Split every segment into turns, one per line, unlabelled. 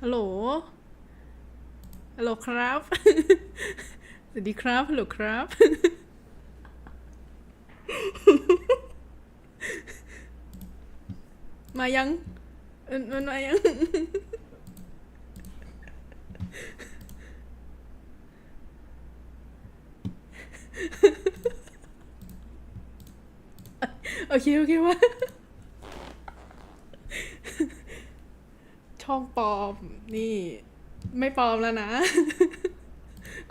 ฮัลโหลฮัลโหลครับสวัสดีครับฮัลโหลครับมายังมันมายังโอเคโอเคว่าช่องปลอมนี่ไม่ปลอมแล้วนะ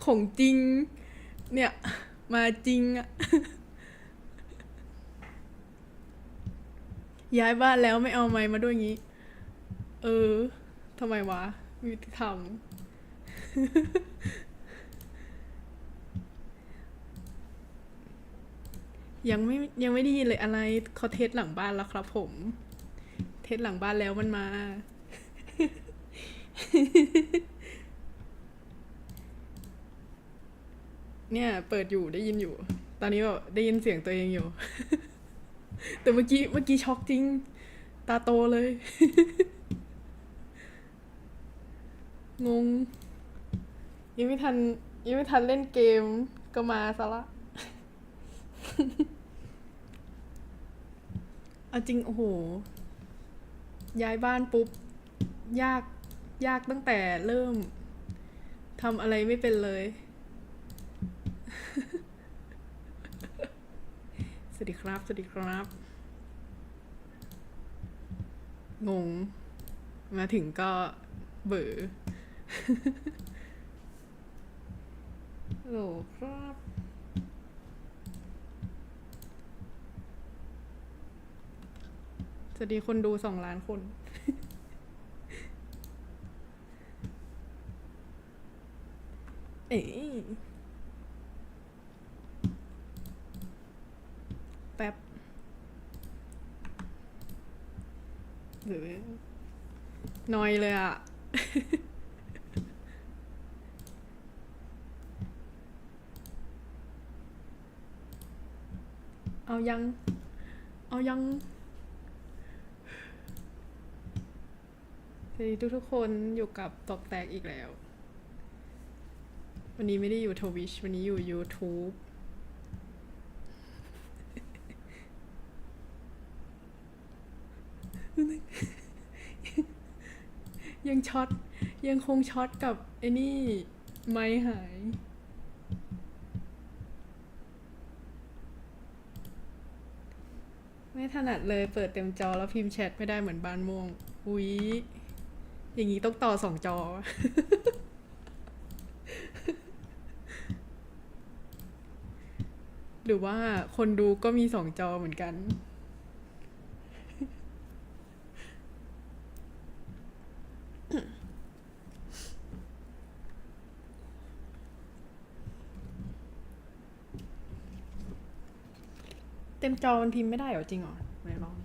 ของจริงเนี่ยมาจริงอะย้ายบ้านแล้วไม่เอาไมค์มาด้วยงี้เออทำไมวะยุติธรรมยังไม่ได้ยินเลยอะไรเขาเทสหลังบ้านแล้วครับผมเทสหลังบ้านแล้วมันมาเนี่ยเปิดอยู่ได้ยินอยู่ตอนนี้แบบได้ยินเสียงตัวเองอยู่แต่เมื่อกี้ช็อกจริงตาโตเลยงงยังไม่ทันยังไม่ทันเล่นเกมก็มาซะละเอาจริงโอ้โหย้ายบ้านปุ๊บยากยากตั้งแต่เริ่มทำอะไรไม่เป็นเลยสวัสดีครับสวัสดีครับงงมาถึงก็เบอร์โหลครับสวัสดีคนดู2 ล้านคนเอ๋แป๊บหรือน้อยเลยอะเอายังเอายังสวัสดีทุกคนอยู่กับตอกแตกอีกแล้ววันนี้ไม่ได้อยู่ทวิชวันนี้อยู่ YouTube ยังช็อตยังคงช็อตกับไอ้นี่ไม้หายไม่ถนัดเลยเปิดเต็มจอแล้วพิมพ์แชทไม่ได้เหมือนบ้านม่วงอุ๊ยอย่างนี้ต้องต่อ2 จอหรือว่าคนดูก็มี2 จอเหมือนกันเต็มจอมันพิมพ์ไม่ได้เหรอจริงเหรอไหนลอง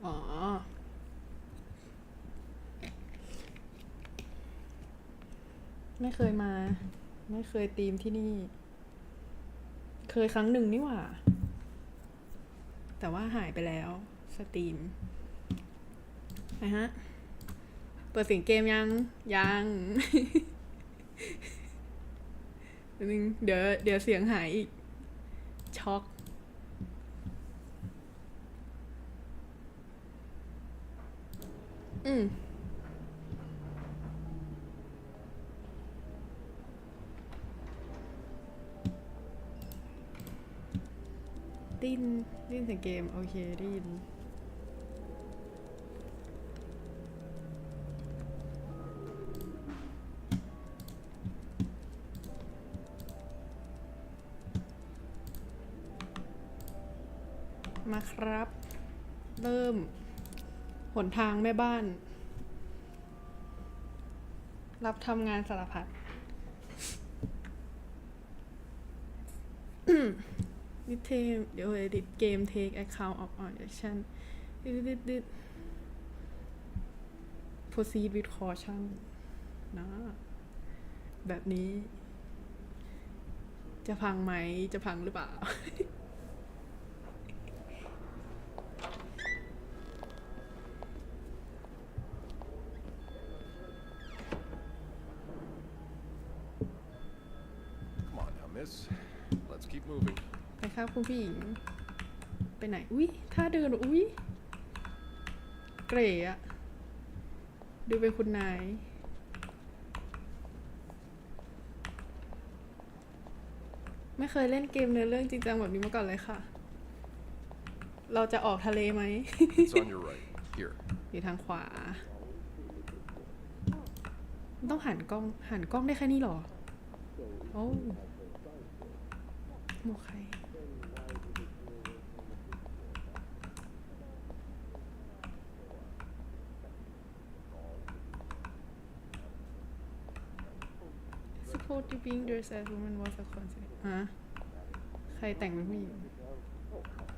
อ๋อไม่เคยมาไม่เคยตีมที่นี่เคยครั้งหนึ่งนี่หว่าแต่ว่าหายไปแล้วสตรีมนะฮะเปิดเสียงเกมยังนึงเดี๋ยวเสียงหายอีกช็อกอืมดิ้นเสียงเกมโอเคได้ยินมาครับเริ่มหนทางแม่บ้านรับทำงานสารพัดนิเทมเดี๋ยวดิดเกม take account of all action ดิด proceed with caution นะแบบนี้จะพังไหมจะพังหรือเปล่า
miss. Let's keep moving.
ไปครับคุณผู้หญิงไปไหนอุ้ยถ้าเดินอุ้ยเก๋อะดูเป็นคุณนายไม่เคยเล่นเกมเนื้อเรื่องจริงจังแบบนี้มาก่อนเลยค่ะเราจะออกทะเลไหม
It's on your right. Here.
อยู่ทางขวาต้องหันกล้องได้แค่นี้หรอโอ้หมวกใครSuppose to being dressed as woman was a concept ฮะใครแต่งเป็นผู้หญิง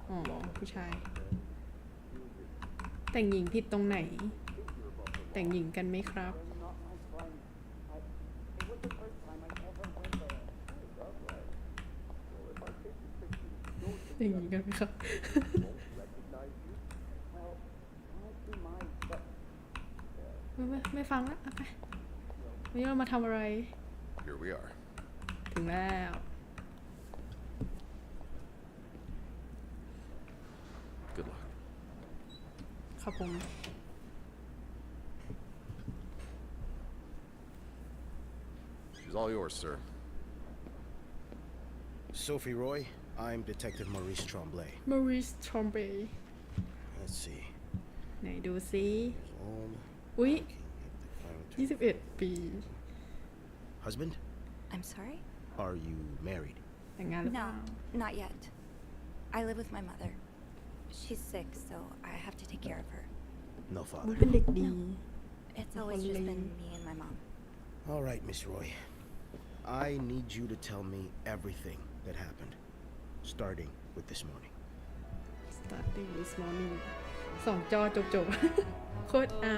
อ๋อผู้ชายแต่งหญิงผิดตรงไหนแต่งหญิงกันไหมครับแต่งหญิงกันไหมครับไม่ฟังละไปวันนี้เรามาทำอะไร
Here we are.
ถึงแล้ว
Good luck.
ครับผม
She's all yours, sir.
Sophie Roy, I'm Detective Maurice Tremblay.
Maurice Tremblay
Let's see.
ไหนดูซิ
Old,
อุ๊ย
working at the crime
21 ปี
Husband?
I'm sorry?
Are you married?
แต่งงานหรือเป
No,
ล่า
not yet. I live with my mother. She's sick, so I have to take care of her.
No
อุ๊ย
father.
เป็นเด็กดี
It's always just been me and my mom.
All right, Miss Roy. I need you to tell me everything that happened, starting with this morning.
Starting this morning สองจอจบๆ โคตรเอา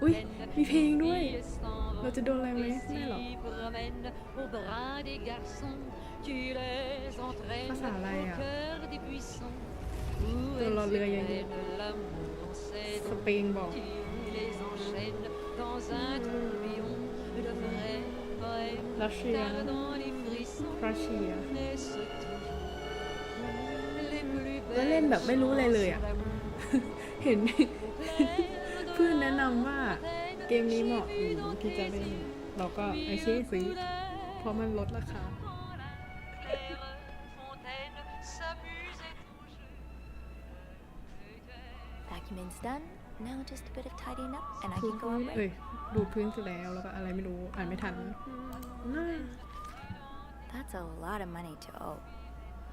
อุ๊ยมีเพลงด้วยเราจะโดนอะไรไหมไม่หรอกภาษาอะไรอ่ะตัวรอเรือยังดีสเปนบอกรัสเซียแล้วเล่นแบบไม่รู้อะไรเลยอ่ะ เห็น เพื่อนแนะนำว่าเกมนี้เหมาะอยู่ที่จะเล่นเราก็โอเคซื้อเพราะมันลดราคา
Document's done. Now just a bit of tidying up, and I
ดู
can
พื้
go
น
on
เอ้ย
break.
ดูพื้นเสร็จแล้วแล้วก็อะไรไม่รู้อ่านไม่ทัน
That's a lot of money to owe.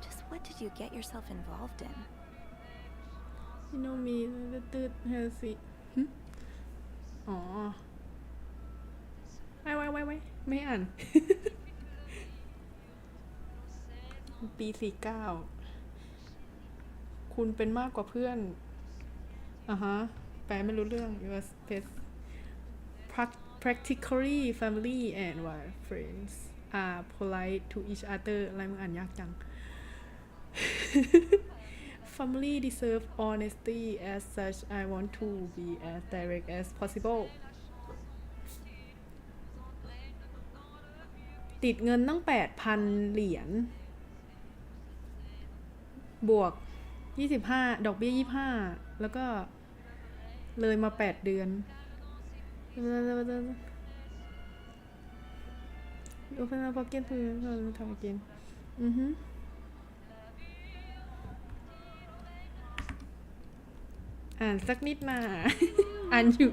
Just what did you get yourself involved in?
พี่โนมีตืดเฮลสิอ๋อไว้ไม่อ่าน ปี49คุณเป็นมากกว่าเพื่อนฮะแปลไม่รู้เรื่อง your best practically family and wife friends are polite to each other อะไรมึงอ่านยากจัง family deserve honesty as such I want to be as direct as possible ติดเงินตั้ง 8,000 เหรียญบวก25ดอกเบี้ย25แล้วก็เลยมา8เดือน Open up pocket เพื่อนทำกินอ่านสักนิดมา อ่านอยู่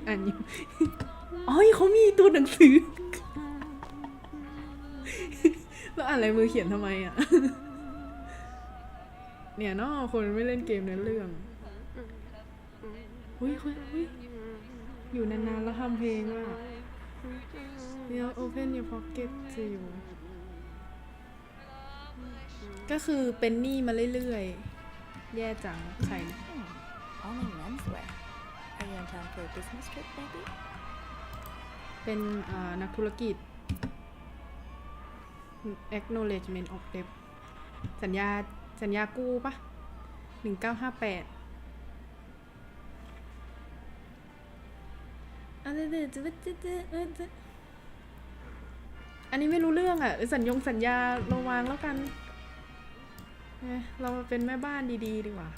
อ๋อเขามีตัวหนังสือ แล้วอ่านลายมือเขียนทำไมอ่ะ เนี่ยเนาะคนไม่เล่นเกมในเรื่องหุ้ยอยู่นานๆแล้วทำเพลงอ่ะเดี๋ยว open your pocket จะอยู่ก็คือเป็นหนี้มาเรื่อยๆแย่จังใคร
Only menswear. Are you in town for a business trip, maybe?
เป็นนักธุรกิจ acknowledgement of debt สัญญากู้ปะ1958 อันนี้ไม่รู้เรื่องอ่ะสัญญาเราวางแล้วกันเรามาเป็นแม่บ้านดีๆดีกว่า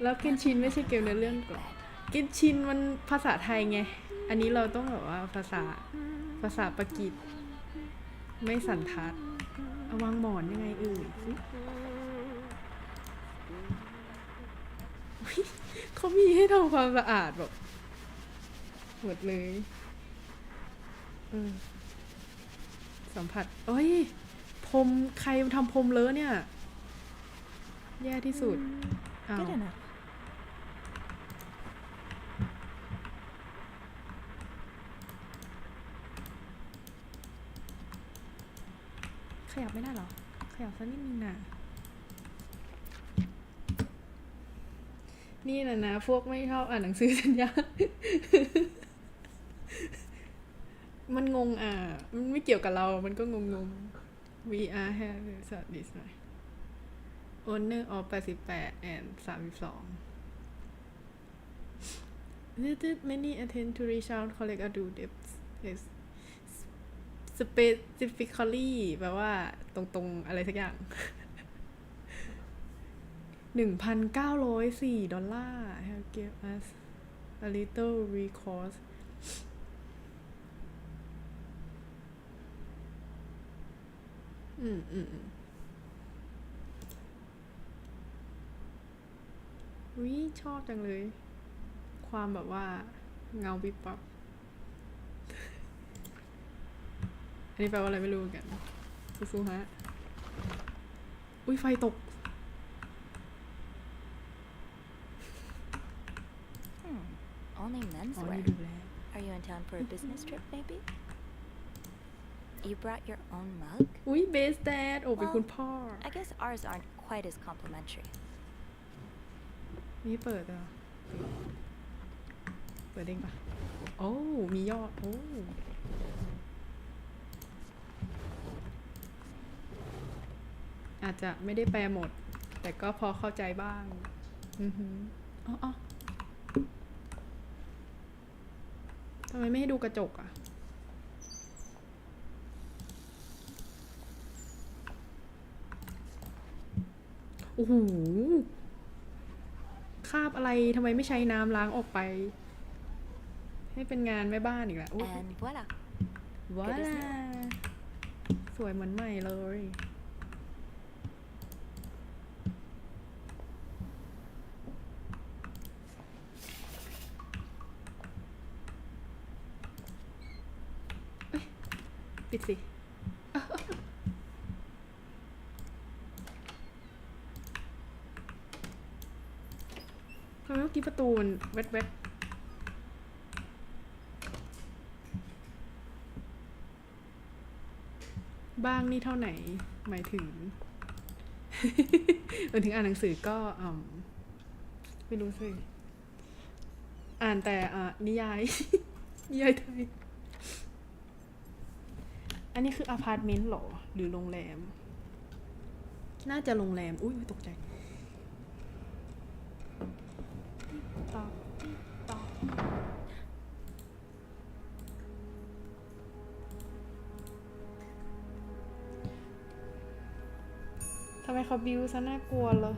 แล้วกินชินไม่ใช่เกมในเรื่องก่อนกินชินมันภาษาไทยไงอันนี้เราต้องแบบว่าภาษาปากีสไม่สันทัดเอาวางหมอนยังไงเขามีให้ทำความสะอาดแบบหมดเลยสัมผัสเอ้ยพรมใครทำพรมเลอะเนี่ยแย่ที่สุดอ้าวขยับไม่ได้หรอขยับสักนิดนึงนะนี่นะพวกไม่ชอบอ่านหนังสือสัญญา มันงงมันไม่เกี่ยวกับเรามันก็งงwe are have this owner of 88 and 32 Did many attempt to reach out collect or do depth specifically แปลว่าตรงๆอะไรสักอย่าง $1,904 have give us a little recourse วิชอบจังเลยความแบบว่าเงาวิบวับอันนี้แปลว่าอะไรไม่รู้กันสู้ๆฮะอุ้ยไฟตก
Only men's wear. Are you in town for a business trip, maybe? You brought your own mug?
อุ้ยเบสแดดโอ้เป็นคุณพ่อ
I guess ours aren't quite as complimentary.
นี่เปิดอ่ะเปิดเองปะโอ้มียอดโอ้อาจจะไม่ได้แปลหมดแต่ก็พอเข้าใจบ้างอ๋อทำไมไม่ให้ดูกระจกอ่ะโอ้โหคราบอะไรทำไมไม่ใช้น้ำล้างออกไปให้เป็นงานแม่บ้านอีกแล้ว
And voila.
ว้าสวยเหมือนใหม่เลยปิดสิทำไมเมื่อกี้ประตูมันแวดบ้างนี่เท่าไหนหมายถึง ถึงอ่านหนังสือก็ไม่รู้สิอ่านแต่นิยาย นิยายไทยอันนี้คืออพาร์ตเมนต์หรอหรือโรงแรมน่าจะโรงแรมอุ้ยตกใจต่อทำไมเขาบิวซะน่ากลัวเลย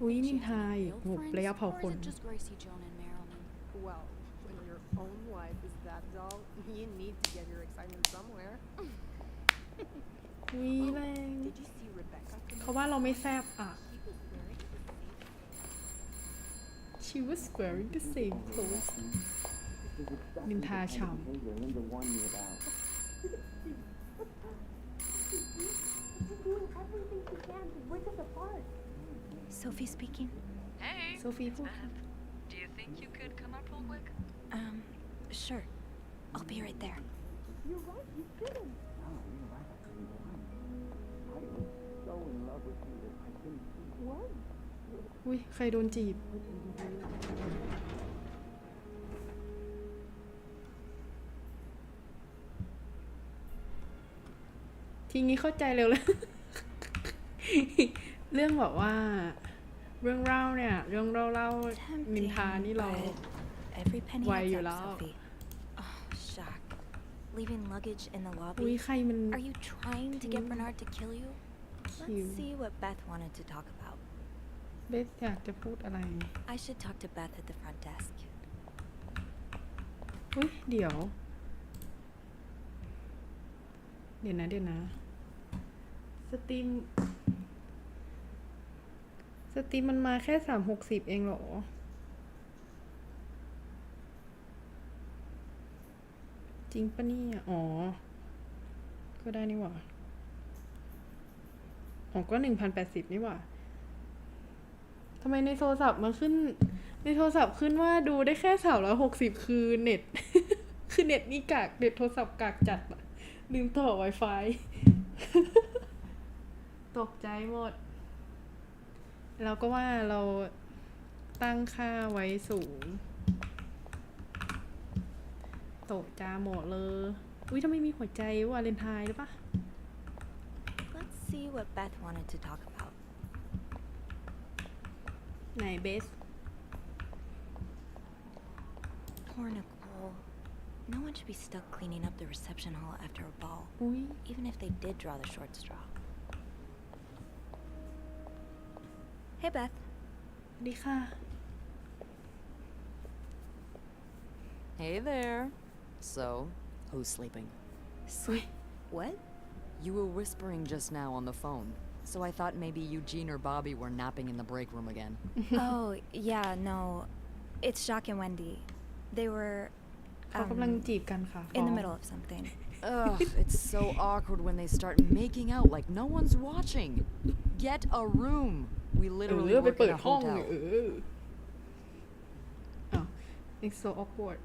อุ้ยนินทาอีกโหระยะเผาขน
Well, when your own wife is that dull, you need to get your excitement somewhere.
อุ้ยแรง
Did you see Rebecca?
เขาว่าเราไม่แซ่บอ่ะ She was wearing the same clothes นินทาฉ่ำ
Sophie speaking.
Hey,
Sophie
it's Matt. Do you think you could come up real quick?
Sure. I'll be right there.
You're right, you didn't.
No, you're right. I was so in love with you that I
อุ้ยใครโดนจีบทีนี้เข้าใจเร็วเลย เรื่องแบบว่า เรื่องเล่าเนี่ย เรื่องเล่านินทานี่เรา
Every penny
Why
adds
you
up,
laugh?
Sophie. Oh, Jacques. Leaving luggage in the
อุ้ย
lobby.
ใครมัน
Are you trying to get Bernard to kill you?
Cute.
Let's see what Beth wanted to talk about.
เบสอยากจะพูดอะไร
I should talk to Beth at the front desk.
อุ้ยเดี๋ยวนะสตรีมมันมาแค่360เองเหรอจริงปะเนี่ยอ๋อก็ได้นี่หว่าอ๋อก็1,080นี่หว่าทำไมในโทรศัพท์มันขึ้นในโทรศัพท์ขึ้นว่าดูได้แค่360คือเน็ต คือเน็ตนี่กากเน็ตโทรศัพท์กากจัดอะลืมต่อ Wi-Fi ตกใจหมดเราก็ว่าเราตั้งค่าไว้สูงตกใจหมดเลยอุ้ยทำไมมีหัวใจวาเลนไทน์หรือปะ
Let's see what Beth wanted to talk about.
ไหนเบส
Poor Nicole. No one should be stuck cleaning up the reception hall after a ball,
อุ้ย
even if they did draw the short straw. Hey, Beth.
ดีค่ะ
Hey there. So, who's sleeping?
Sleep? What?
You were whispering just now on the phone, so I thought maybe Eugene or Bobby were napping in the break room again.
Oh, yeah, no. It's Jacques and Wendy. They were
เขากำลังจีบกันค่ะ
in the middle of something.
Ugh, it's so awkward when they start making out like no one's watching. Get a room. We
เอ
literally
อไป
work
เปิ
in
ด
a
ห้อง
hotel.
อ้าว it's so awkward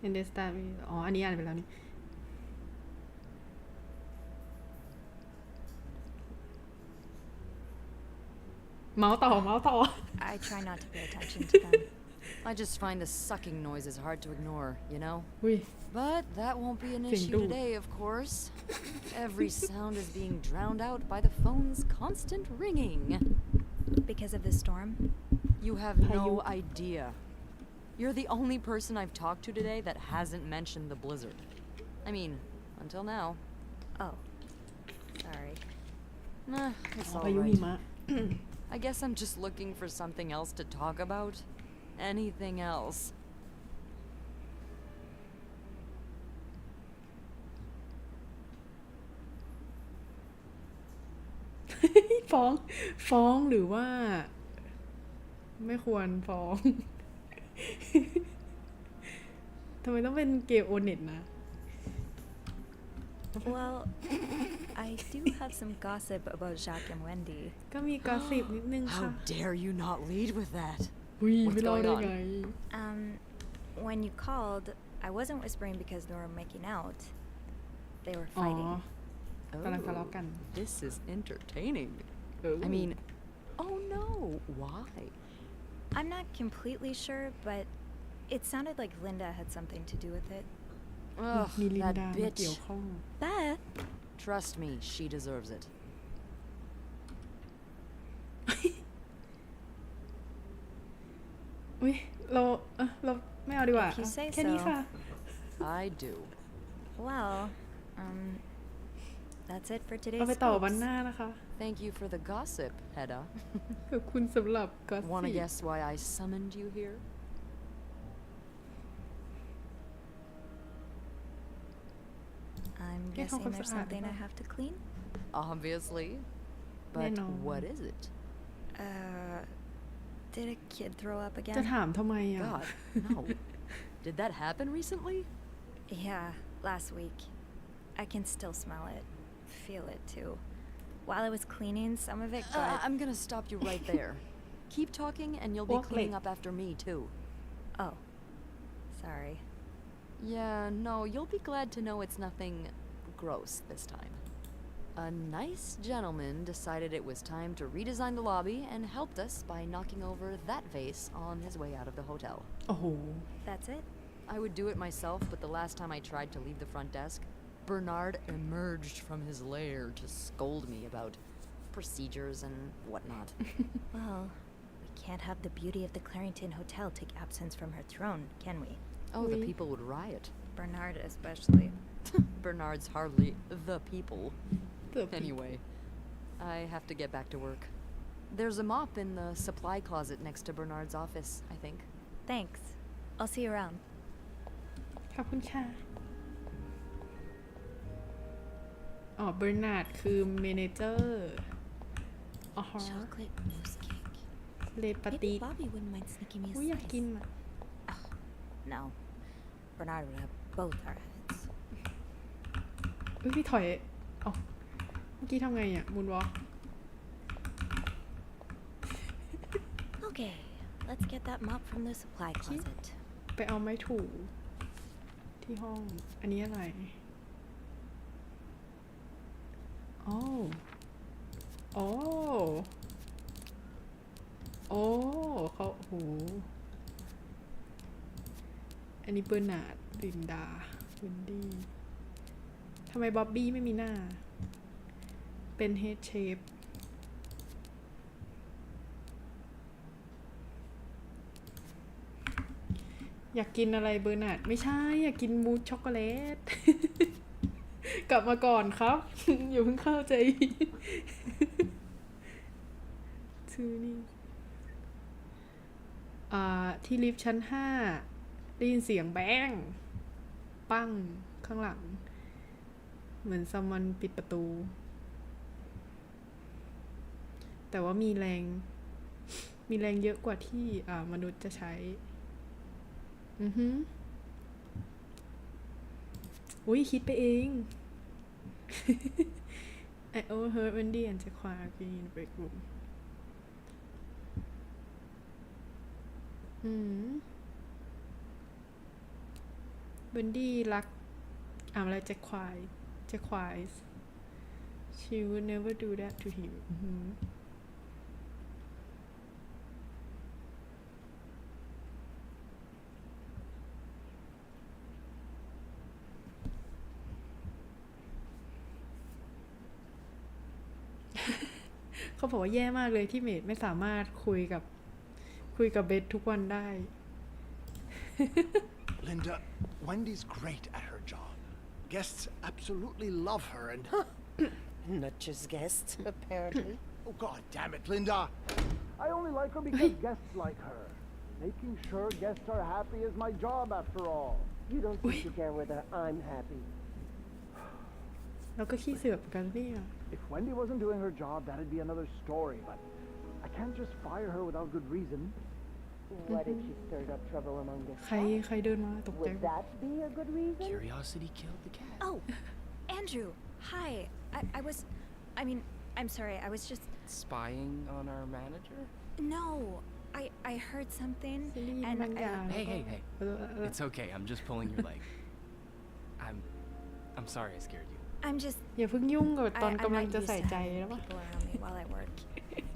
and they start อ๋ออันนี้อ่านไปแล้วนี่เมาส์ต่อ
I try not to pay attention to them.
I just find the sucking noises hard to ignore, you know?
อุ้ย
But that won't be an
Sing
issue
do.
today, of course. Every sound is being drowned out by the phone's constant ringing.
Because of the storm?
You have no idea. You're the only person I've talked to today that hasn't mentioned the blizzard. I mean, until now.
Oh. Sorry.
Nah, it's
พายุหิ
alright.
มะ
I guess I'm just looking for something else to talk about. Anything else.
ฟ้องหรือว่า ไม่ควรฟ้อง ทำไมต้องเป็นเกมโอเน็ตนะ
Well, I do have some gossip about Jacques and Wendy.
ก็มีกอสซิปนิดนึงค่ะ
How dare you not lead with that?
อุ้ย
What's
ไม่รอดได้
going on?
ไง
When you called, I wasn't whispering because they were making out. They were
อ๋อ
fighting.
กำลังทะเลาะกัน
This is entertaining.
เออ
I mean, oh no, why?
I'm not completely sure, but it sounded like Linda had something to do with it.
Ugh,
มีลิน
that
ดามาเกี่ยว
bitch.
ข้อง
Beth?
Trust me, she deserves it.
อุ้ยเราไม่เอาดีกว่า
If you say
แค่นี้
so.
ค่ะ
I do.
Well, that's it for
เอา
today's
ไปต่อวัน
scoops.
หน้านะคะ
Thank you for the gossip, Hedda.
ขอบคุณสำหรับกอส
Wanna
ซิป
guess why I summoned you here?
I'm
Get
guessing
home
there's
from
something I
Saturday.
have to clean.
Obviously. But
Neno.
what is it?
Did a kid throw up
จะ
again?
ถามทำไมอ่ะ
God, no. Did that happen recently?
Yeah, last week. I can still smell it. Feel it too. While I was cleaning, some of it got...
I'm gonna stop you right there. Keep talking and you'll be
Walk
cleaning
late.
up after me too.
Oh. Sorry.
Yeah, no, you'll be glad to know it's nothing gross this time. A nice gentleman decided it was time to redesign the lobby and helped us by knocking over that vase on his way out of the hotel.
โอ้โห
That's it?
I would do it myself, but the last time I tried to leave the front desk, Bernard emerged from his lair to scold me about procedures and whatnot.
Well, we can't have the beauty of the Clarington Hotel take absence from her throne, can we?
Oh, the
Oui.
people would riot.
Bernard especially.
Bernard's hardly the people.
The people.
Anyway, I have to get back to work. There's a mop in the supply closet next to Bernard's office, I think.
Thanks. I'll see you around.
ขอบคุณค่ะ อ๋อ เบอร์นาร์ดคือเมเนเจอร์อ๋อ
Chocolate mousse cake.
เลปาติ
Maybe Bobby wouldn't mind sneaking me a
อุ้ยอยาก
slice.
กินอ่ะ
No. Bernard would have both our heads.
อุ้ยพี่ถอยอ๋อเมื่อกี้ทำไงอ่ะมูนวอล์ก
Okay, let's get that mop from the supply closet.
ไปเอาไม้ถูที่ห้อง อันนี้อะไรโอ้โอ้โอ้เขาโอ้โหอันนี้เบอร์นาร์ดลินดาเวนดี้ทำไมบ๊อบบี้ไม่มีหน้า เป็นเฮดเชฟอยากกินอะไรเบอร์นาร์ดไม่ใช่ อยากกินมูสช็อกโกแลต กลับมาก่อนครับ อย่าเพิ่งเข้าใจ ชื่อนี่ที่ลิฟต์ชั้น 5 ได้ยินเสียงแบงปั้งข้างหลัง เหมือนซัมมันปิดประตู แต่ว่ามีแรงเยอะกว่าที่มนุษย์จะใช้อุ้ยคิดไปเอง I overheard Wendy and Jacquard arguing in the break room Wendy รักอะไรแจ็คควาย She would never do that to him เขาบอกว่าแย่มากเลยที่เมดไม่สามารถคุยกับเบสทุกวันได้
Linda, Wendy's great at her job. Guests absolutely love her and...
Not just guests, apparently.
Oh, God damn it, Linda! I only like her because guests like her. Making sure guests are happy is my job after all.
You don't seem to care whether I'm happy.
แล้วก็ขี้เสือกเหมือนกันเนี่ย
If Wendy wasn't doing her job, that'd be another story, but I can't just fire her without good reason.
What if she stirred up trouble among the
ใครเดินมาตกใจ
Would that be a good reason?
Curiosity killed the cat.
Oh, Andrew. Hi. I'm sorry. I was just...
Spying on our manager?
No. I heard something
ซีรีส์
and
บางอย่าง
Hey, hey, hey.
เออ
It's okay. I'm just pulling your leg. I'm sorry I scared you.
I'm just...
อย่าเพิ่งยุ่งกับตอน
I'm
กำลัง
not
จะ
used
ใส่
to
ใจ
having
แล้วปะ
people around me while I work.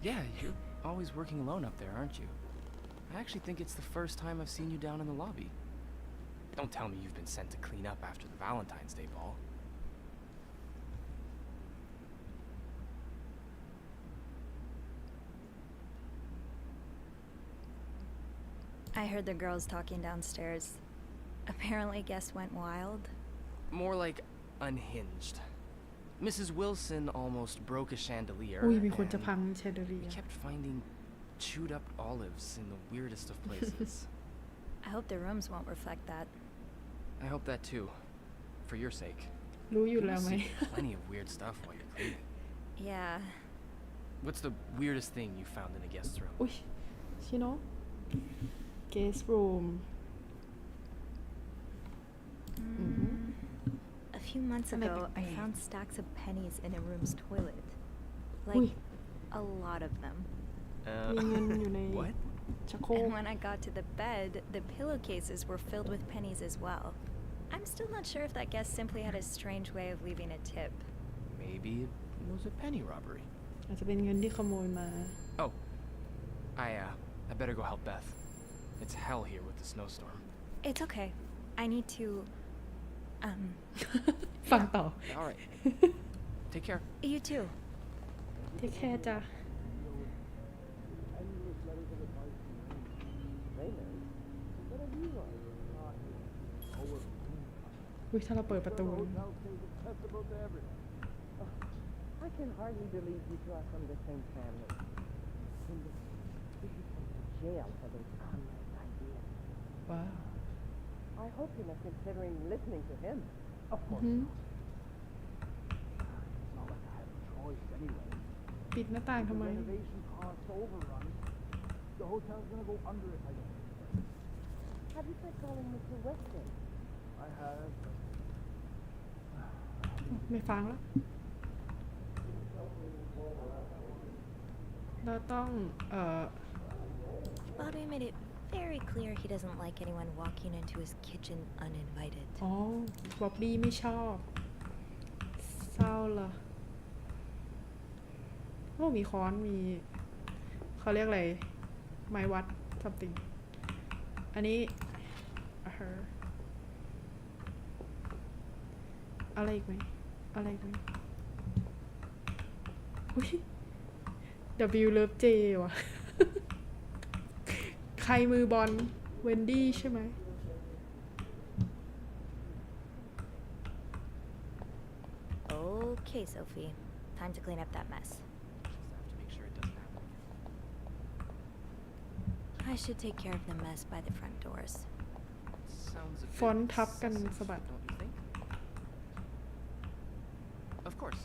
Yeah, you're always working alone up there, aren't you? I actually think it's the first time I've seen you down in the lobby. Don't tell me you've been sent to clean up after the Valentine's Day ball.
I heard the girls talking downstairs. Apparently guests went wild.
More like unhinged. Mrs. Wilson almost broke a chandelier.
อุ้ยมีคนจะ
and
พังแชนเดอเรี
we
ย
kept finding chewed up olives in the weirdest of places.
I hope the rooms won't reflect that.
I hope that too. For your sake.
รู้อยู่
You
แล้ว
must
ไหม
see plenty of weird stuff while you're cleaning.
Yeah.
What's the weirdest thing you found in a guest's room?
อุ้ยชิโนะ guest room
A few months
That might
ago,
be
I
bad.
found stacks of pennies in a room's toilet.
Ui.
Like, a lot of them.
มีเงินอยู่ใน
What?
ชักโครก
And when I got to the bed, the pillowcases were filled with pennies as well. I'm still not sure if that guest simply had a strange way of leaving a tip.
Maybe it It was a penny robbery.
อาจจะเป็นเงินที่ขโมยมา
Oh, I better go help Beth. It's hell here with the snowstorm.
It's okay. I need to,
ฟังต่อ
All right. Take care.
you too.
เทคแคร์จ้ะ
Endless letters of advice from him. Raymond, what have you learned? Our
อุ้ยถ้าเราเปิดประตู
hotel stays accessible to everyone.
I can hardly believe you two are from the same family. And this is from the jail for those communist ideas.
ว้าว
I hope you're not considering listening to him.
Of course not. It's not like I have a choice anyway.
ปิดหน้าต่างทำ
The
ไม
renovation costs overrun. The hotel's gonna go under if I don't.
Have you tried calling Mr. Weston?
I have.
ไม่ฟังแล้ว เราต้อง
Bobby made it very clear he doesn't like anyone walking into his kitchen uninvited.
อ๋อบ๊อบบี้ไม่ชอบเศร้าเหรอโอ้มีค้อนมีเขาเรียกอะไรไม้วัด something อันนี้อะไรอีกไหมอะไรอีกไหมอุ้ย W Love J ว่ะ ใครมือบอลเวนดี้ใช่ไหม
Okay, Sophie. Time to clean up that mess.
Just have to make sure it doesn't happen again.
I should take care of the mess by the front doors.
Sounds a
ฟอนต์ทับกัน
excessive,
สะบัด
don't you think? Of course.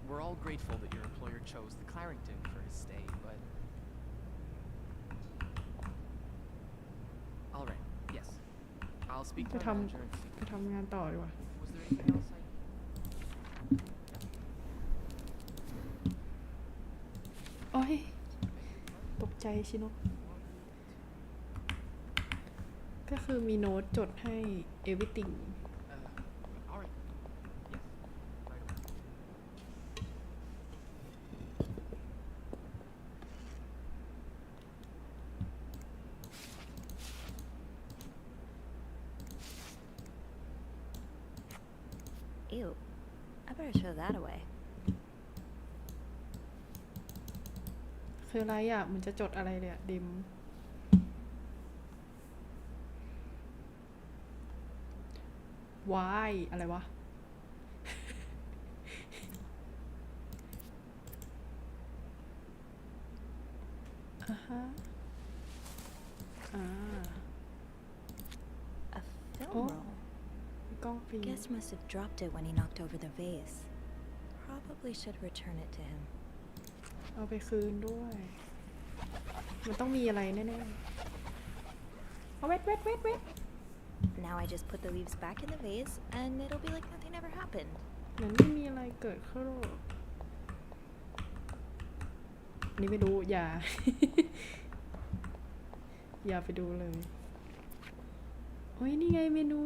We're all grateful that your employer chose the Clarington for his stay, but... All right, yes. I'll speak
ไป
to
ท
my manager and see.
ำไปทำงานต่อดีกว่า
Was there anything else I...
โอ้ยตกใจชิโนะก็คือมีโน้ตจดให้ everything
all right. Yes, right away.
Ew. I better throw that away.
คืออะไรอ่ะมันจะจดอะไรเลยอ่ะดิม why อะไรวะ ฮะ
A film
Oh.
roll.
กล้องฟิล์ม
Guest must have dropped it when he knocked over the vase. Probably should return it to him.
เอาไปคืนด้วย มันต้องมีอะไรแน่ๆเอาเวท
Now I just put the leaves back in the vase, and it'll be like nothing ever happened.
เหมือนไม่มีอะไรเกิดขึ้นอันนี้ไม่รู้อย่า อย่าไปดูเลยโอ้ยนี่ไงเมนู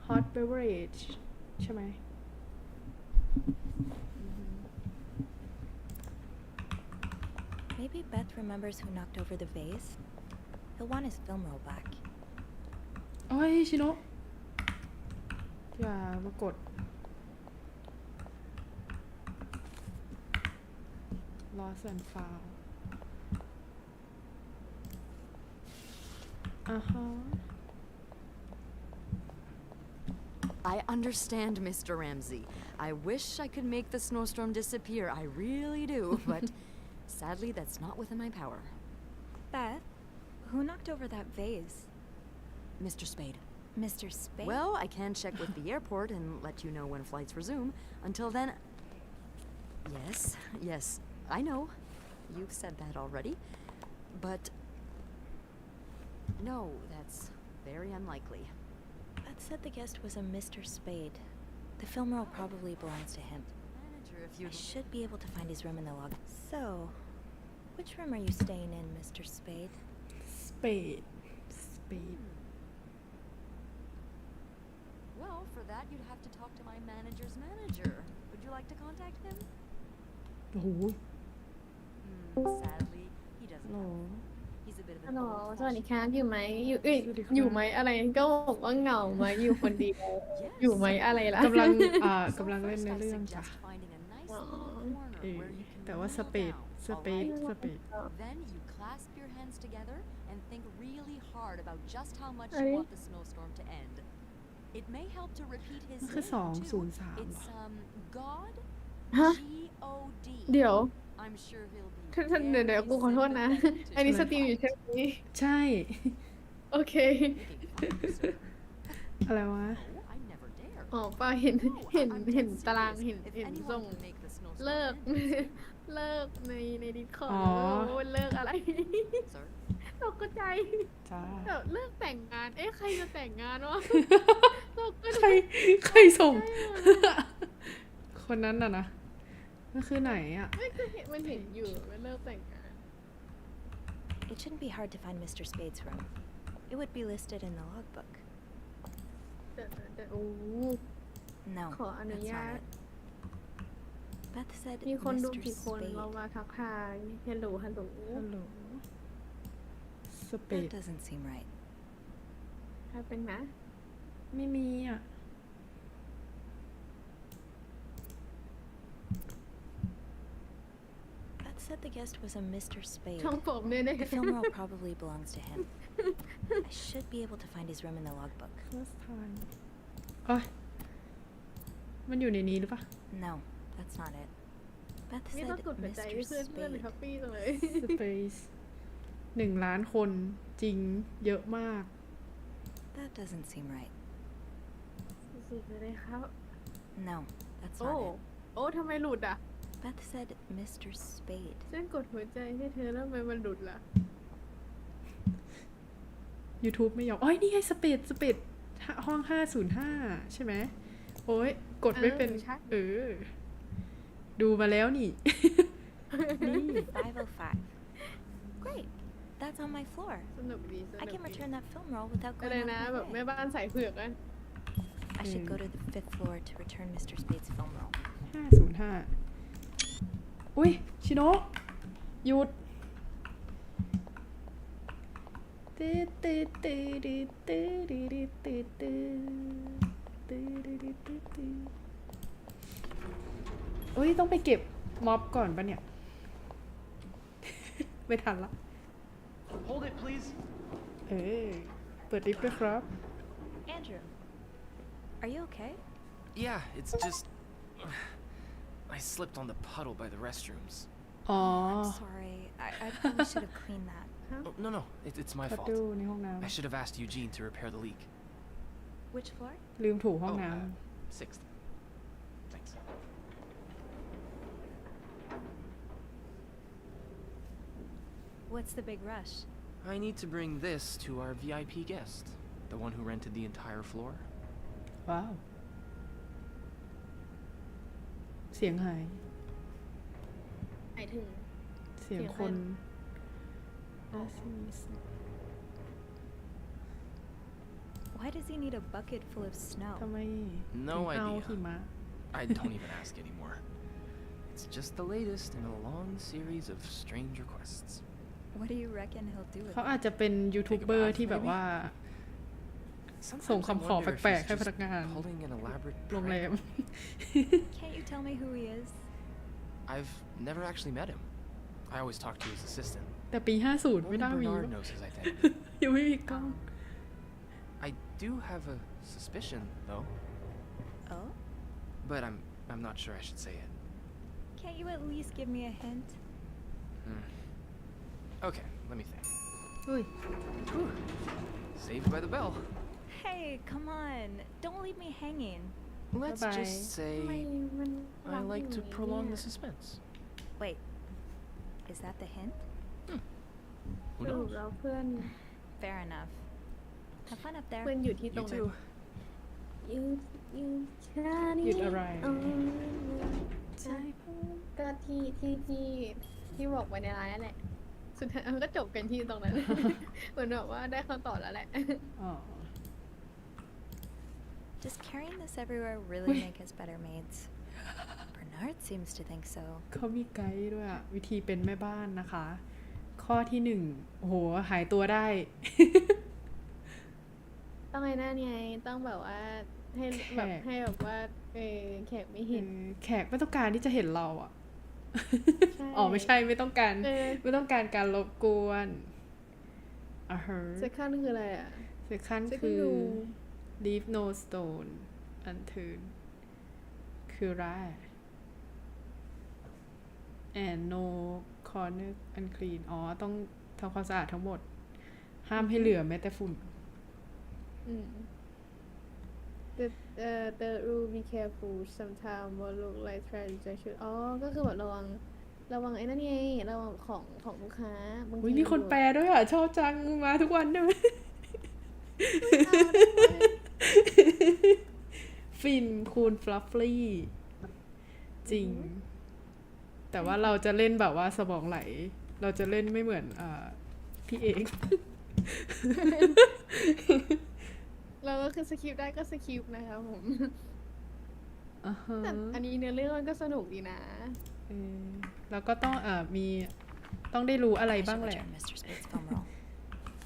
hot beverage ใช่ไหม
Maybe Beth remembers who knocked over the vase. He'll want his film roll back.
โอ้ยชิโนะอย่ามากด lost and found
I understand, Mr. Ramsey. I wish I could make the snowstorm disappear. I really do, but sadly, that's not within my power.
Beth, who knocked over that vase?
Mr. Spade.
Mr. Spade?
Well, I can check with the airport and let you know when flights resume. Until then... Yes, I know. You've said that already. But... No, that's very unlikely.
Beth said the guest was a Mr. Spade. The film roll probably belongs to him.
Manager, if
I
you...
should be able to find his room in the log. So, which room are you staying in, Mr. Spade?
spade
Well, for that, you'd have to talk to my manager's manager.
like to contact him?
โอ้โห
Sadly, he doesn't
โอ้
have. He's a bit of
ฮั
an
ลโหล
old
สวัสดี
fashioned
ครับอยู่ไหมอยู่
สวัสดีครับ
อยู่ไหมอะไรก็บอกว่าเหงาไหมอยู่คนเดียวอยู่ไหมอะไรล่ะ
กำลัง
So
กำลังเล่น
first
ใน
I
เรื่องจ้ะ
suggest finding a nice
อ๋อ
little corner
เออ
where you can
แต่ว่าส
kneel
เปด
down,
สเปด
alright?
สเปด
Then you clasp your hands together and think really hard about just how much
Ready?
you want the snowstorm to end. It may help to repeat his
มันคือ
name too.
203
It's God
ฮะ
G-O-D.
เดี๋ยว
I'm sure he'll be
ท่านเดี๋ยว
very
กูขอโทษนะ
sympathetic to
อันนี้
your
สตรีมอยู่ใช่ไหม
ใช่
โอเค
Making fun of you, sir.
อะไรวะ
Oh, I never dare.
อ๋อป้าเห็น
No,
เห็น
I'm
เห็น
dead
ตาราง
serious.
เห็น
If
เห็น
anyone
ส่ง
can make the snowstorm
เลิก
end, it's you.
เลิกในดิสคอร์
อ๋
ด
อ
เลิกอะไร
Sir?
ตกใจ
จ้า
แบบเลิกแต่งงาน เอ๊ะใครจะแต่งงานวะตกใจ
ใครส่ง คนนั้นน่ะนะมันคือไหนอ่ะ
ไม่คือเห็นมันเห็นอยู่มันเลิกแต่งงาน
It shouldn't be hard to find Mr. Spade's room. It would be listed in the logbook.
แต่โอ้
No,
ขออนุ
that's
ญาต
not it. Beth said
มีคนดู
Mr.
กี่คน
Spade.
มาทักทายฮัลโหลฮัลโหล
ฮัลโหลสเปด
That doesn't seem right.
ใครเป็นนะ
ไม่มีอ่ะ
Beth said the guest was a Mr. Spade.
ช่องผมเนี่ย
The film roll probably belongs to him. I should be able to find his room in the logbook.
first time โอ้ยมันอยู่ในนี้หรือปะ
No, that's not it. Beth
นี่
said
ต้องกดหัวใจ
Mr.
ให้เพื่อนเพื่อนใน
Spade.
ทัฟฟี่จังเลย
space 1,000,000 คนจริงเยอะมาก
That doesn't seem right.
สุดๆเลยครับ
No, that's
โอ้
not it.
โอ้ทำไมหลุดอ่ะ
Beth said Mr. Spade.
ฉันกดหัวใจให้เธอแล้วทำไมมันหลุดล่ะ
YouTube ไม่ยอมโอ้ยนี่ไงสเปดห้อง 505 ใช่ไหมโอ้ยกดไม่เป็น
ใช่
เออ ดูมาแล้วนี่ นี่
505. Great. That's on my floor.
สนุกดีส
I
นุก
can
ดี
return that film roll without
อะไร
going out
นะ
of
แบบ
my
แม่
way.
บ้านใส่เผือกอ่ะ
I should go to the 5th floor to return Mr. Spade's film roll.
505 อุ้ย ชิโนะหยุดตืดตืดตืดตืดตืดตืดตืดตืดตืดตืดตืดตืดอุ้ย ต้องไปเก็บม็อบก่อนปะเนี่ย ไม่ทันละ
Hold it, please.
เออ เปิดลิฟต์ด้วยครับ
Andrew, are you okay?
Yeah, it's just. I slipped on the puddle by the restrooms.
อ๋อ
I'm sorry. I probably should have cleaned that.
Oh, no, it's my
พัด
fault.
ดูในห้องน้
I should have asked Eugene to repair the leak.
Which floor?
ำลืมถูห้อง
Oh,
น้
6th. Thanks.
What's the big rush?
I need to bring this to our VIP guest, the one who rented the entire floor.
ำว้าว เสียงหาย
หมายถึง
เสียงคน
Why does he need a bucket full of snow?
ทำไม
No
ถึงเอา
idea.
หิมะ
I don't even ask anymore. It's just the latest in a long series of strange requests.
What do you reckon he'll do with
เขา
it?
อาจจะเป็นยูทูบเบอร์ที่แบบว่า ส่ง
Sometimes I
คำขอ
wonder if
แปลก
he's
ๆให้พ
just
นักงาน
pulling an elaborate
โรงแร
prank.
ม
Can't you tell me who he is?
I've never actually met him. I always talk to his assistant.
แต่ปี 50
Only
ไม่น่ามี
Bernard
วะ
knows his identity.
ยังไม่มีกล้อง
I do have a suspicion, though,
Oh?
but I'm not sure I should say it.
Can't you at least give me a hint?
Okay, let me think.
อุ้ย
Whew. Saved by the bell.
Hey, come on. Don't leave me hanging.
Let's
Bye-bye.
just
ทำไม
say
มัน
I like to
รัก
prolong
อย่าง
the
นี้
suspense.
Wait. Is that the hint?
Who
สรุป
knows?
แล้วเพื่อน
Fair enough. Have fun up there.
เพื่อนอยู่ที่ตร
You
งนั้น
too.
หยุดอะไร
ใช่ก็ที่บอกไว้ในไลน์นั่นแหละ สุดท้ายมันก็จบกันที่ตรงนั้น เหมือนแบบว่าได้คำตอบแล้วแหละ
อ๋อ
Does carrying this everywhere really make us better maids? Bernard seems to think so.
เขามีไกด์ด้วยอะวิธีเป็นแม่บ้านนะคะ ข้อที่หนึ่งโอ้โหหายตัวได้
ต้องไอ้นั่นไงต้องแบบว่าให้แบบให้แบบว่าแขกไม่เห็น
แขกไม่ต้องการที่จะเห็นเราอ่ะ
ใช่
อ๋อไม่ใช่ไม่ต้องการ
เ
การรบกวน
second คืออะไรอ่ะ
second คือ leave no stone unturned คือไร and no corner unclean อ๋อต้องทำความสะอาดทั้งหมด ห้ามให้เหลือแม้แต่ฝุ่น
the rule be careful sometimes will look like transaction อ๋อก็คือแบบระวังไอ้นั่นไงระวังของลูกค้าบางที
มีคนแปลด้วยอ่ะ ชอบจังมาทุกวันได้ไหม ฟินคูณฟลัฟฟี่จริง แต่ว่าเราจะเล่นแบบว่าสมองไหล เราจะเล่นไม่เหมือนพี่เอก
เราก็คือสคริปต์ได้ก็สคริปต์นะคะผมแต่อันนี้เนื้อเรื่องมันก็สนุกดีนะ
แล้วก็ต้องต้องได้รู้อะไรบ้างแหละ
Mr. Spade's foam roll.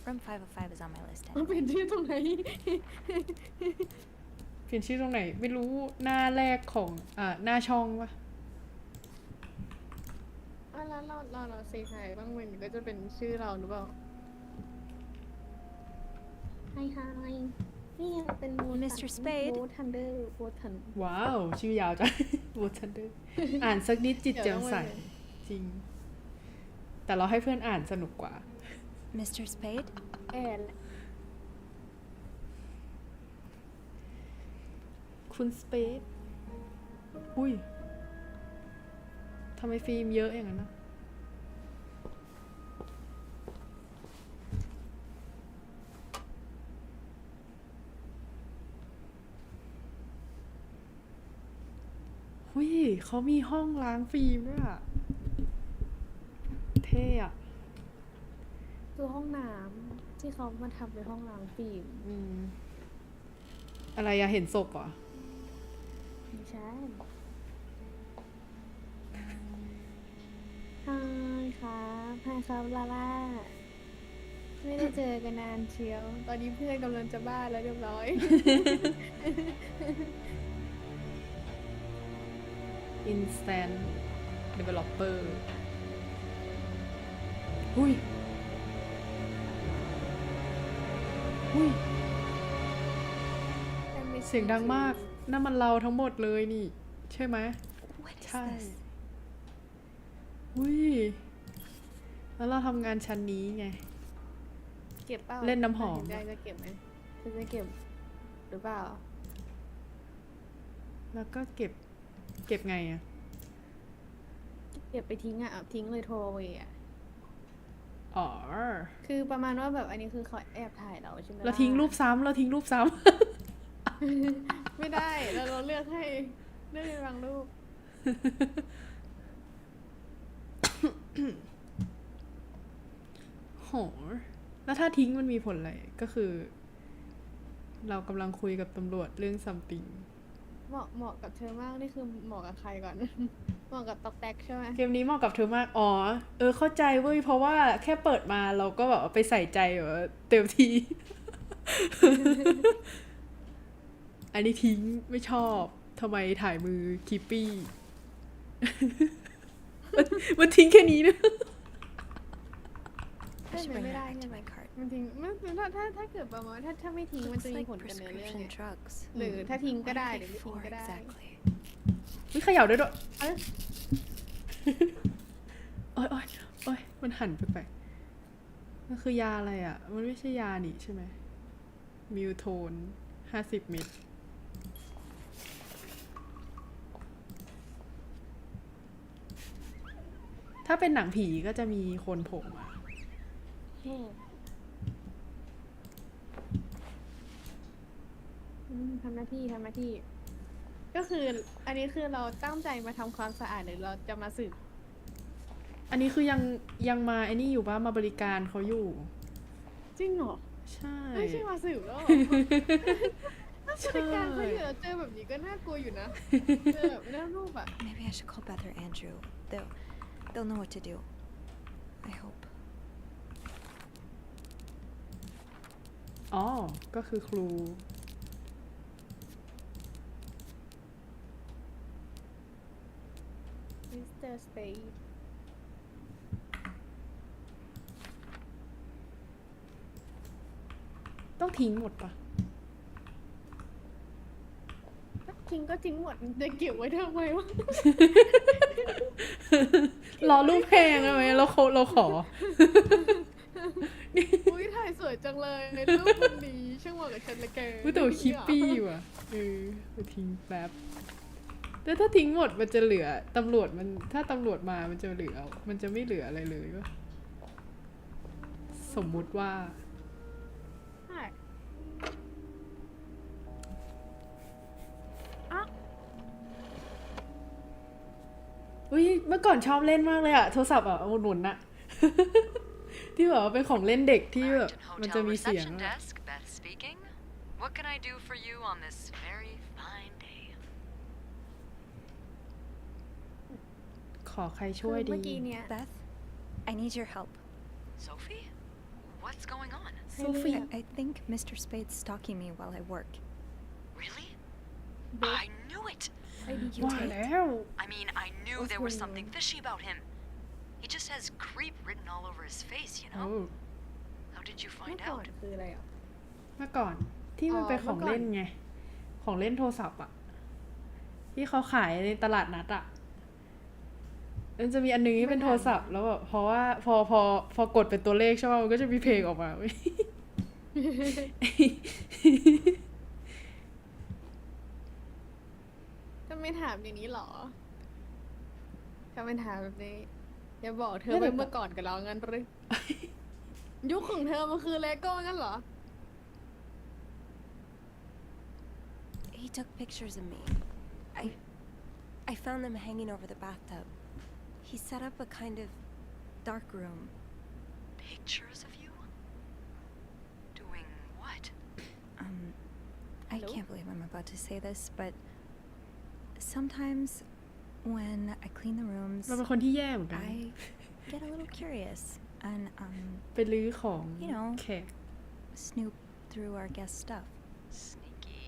Room 505 is on my list
มันเป็น
anyway.
ที่ตรงไหน
เขียนชื่อตรงไหนไม่รู้หน้าแรกของหน้าช่องวะ
แล้วเราเซฮายบ้างมันก็จะเป็นชื่อเราหรือเปล่าไฮนี่เป็น
Mr. Spade
โบทันเดอร์โบทัน
ว้าวชื่อยาวจัง โบทันเดอร์อ่านสักนิดจิตแจ่มใสจริง แต่เราให้เพื่อนอ่านสนุกกว่า
Mr. Spade?
คุณสเปซอุ้ยทำไมฟิล์มเยอะอย่างนั้นนะหุ้ยเขามีห้องล้างฟิล์มด้วยอะเท่อะ
คือห้องน้ำที่เขามาทำเป็นห้องล้างฟิล์ม
อะไรอะเห็นศพเหรอ
ไม่ใช่ไฮครับลาล่าไม่ได้เจอกันนานเชียว ตอนนี้เพื่อนกำลังจะบ้าแล้วเรียบร้อย
instant developer หุ้ยเสียงดังมากนั่นมันเราทั้งหมดเลยนี่ใช่ไหมใช่หุ้ยแล้วเราทำงานชั้นนี้ไง
เก็บเปล่า
เล่นน้ำหอม
ได้จะเก็บไหมจะเก็บหรือเปล่า
แล้วก็เก็บไงอะ
เก็บไปทิ้งทิ้งเลยโทรเวอะ
อ๋อ
คือประมาณว่าแบบอันนี้คือเขาแอบถ่ายเราใช่ไหม
เราทิ้งรูปซ้ำ
ไม่ได้เราเลือกให้บางรูป
โหแล้วถ้าทิ้งมันมีผลอะไรก็คือ เรากำลังคุยกับตำรวจเรื่องซัมติง
เหมาะกับเธอมากนี่คือเหมาะกับใครก่อน เหมาะกับตอกแตกใช่ไหม
เกมนี้เหมาะกับเธอมากอ๋อเข้าใจเว้ยเพราะว่าแค่เปิดมาเราก็แบบไปใส่ใจแบบเต็มที อันนี้ทิ้งไม่ชอบทำไมถ่ายมือคิปปี้ มันทิ้งแค่นี้นะ
I should bring
ไม่
that
ได้
back
ใช่
to
ไหม
my cart.
มันทิ้งถ้าเกิดประมาณถ้าไม่ทิ้งมัน
Looks
จะมี
like
ผลกับเนื้อเรื่อง
prescription
ไง
drugs.
หรือถ้าทิ้งก็ได้
What
หรือ
are
ไม่
they
ทิ้ง
for
ก็ได้
exactly?
วิเขย่าด้วยโอ๊ยมันหันไปมันคือยาอะไรอ่ะมันไม่ใช่ยานี่ใช่ไหมมิวโทน50 เม็ดถ้าเป็นหนังผีก็จะมีคนโผล่มา
ทำหน้าที่ก็คืออันนี้คือเราตั้งใจมาทำความสะอาดหรือเราจะมาสืบ
อันนี้คือยังมาไอ้นี่อยู่ป่ะมาบริการเขาอยู่
จริงเหรอ
ใช่
ไม่ใช่มาสืบแล้วเหรอ ถ้าผู้จัดการเขาอยู่แล้วเจอแบบนี้ก็น่ากลัวอยู่นะเจอแบบหน้ารูปอะ
Maybe I should call Beth or Andrew. They'll know what to do. I hope.
อ๋อก็คือครู
มิสเตอร์สเปด
ต้องทิ้งหมดปะ
ทิ้งก็ทิ้งหมดจะเก็บไว้ทำไมวะ
รอรูปแพงได้ไหมเราขอ
อุ้ยถ่ายสวยจังเลยในรูปคนนี้ช่างเหมาะกับฉันเหลยแก
อุ๊ยแต่ว่าคิปปี้ว่ะไปทิ้งแป๊บแต่ถ้าทิ้งหมดมันจะเหลือตำรวจมันถ้าตำรวจมามันจะเหลือมันจะไม่เหลืออะไรเลยวะสมมุติว่า
ใช่
อุ้ยเมื่อก่อนชอบเล่นมากเลยอะโทรศัพท์อะหนุนอะ ที่แบบว่าเป็นของเล่นเด็กที่แบบมันจะมีเสียง
Reception
อะ
desk, Beth speaking. What can I do for you on this very fine day?
ขอใครช่วย
คือ
ดี
เมื่อกี้เนี่ย
Beth, I need your help.
Sophie? What's going on?
Sophie
I think Mr. Spade's stalking me while I work.
Really? I knew it!
ว่าแล้ว
I mean, I knew there was something fishy about him. He just has creep written all over his face, you
โอ้
know? How did you
เมื่อ
find
ก่อน
out?
คืออะไรอ่ะ
เมื่อก่อนที่มันเป็นของเล่นไงของเล่นโทรศัพท์อะที่เขาขายในตลาดนัดอะมันจะมีอันนึงที่เป็นโทรศัพท์แล้วแบบเพราะว่าพอกดเป็นตัวเลขใช่ป่ะมันก็จะมีเพลงออกมาเว้ย
จะไม่ถามอย่างนี้หรอจะไม่ถามแบบนี้อย่าบอกเธอไว้เมื่อก่อนกับเรางั้นหรือ ยุคของเธอมันคือเลโก้งั้นเหรอ
He took pictures of me. I found them hanging over the bathtub. He set up a kind of dark room.
Pictures of you? Doing what?
I
Hello?
can't believe I'm about to say this, but sometimes when I clean the rooms,
เราเป็นคนที่แย่เหมือนกัน
I get a little curious and
ไปลื้อของ
you know
แขก
snoop through our guest stuff.
Sneaky.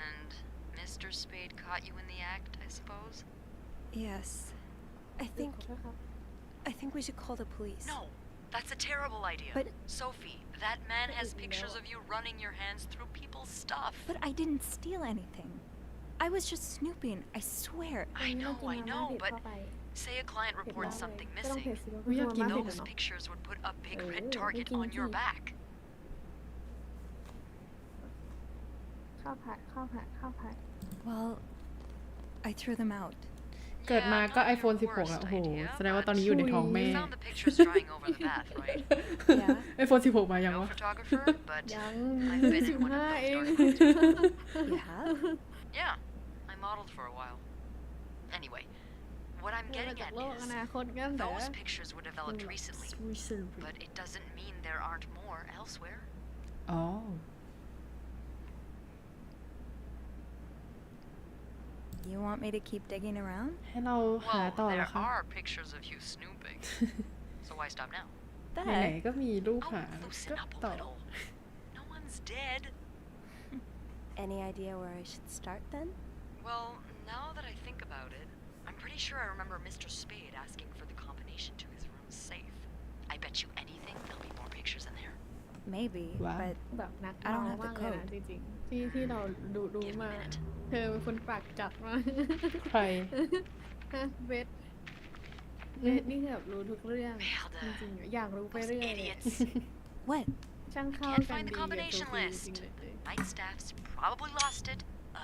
And Mr. Spade caught you in the act, I suppose?
Yes, I think we should call the police.
No, that's a terrible idea.
But
Sophie, that man has pictures of you running your hands through people's stuff.
But I didn't steal anything. I was just snooping, I swear.
I know, but say a client reports something
ก็ต้อง
missing.
เพจสิว่าคือมาเพจ
Those
เนาะ
pictures would put a big red
Oh,
target
making
on your
tea.
back.
ข้าวผัด
Well, I threw them out.
เกิดมาก็
Yeah, not
iPhone
your
16
worst
แล้วโอ้โห
idea,
แสดงว่า
but
ตอนนี้อยู่ในท้องแม่
You found the pictures drying over the bath, right?
Yeah.
iPhone 16 มายัง
No
วะ
photographer, but
ยัง
I've been in one of
15
those
เอง
dark
You have?
Yeah, I modeled for a while. Anyway, what I'm
มา
getting
จาก
at
โลกอ
is
นาคตกันแต่
those pictures were developed recently,
Recently
but it doesn't mean there aren't more elsewhere.
อ๋อ
You want me to keep digging around?
ให้เราหา
Well,
ต่อเหรอ
there
คะ
are pictures of you snooping. So why stop now?
ไหนๆก็มีรูป
Oh,
หา
loosen
ก็
up a
ต่อ
little. No one's dead.
Any idea where I should start then?
Well, now that I think about it, I'm pretty sure I remember Mr. Spade asking for the combination to his room's safe. I bet you anything there'll be more pictures in there.
Maybe,
Wow.
but
แบบนัก
I don't
เมา
have the
มากเลยนะ
code.
จริงๆที่เราดู
Give me
มา
a minute.
เธอเป็นคนปากจัดมาก
ใคร
ฮะเบสนี่คือแบบรู้ทุกเรื่อง
Merde.
จริงๆอยากรู้ไป
Those
เรื่อยเลย
idiots.
What?
ช่างเข้า
Can't
กัน
find the
ดีกับโซ
combination
ฟีจ
list.
ริงๆเลย
Night staff's probably lost it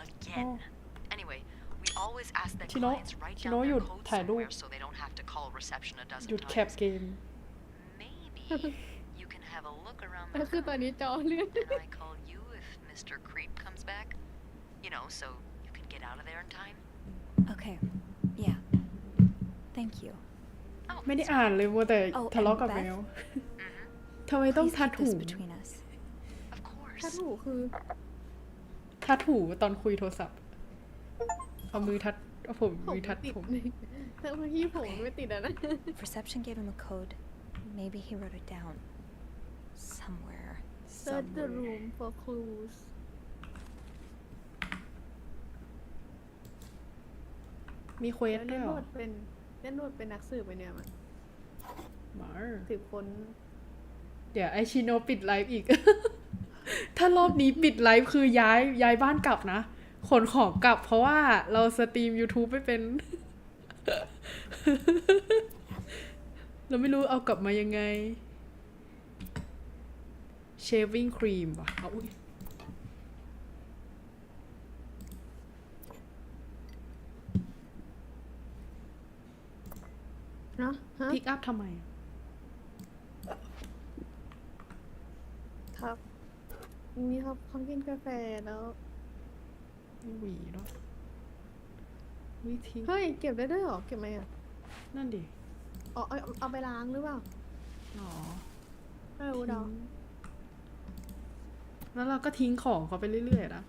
again. Anyway, we always ask that
Chino-
clients write
Chino
down
หยุ
their
ด
code
ถ่ายรูป
somewhere so they don't have to call reception a
หยุ
dozen
ดแคป
times.
เกม
Maybe you can have a look around
ก็
the
คือตอน
room,
นี้จอเลื่อน
and I call you if Mr. Creep comes back. You know, so you can get out of there in time.
Okay. Yeah. Thank you.
Oh,
ไม่ได้อ่านเลยมัวแต่
Oh,
ทะเลาะ
and
กับ
Beth?
แมว
mhm.
ทำไมต้อง
Please
ทัด
keep
หู
this between us.
Of course.
ถ้าถูกคือ
ทัดหูตอนคุยโทรศัพท์เอามือทัดเอาผมมือทัดผม
แต่เมื่อกี้ผมไม่ติดอะนะ
Reception gave him a code. Maybe he wrote it down. Somewhere.
Search the room for clues
มีเควสด้วยเหรอ
เล่นโนดเป็นนักสืบไปเนี่ยมัน
มา
สืบค้น
เดี๋ยวไอชิโนปิดไลฟ์อีก ถ้ารอบนี้ปิดไลฟ์คือย้ายบ้านกลับนะขนของกลับเพราะว่าเราสตรีม YouTube ไม่เป็น เราไม่รู้เอากลับมายังไง shaving cream ว่ะเอาอุ๊ย
เนาะฮะ
พิกอัพทำไม
ครับนี่ครับเขากินกาแฟแล้ว
หวีเนาะวิธี
เฮ้ย เก็บได้ด้วยเหรอ เก็บไหมอ่ะ
นั่นดิ
อ๋อเอาไปล้างหรือเปล่า
อ๋อ
ไม่รู้ดอก
แล้วเราก็ทิ้งของเขาไปเรื่อยๆนะ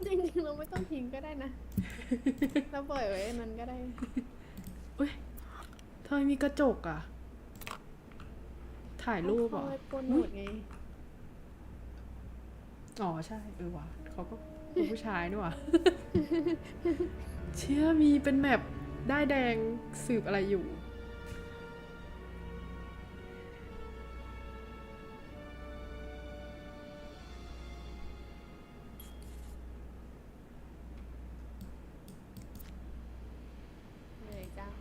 จริงๆเราไม่ต้องทิ้งก็ได้นะ เราปล่อยไว้อันนั้นก็ได้
อุ้ยทำไมมีกระจกอ่ะ ถ่ายรูปเหรอ
เขาไว้ปนหมดไง
อ๋อใช่ว่ะเขาก็เป็นผู้ชายนี่หว่ะ เชื่อมีเป็นแมปได้ายแดงสืบอะไรอยู่
เหนื่อยจัง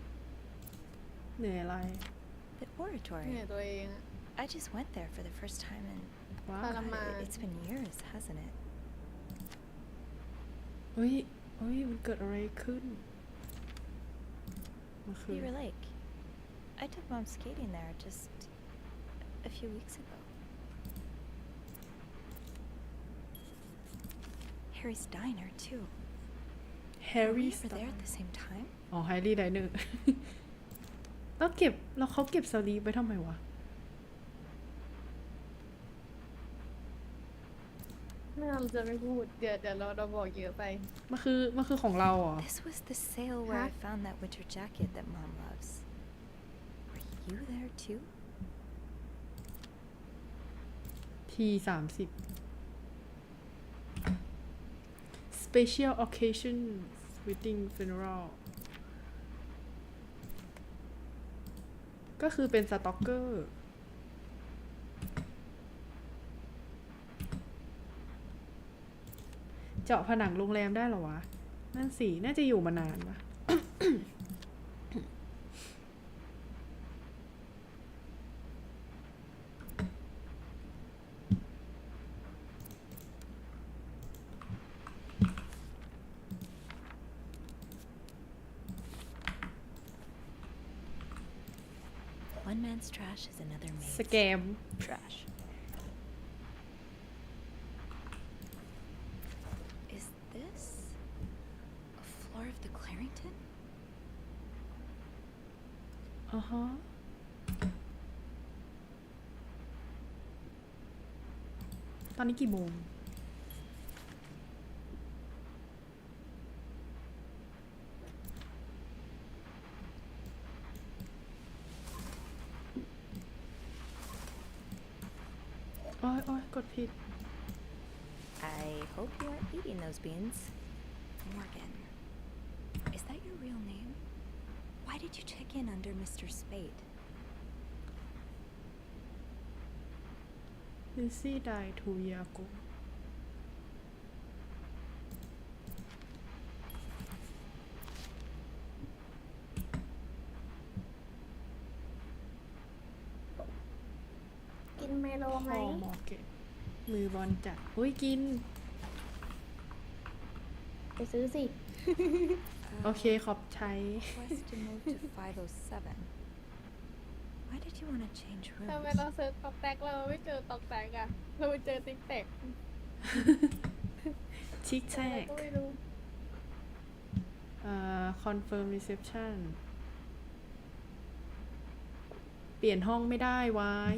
เหนื่อยอะไร
The oratory.
เหนื่อยตัวเองอะ
I just went there for the first time and
ว้า
ท
ว
รมาน
it's been years, hasn't it?
เฮ้ยมันเกิดอะไรขึ้นมันคือ
Beaver Lake. I took Mom skating there just a few weeks ago. Harry's diner too. Were we
Harry
ever there at the same time?
อ๋อ Harry Diner แล้วเขาเก็บสลีปไว้ทำไมวะ
ไม่เราจะไม่พูด เดี๋ยวเราบอกเยอะไป
มันคือของเราเหรอ
This was the sale where I
Huh?
found that winter jacket that Mom loves. Were you there too?
T30 Special Occasion Wedding Funeral ก็คือเป็นสต็อกเกอร์เจาะผนังโรงแรมได้เหรอวะ นั่นสิ น่าจะอยู่มานานปะ
One man's trash is another
ส
man's
แกม
trash. Is this a floor of the Clarington?
อ่าฮะ ตอนนี้กี่โมง โอ้ยกดผิด
I hope you aren't eating those beans. Morgan. Is that your real name? Why did you check in under Mr. Spade?
ลิซี่ไดทูยาโก
กินเมโล
พ
ไหม
อมอเก็ตมือบอลจัดอุ้ยกิน
ไปซื้อสิ
โอเคขอบใช้
Request to move to 507. Why did you want to change
ทำไม
rooms?
เราเซิร์ชตอกแตกเราไม่เจอตอกแตกอะเราไปเจอติ๊กแตก
ชิคแท
อะไร
ก
ก็ไม่รู้
confirm reception เปลี่ยนห้องไม่ได้วาย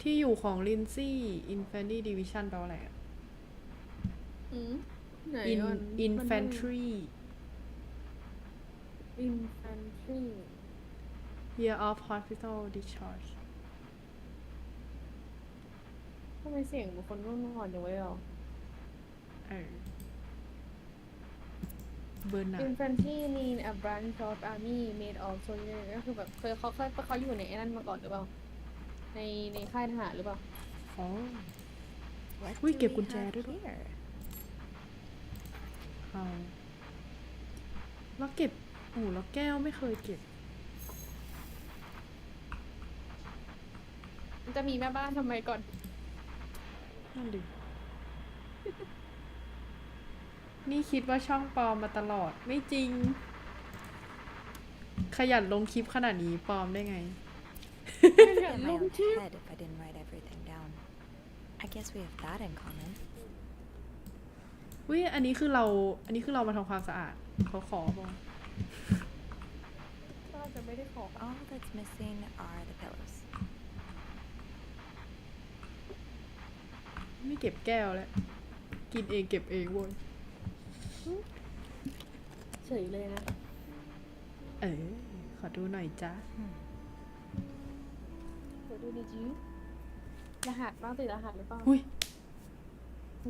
ที่อยู่ของลินซี่ Zin'fandel Division แปลว่าอะไรอะ
ไหน
infantry
infantry
year of hospital discharge
ทำไมเสียงบุคคลง่วงนอนอย่างไว้หรอ
เบอร์นา
infantry mean a branch of army made of soldiers ก็คือแบบเขาอยู่ในไอ้นั่นมาก่อนหรือเปล่าในค่ายทหารหรือเปล่า
อ๋ออุ้ยเก็บกุญแจด้วยเอาแล้วเก็บแล้วแก้วไม่เคยเก็บ
มันจะมีแม่บ้านทำไมก่อน
นั่นดิ นี่คิดว่าช่องปลอมมาตลอดไม่จริงขยันลงคลิปขนาดนี้ปลอมได้ไง
my own head if I didn't write everything down. I guess we have that in common.
อันนี้คือเรามาทำความสะอาดเขาขอป่ะ
ก็จะไม่ได้ขอ
All that's missing are the pillows.
ไม่เก็บแก้วแล้วกินเองเก็บเองเว้ย
เฉยเลยนะ
ขอดูหน่อยจ้า
เปิดดูดิจิรหัสบ้างติดรหัสหรือเปล่า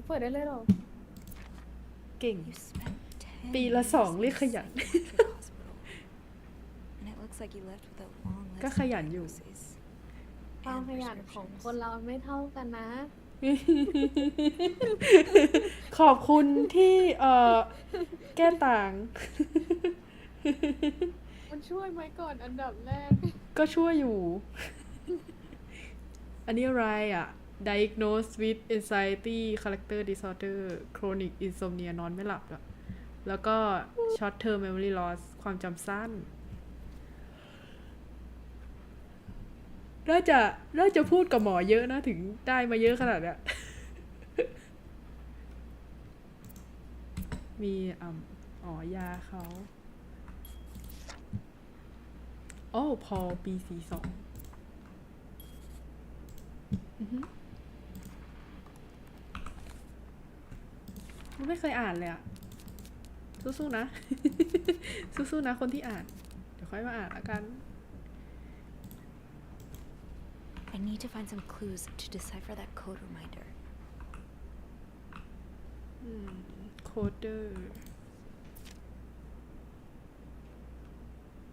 เปิดได้เลยหรอ
เก่งปีละ2เรียกขยันก็ขยันอยู่
ความขยันของคนเราไม่เท่ากันนะ
ขอบคุณที่แก้ต่าง
มันช่วยไหมก่อนอันดับแรก
ก็ช่วยอยู่ อันนี้อะไรอ่ะ diagnosed with anxiety character disorder chronic insomnia นอนไม่หลับอะแล้วก็ short term memory loss ความจำสั้นน่าจะพูดกับหมอเยอะนะถึงได้มาเยอะขนาดเนี้ย มียาเขาพอปี42ไม่เคยอ่านเลยอะสู้ๆนะ สู้ๆนะคนที่อ่านเดี๋ยวค่อยมาอ่านละกัน
I need to find some clues to decipher that code reminder.
โคเดอร์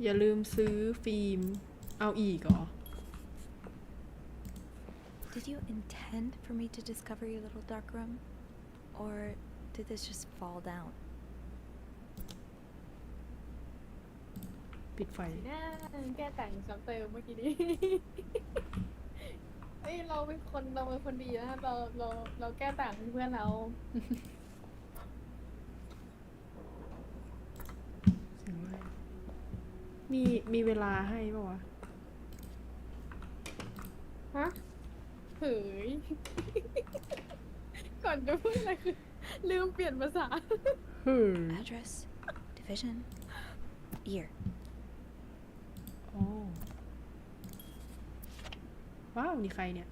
อย่าลืมซื้อฟิล์มเอาอีกเหรอ
Did you intend for me to discover your little dark room? Or did this just fall down?
ปิดไฟ
แก้แต่งซ้ำเติมเมื่อกี้นี้ เราเป็นคนดีนะเราแก้ต่างเพื่อนเรา
มีเวลาให้ป่าวะ
ฮะเฮ้ยก่อนจะพูดอะไรคือลืมเปลี่ยนภาษา
Address Division Year
ว้าวนี่ใครเนี่ย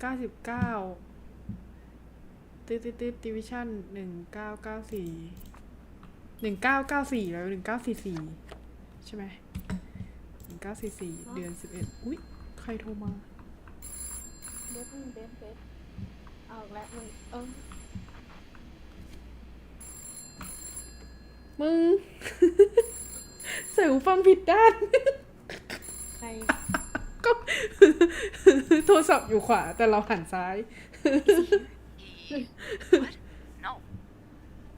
99ตืดdivision 1994แล้ว1944ใช่ไหม1944เดือน11อุ๊ยใครโทรมา
เบสเอาแล้ว
มึง ใส่หูฟังผิดด้าน
ใคร
ก็ โทรศัพท์อยู่ขวาแต่เราหันซ้าย
What? No.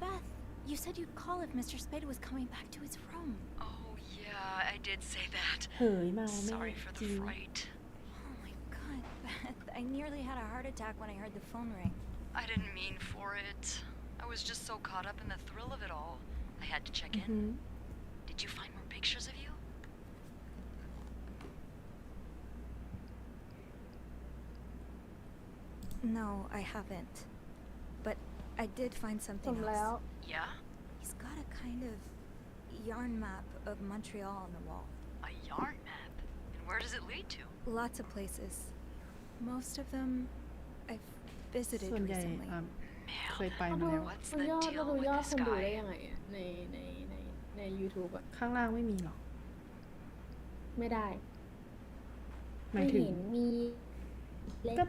Beth, you said you'd call if Mr. Spade was coming back to his room.
Oh, yeah, I did say that.
เฮ้ยมาแม่
Sorry for the fright.
Oh my god, Beth, I nearly had a heart attack when I heard the phone ring.
I didn't mean for it. I was just so caught up in the thrill of it all. I had to check in. Did you find more pictures of you?
No, I haven't. But I did find something else.
Yeah?
He's got a kind of yarn map of Montreal on the wall.
A yarn map? And where does it lead to?
Lots of places. Most of them I've visited recently.
mail.
เคยไปมาแล้ว
What's
เรา
the
ยอด
deal
เราดู
with
ยอด
this
คนดูได้
guy?
ยังไงอะใน YouTube อะ
ข้างล่างไม่มีหรอ
ไม่ได้
หมายถึง
เห็นมีเล็ก
ก็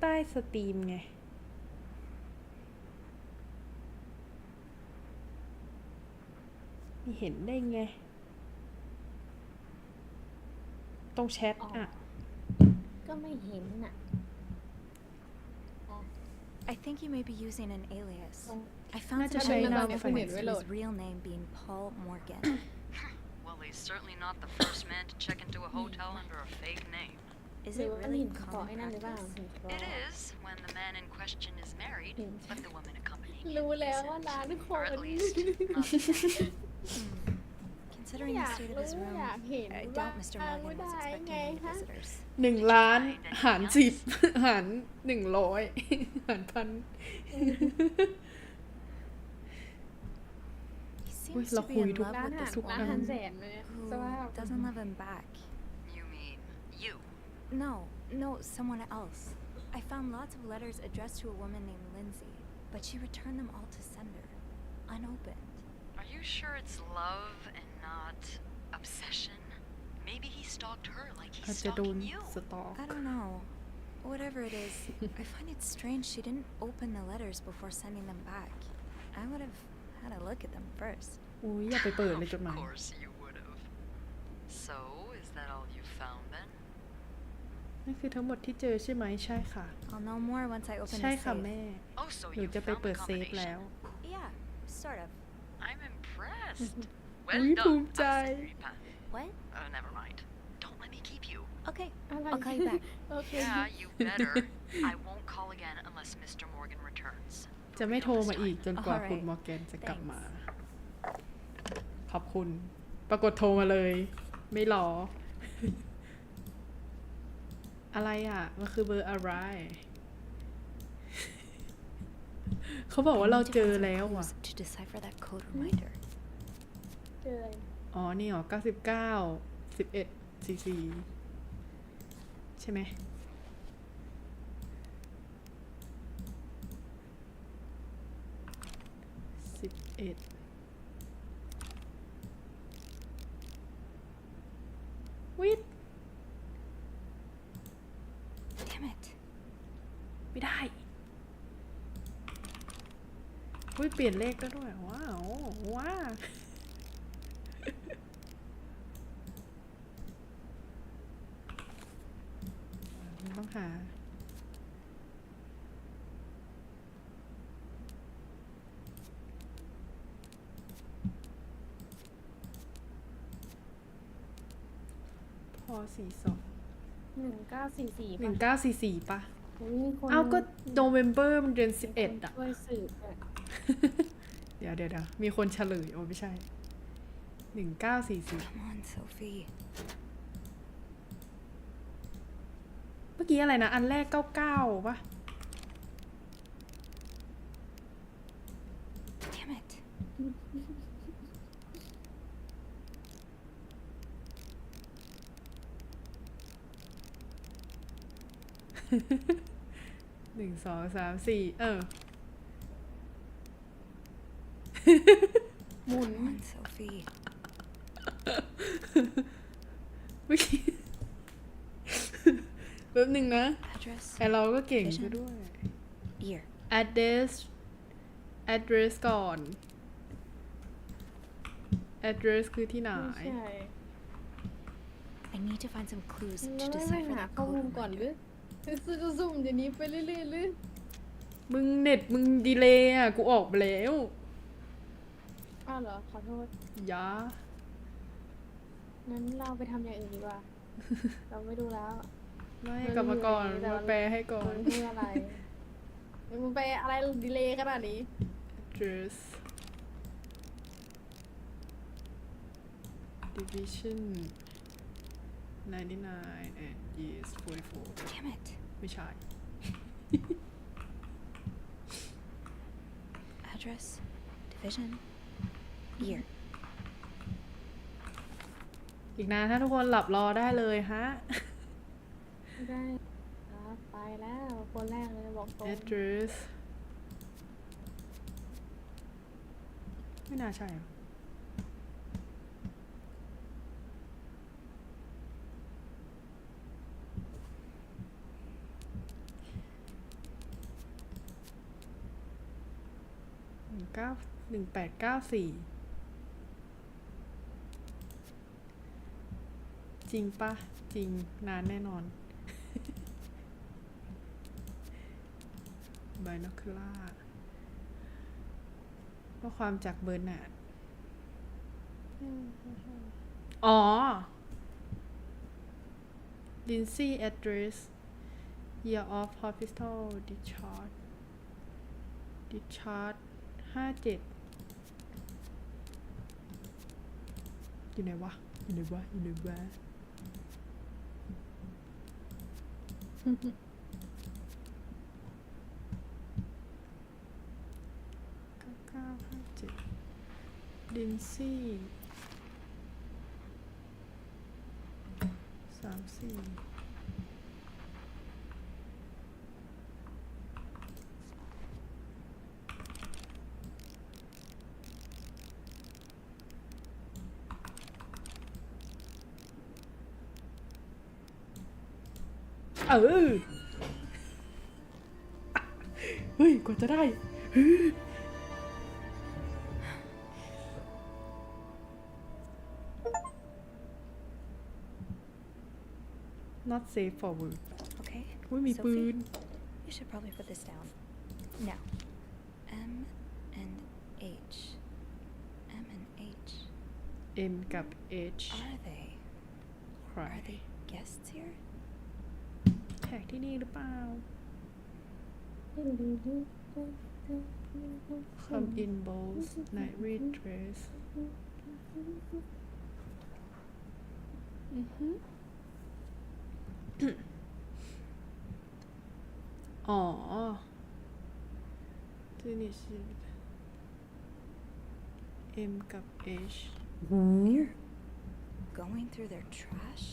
ใต้สตรีมไง ไม่เห็นได้ไง ตรงแชทอ่ะ
ก็ไม่เห็นน่ะ
I think you may be using an alias. I
น่า
found
จะ
some
ใช้
นาม
นาม
สกุล
evidence
ไว้
of
โหลด
his real name being Paul Morgan.
Well, he's certainly not the first man to check into a hotel under a fake name.
Is
หรือ
it
ว่ามัน
really
หินเกาะไอ้
common
นั่นหรือเปล่า
practice?
หินเกาะ
It is when the man in question is married, but the woman accompanying him
รู้แล้วว่า
isn't.
ร้านค
Or
น
at least, not intended.
Considering
อ
the
ยาก
state of
รู้
his room,
อยากเห็น
I
บ้าง
doubt Mr.
ไม่
Morgan was
ได้
expecting
ไง
any
ฮะ
visitors.
1,000,000 หาร 10 หาร 100 หาร 1,000
He
Ui,
seems
là
to be
khùi
in
đúng.
love
ร้าน
with
อาหาร
this
ร้านอาหาร
woman
แสนเลย
who
สภาพ
doesn't love him back.
You mean you?
No, someone else. I found lots of letters addressed to a woman named Lindsay, but she returned them all to sender, unopened.
Are you sure it's love and not obsession? Maybe he stalked her like
อาจ
he's
จะโดน
stalking you.
สตอก
I don't know. Whatever it is, I find it strange she didn't open the letters before sending them back. I would have had a look at them first.
อุ้ยอย่าไปเปิดเลยจดห
Of
มาย
course you would have. So, is that all you found then?
นั่นคือทั้งหมดที่เจอใช่ไหมใช่ค่ะ
I'll know more once I open
ใช่
the
ค่ะ
safe.
แม่
Oh, so
หนู
you
จะไป
found
เปิ
the
ดเซฟแล้ว
combination.
Yeah, sort of.
I'm impressed.
Ui,
Well done,
ภูมิใจ
señorita.
What?
Never mind. Don't let me keep you.
Okay,
อะไร
I'll call you back.
โอเค
Yeah, you better. I won't call again unless Mr. Morgan returns.
จะไม่โทรมาอีกจนกว่า
Alright.
คุณมอร์แกนจะกลับมา ขอบคุณ ปรากฏโทรมาเลย ไม่รอ อะไรอ่ะ มันคือเบอร์อะไร เขาบอกว่าเราเจอแล้วอ่ะ
To decipher that code reminder.
เจออะไร
อ๋อ นี่หรอ 99 11 44 ใช่ไหม 11 วิท
Damn it.
ไม่ได้อุ้ยเปลี่ยนเลขได้ด้วย ว้าว ว้า ต้องหา พอ42
1944
1944 ป่ะ
มีคน
เอ้าก็โนเวมเบอร์มันเดือน11 อ่ะ
ช่วยสืบอะ
เดี๋ยว มีคนเฉลย โอ้ไม่ใช่ 1944
Come on, Sophie.
เมื่อกี้อะไรนะ อันแรก 99 ป่ะ
Damn it.
1 2 3 4
หมุน
Come on, Sophie.
เมื่อกี้ แป๊บหนึ่งนะ
Address.
แต่เราก็เก่งซะด้วย
Year.
address ก่อน address คือที่ไหน
ไม่ใช่
I need to find some clues
เรา
to
ไม่
decipher
หา
that
ข้อ
code
มูลก่อนหรือ
reminder.
ซื้อซุ่มอย่างนี้ไปเรื่อยๆหรือ
มึงเน็ตมึงดีเลย์อ่ะ กูออกไปแล้ว
อ้าวเหรอ ขอโทษ
ยา
นั้นเราไปทำอย่างอื่นดีกว่า เราไม่ดูแล้ว
ไม่กลับมาก่อนมาแปลให้ก่อน
มันพูดอะไรมันไปอะไรดีเลย์ขนาดนี้
address division 99 and years 44
Damn it.
ไม่ใช่
Address. Division. Year.
อีกนานถ้าทุกคนหลับรอได้เลยฮะ
ได้ครับไปแล้วคนแรกเลยบอกตรง
address ไม่น่าใช่หรอ1894จริงปะจริงนานแน่นอน binocular ข้อความจากเบอร์นาร์ดอ๋อ Lindsay address year of hospital discharge 57อยู่ไหนวะอยู่ไหนวะอยู่ไหนวะ9957 Lindsay 34เฮ้ยกว่าจะได้ not safe for work
Okay.
อุ้ยมีปืน
You should probably put this down. Now, M and H. M and H.
M กับ H
Are they?
ใคร
Are they guests here?
แขกที่นี่หรือเปล่า Come in both nightly dress อ๋อที่นี่สิ M กับ H
You're going through their trash?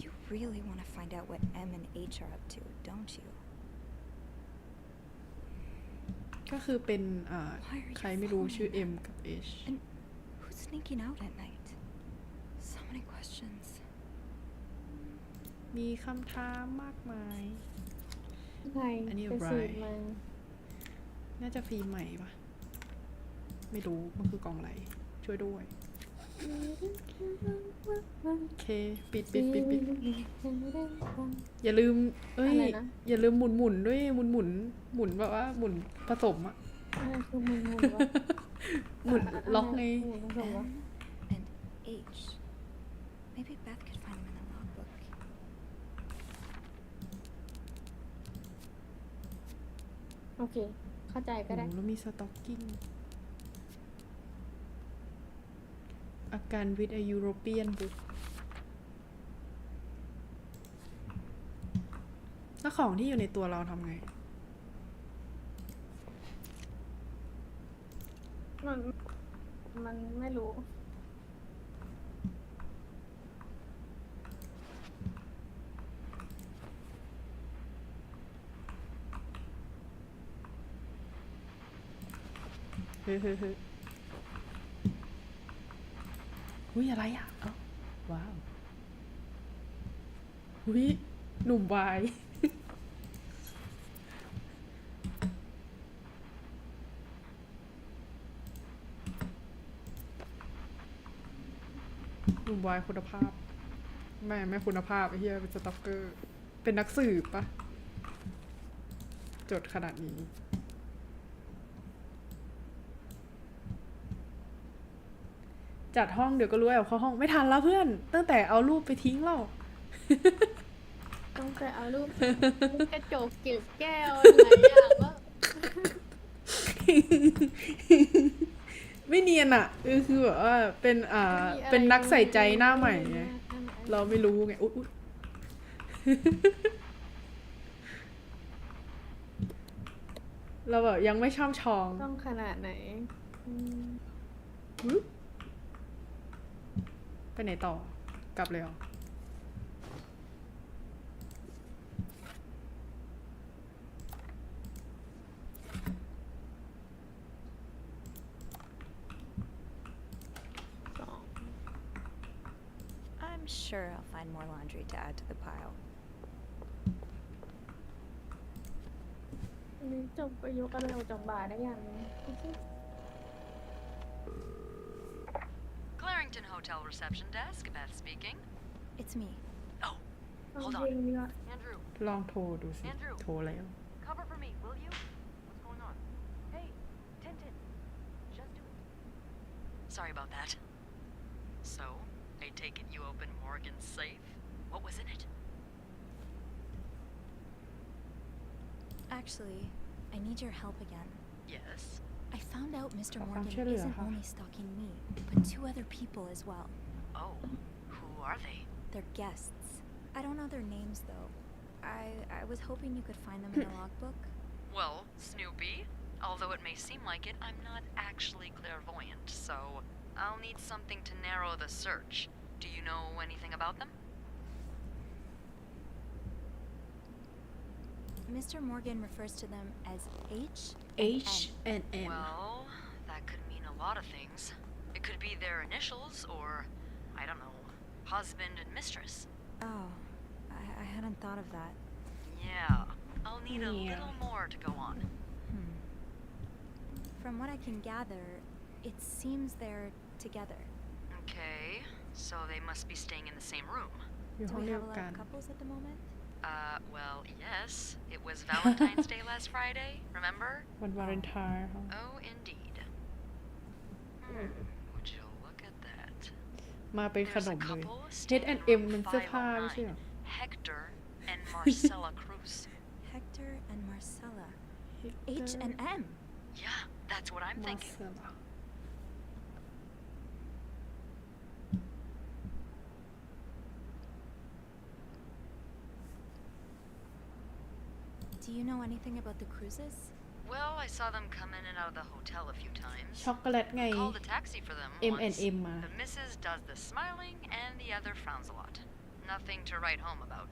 You really want to find out what M and H are up to, don't you?
ก็คือเป็น
Why are
ใคร
you
ไม่รู้ชื่อ
following
M
them?
กับ H
And who's sneaking out at night? So many questions.
มีคำถามมากมาย
ใคร
อันนี้
ไป
อะไร
สืบมา
น่าจะฟิล์มใหม่ปะไม่รู้ มันคือกล่องอะไร ช่วยด้วย โอเค ปิด อย่าลืม เอ้ย
อะไรนะ
อย่าลืมหมุนด้วย หมุนแบบว่าหมุนผสมอะ
อะไรคือมุนวะ
หมุนล็อกไง
หมุนผสมวะ
M and H. Maybe Beth could find them in the logbook.
โอเค เข้าใจก็ได้
โอ้แล้วมีสต็อกกิ้ง อาการวิทย์ European book แล้วของที่อยู่ในตัวเราทำไง
มันไม่รู้
เฮ้ยอุ้ยอะไรอ่ะเอ้าว้าวอุ้ยหนุ่มวาย หนุ่มวายคุณภาพ ไม่คุณภาพไอ้เหี้ยเป็นสต็อกเกอร์ เป็นนักสืบปะจดขนาดนี้ จัดห้องเดี๋ยวก็รู้แอบเข้าห้องไม่ทันแล้วเพื่อน ตั้งแต่เอารูปไปทิ้งแล้ว
ต้องไปเอารูป กระจกเก็บแก้วอะไรอย่างว่า
ไม่เนียนอ่ะคือแบบว่าเป็นเป็นนักใส่ใจหน้าใหม่ไงเราไม่รู้ไงอุ๊ยเราแบบยังไม่ช่ำชอง
ต้องขนาดไหน
ไปไหนต่อกลับเลยเหรอ
I'm sure I'll find more laundry to add to the pile.
อันนี้จบไปยกอะไรออกจากบ่าได้ยัง
Clarington Hotel reception desk, Beth speaking.
It's me.
Oh,
ฟัง
hold
เพล
on.
งดีกว่า
Andrew,
ลองโทรดูสิ
Andrew.
โทรแล้ว
cover for me, will you? What's going on? Hey, Tintin. Just do it. Sorry about that. So, I take it you opened Morgan's safe? What was in it?
Actually, I need your help again.
Yes.
I found out Mr.
I'll
Morgan
tell you,
isn't
huh?
only stalking me, but 2 other people as well.
Oh, who are they?
They're guests. I don't know their names though. I was hoping you could find them in the logbook.
Well, Snoopy, although it may seem like it, I'm not actually clairvoyant, so I'll need something to narrow the search. Do you know anything about them?
Mr. Morgan refers to them as H
H and M
Well, that could mean a lot of things. It could be their initials or, I don't know, husband and mistress.
Oh, I hadn't thought of that.
Yeah, I'll need a
Yeah.
little more to go on.
From what I can gather, it seems they're together.
Okay, so they must be staying in the same room.
อยู่
Do
ห้อง
we
เดีย
have
ว
a lot
กัน
of couples at the moment?
Well, yes. It was Valentine's Day last Friday, remember?
วันวาเลนไทน์ค่ะ
Oh, indeed. Would you look at that?
มาเป็นข
There's
น
a
มเลย
couple
H
staying
and
in
M
room
มันเสื้อผ้าไม่ใช่เหรอ
509, Hector and Marcella Cruz.
Hector and Marcella. H
Hector
and M.
Yeah, that's what I'm thinking.
Marcella
Do you know anything about the cruises?
Well, I saw them come in and out of the hotel a few times.
ช็อกโกแลตไง
Called a taxi for them
M and
once.
M มา
The missus does the smiling and the other frowns a lot. Nothing to write home about.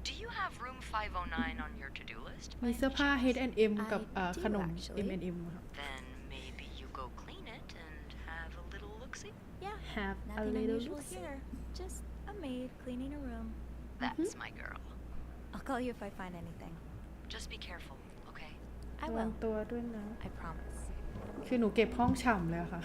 Do you have room 509 on your to-do list?
มีเสื้อผ้า H and M กับ
I do
ขนม
actually.
M and M ค่ะ
Then maybe you go clean it and have a little look-see?
Yeah,
Have a
nothing
little
unusual
look-see.
here. Just a maid cleaning a room.
That's my girl.
I'll call you if I find anything.
Just be careful, okay?
I
ระวัง
will.
ตัวด้วยนะ
I promise.
คือหนูเก็บห้องฉ่ำเลยอะค่ะ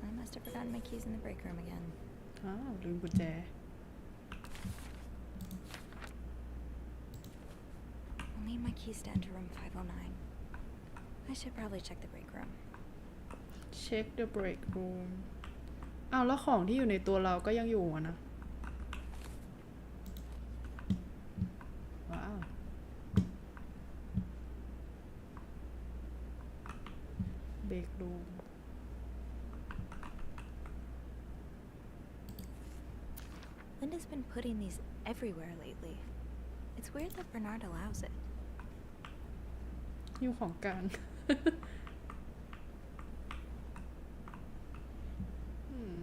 I must have forgotten my keys in the break room again.
อ้าวลืมกุญแจ
I'll need my keys to enter room 509. I should probably check the break room.
Check the break room อ้าวแล้วของที่อยู่ในตัวเราก็ยังอยู่อะนะ ว้าว break room
Linda's been putting these everywhere lately. It's weird that Bernard allows it.
อยู่ของกลาง อืม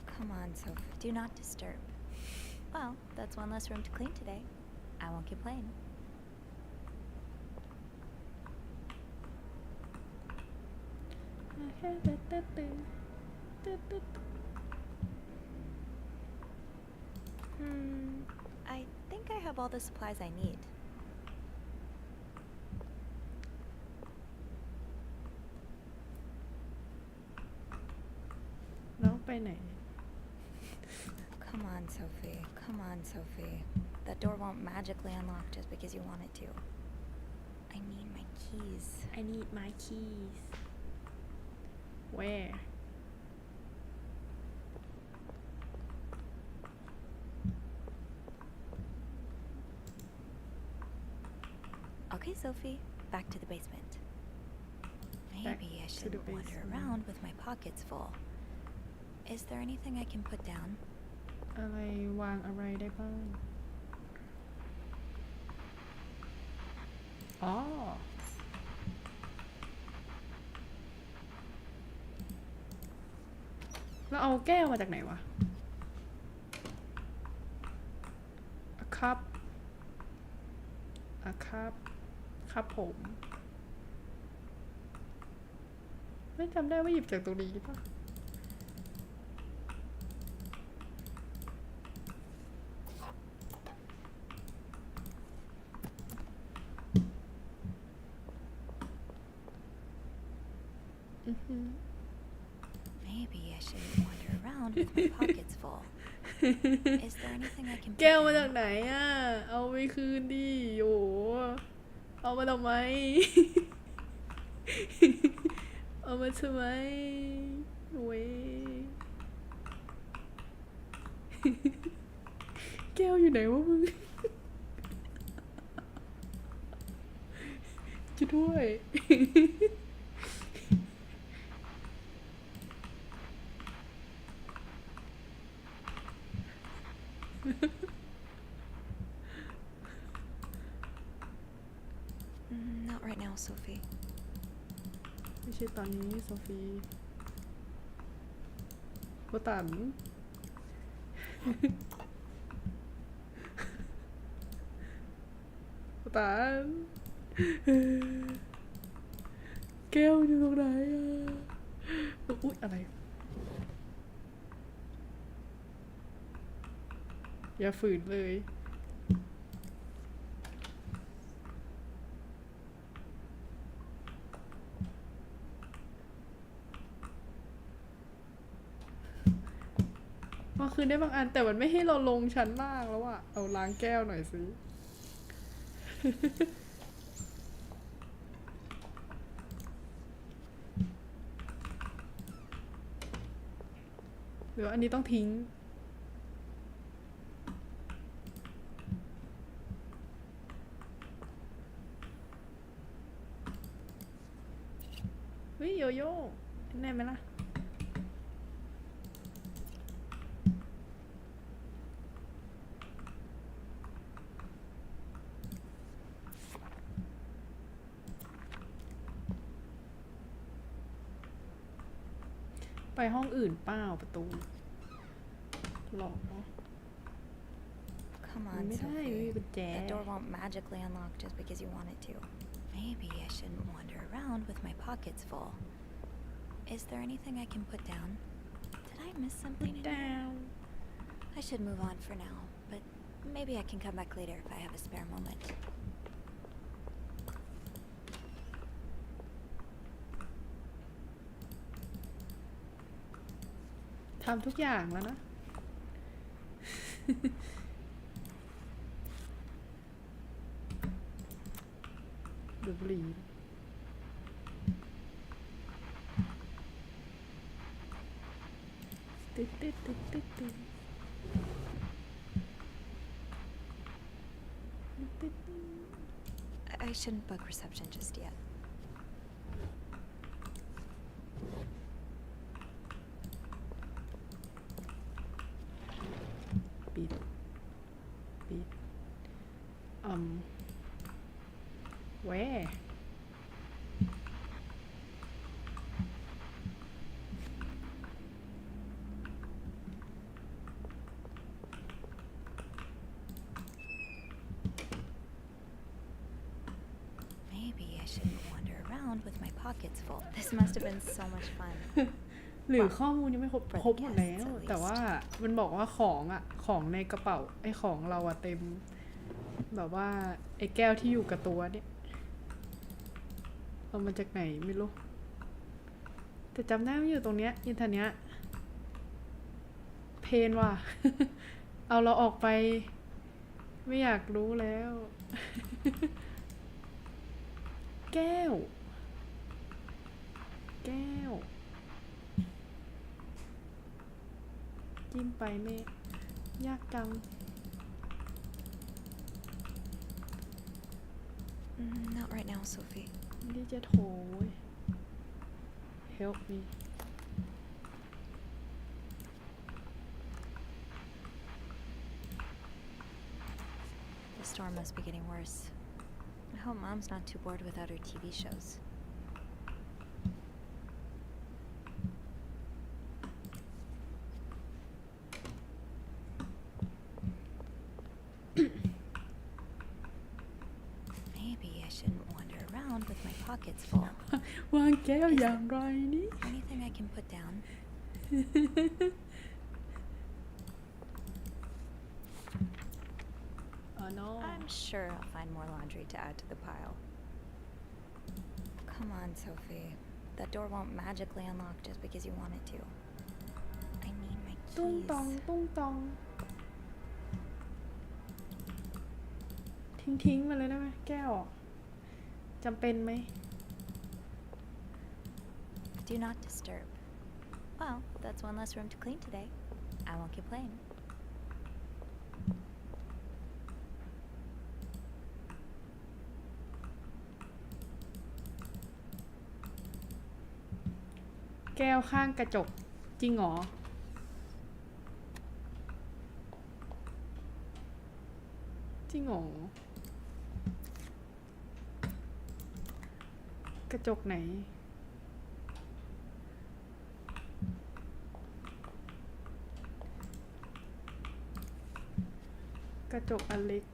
Come on, Sophie. Do not disturb. Well, that's one less room to clean today. I won't complain. I think I have all the supplies I need.
น้องไปไหน
Come on, Sophie. Come on, Sophie. That door won't magically unlock just because you want it to. I need my keys.
I need my keys Where
Okay, Sophie. Back to the basement. Maybe I
to the
shouldn't wander
basement.
around with my pockets full. Is there anything I can put down?
อะไรวางอะไรได้บ้าง อ๋อแล้วเอาแก้วมาจากไหนวะครับครับผมไม่จำได้ว่าหยิบจากตรงนี้ป่ะ
Maybe I shouldn't wander around with my pockets full. Is there anything I can
แก้ว
put
มาจาก
down?
ไหนอ่ะเอาไปคืนดิโอ้เอามาทำไม เอามาทำไมเว้ย แก้วอยู่ไหนวะมึง จะด้วย
Not right now, Sophie.
ไม่ใช่ตอนนี้โซฟีโบตัน โบตัน แก้วอยู่ตรงไหนอ่ะอุ๊ยอะไร อย่าฝืนเลยมาคืนได้บางอันแต่มันไม่ให้เราลงชั้นล่างแล้วอะเอาล้างแก้วหน่อยสิ หรืออันนี้ต้องทิ้งเฮ้ยโยโย่แน่ไหมล่ะไปห้องอื่นเปล่าประตูหรอ
Come
มัน
on,
ไม่ได้ไม่
Sophie.
มีกุญแจ
The door won't magically unlock just because you want it to. Maybe I shouldn't wander around with my pockets full. Is there anything I can put down? Did I miss something in here?
down
I should move on for now, but maybe I can come back later if I have a spare moment.
ทำทุกอย่างแล้วนะ ดูบุหรี่ติ๊ดติ๊ดติ๊ดติ๊ดติ๊ดติ๊ด
I shouldn't bug reception just yet.
ปิดแหว
Maybe I shouldn't wander around with my pockets full. This must have been so much fun.
หรือข้อมูลยังไม่ครบหมดแล้ว แต่ว่ามันบอกว่าของในกระเป๋าไอ้ของเราอะเต็มแบบว่าไอ้แก้วที่อยู่กับตัวเนี่ยเอามาจากไหนไม่รู้แต่จำได้ว่าอยู่ตรงเนี้ยยินทันเนี้ยเพนว่ะ เอาเราออกไปไม่อยากรู้แล้ว แก้วจิ้มไปไม่ยากจัง
Not right now, Sophie.
นี่จะโถย help me
The storm must be getting worse. I hope Mom's not too bored without her TV shows. Maybe I shouldn't wander around with my pockets full.
วางแก้วอย่างไรนี่
Anything I can put down?
Oh no.
I'm sure I'll find more laundry to add to the pile. Come on, Sophie. That door won't magically unlock just because you want it to. I need my
ตุ้งตอง
keys.
ตุ้งตอง ทิ้งมาเลยได้ไหมแก้วจำเป็นไหม
Do not disturb. Well, that's one less room to clean today. I won't complain.
ๆ แก้วข้างกระจกจริงเหรอ จริงเหรอ กระจกไหน กระจกอันเล็ก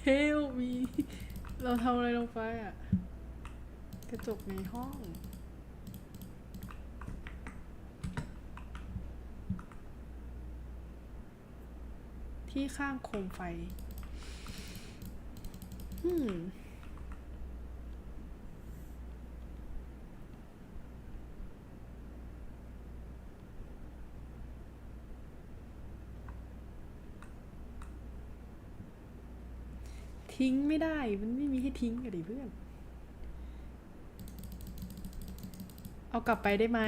Help me เราทำอะไรลงไปอ่ะ กระจกในห้อง ที่ข้างโคมไฟ ทิ้งไม่ได้ มันไม่มีให้ทิ้งอะดิเพื่อน เอากลับไปได้ไหม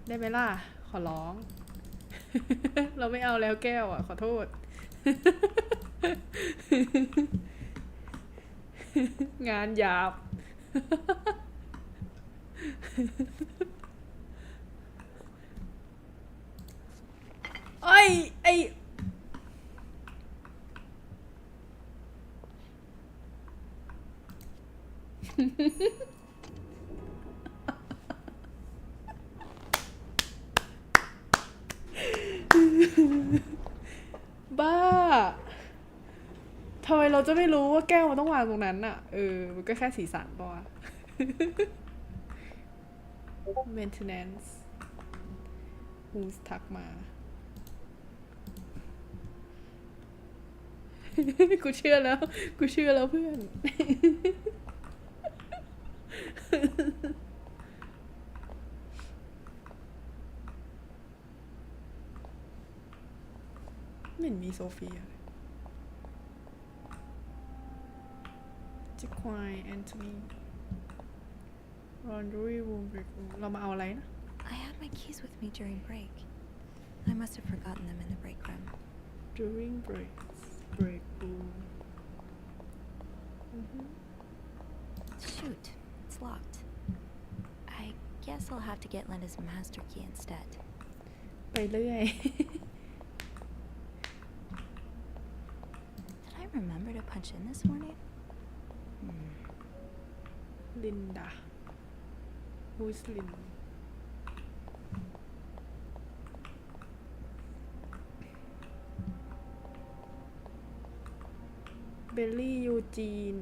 ได้ไหมล่ะ ขอร้อง เราไม่เอาแล้วแก้วอ่ะ ขอโทษ งานหยาบ ไอ้ บ้า ทำไมเราจะไม่รู้ว่าแก้วมันต้องวางตรงนั้นอ่ะ มันก็แค่สีสันป่ะวะ maintenance who's ทักมา กูเชื่อแล้วเพื่อน ไม่เห็นมีโซเฟียจิควายแอนโทนี laundry room break room เรามาเอาอะไรนะ
I had my keys with me during break. I must have forgotten them in the break room.
during break room
Shoot, it's locked. I guess I'll have to get Linda's master key instead.
ไปเรื่อย
Did I remember to punch in this morning?
Linda who's Lindaเบลลี่ยูจีน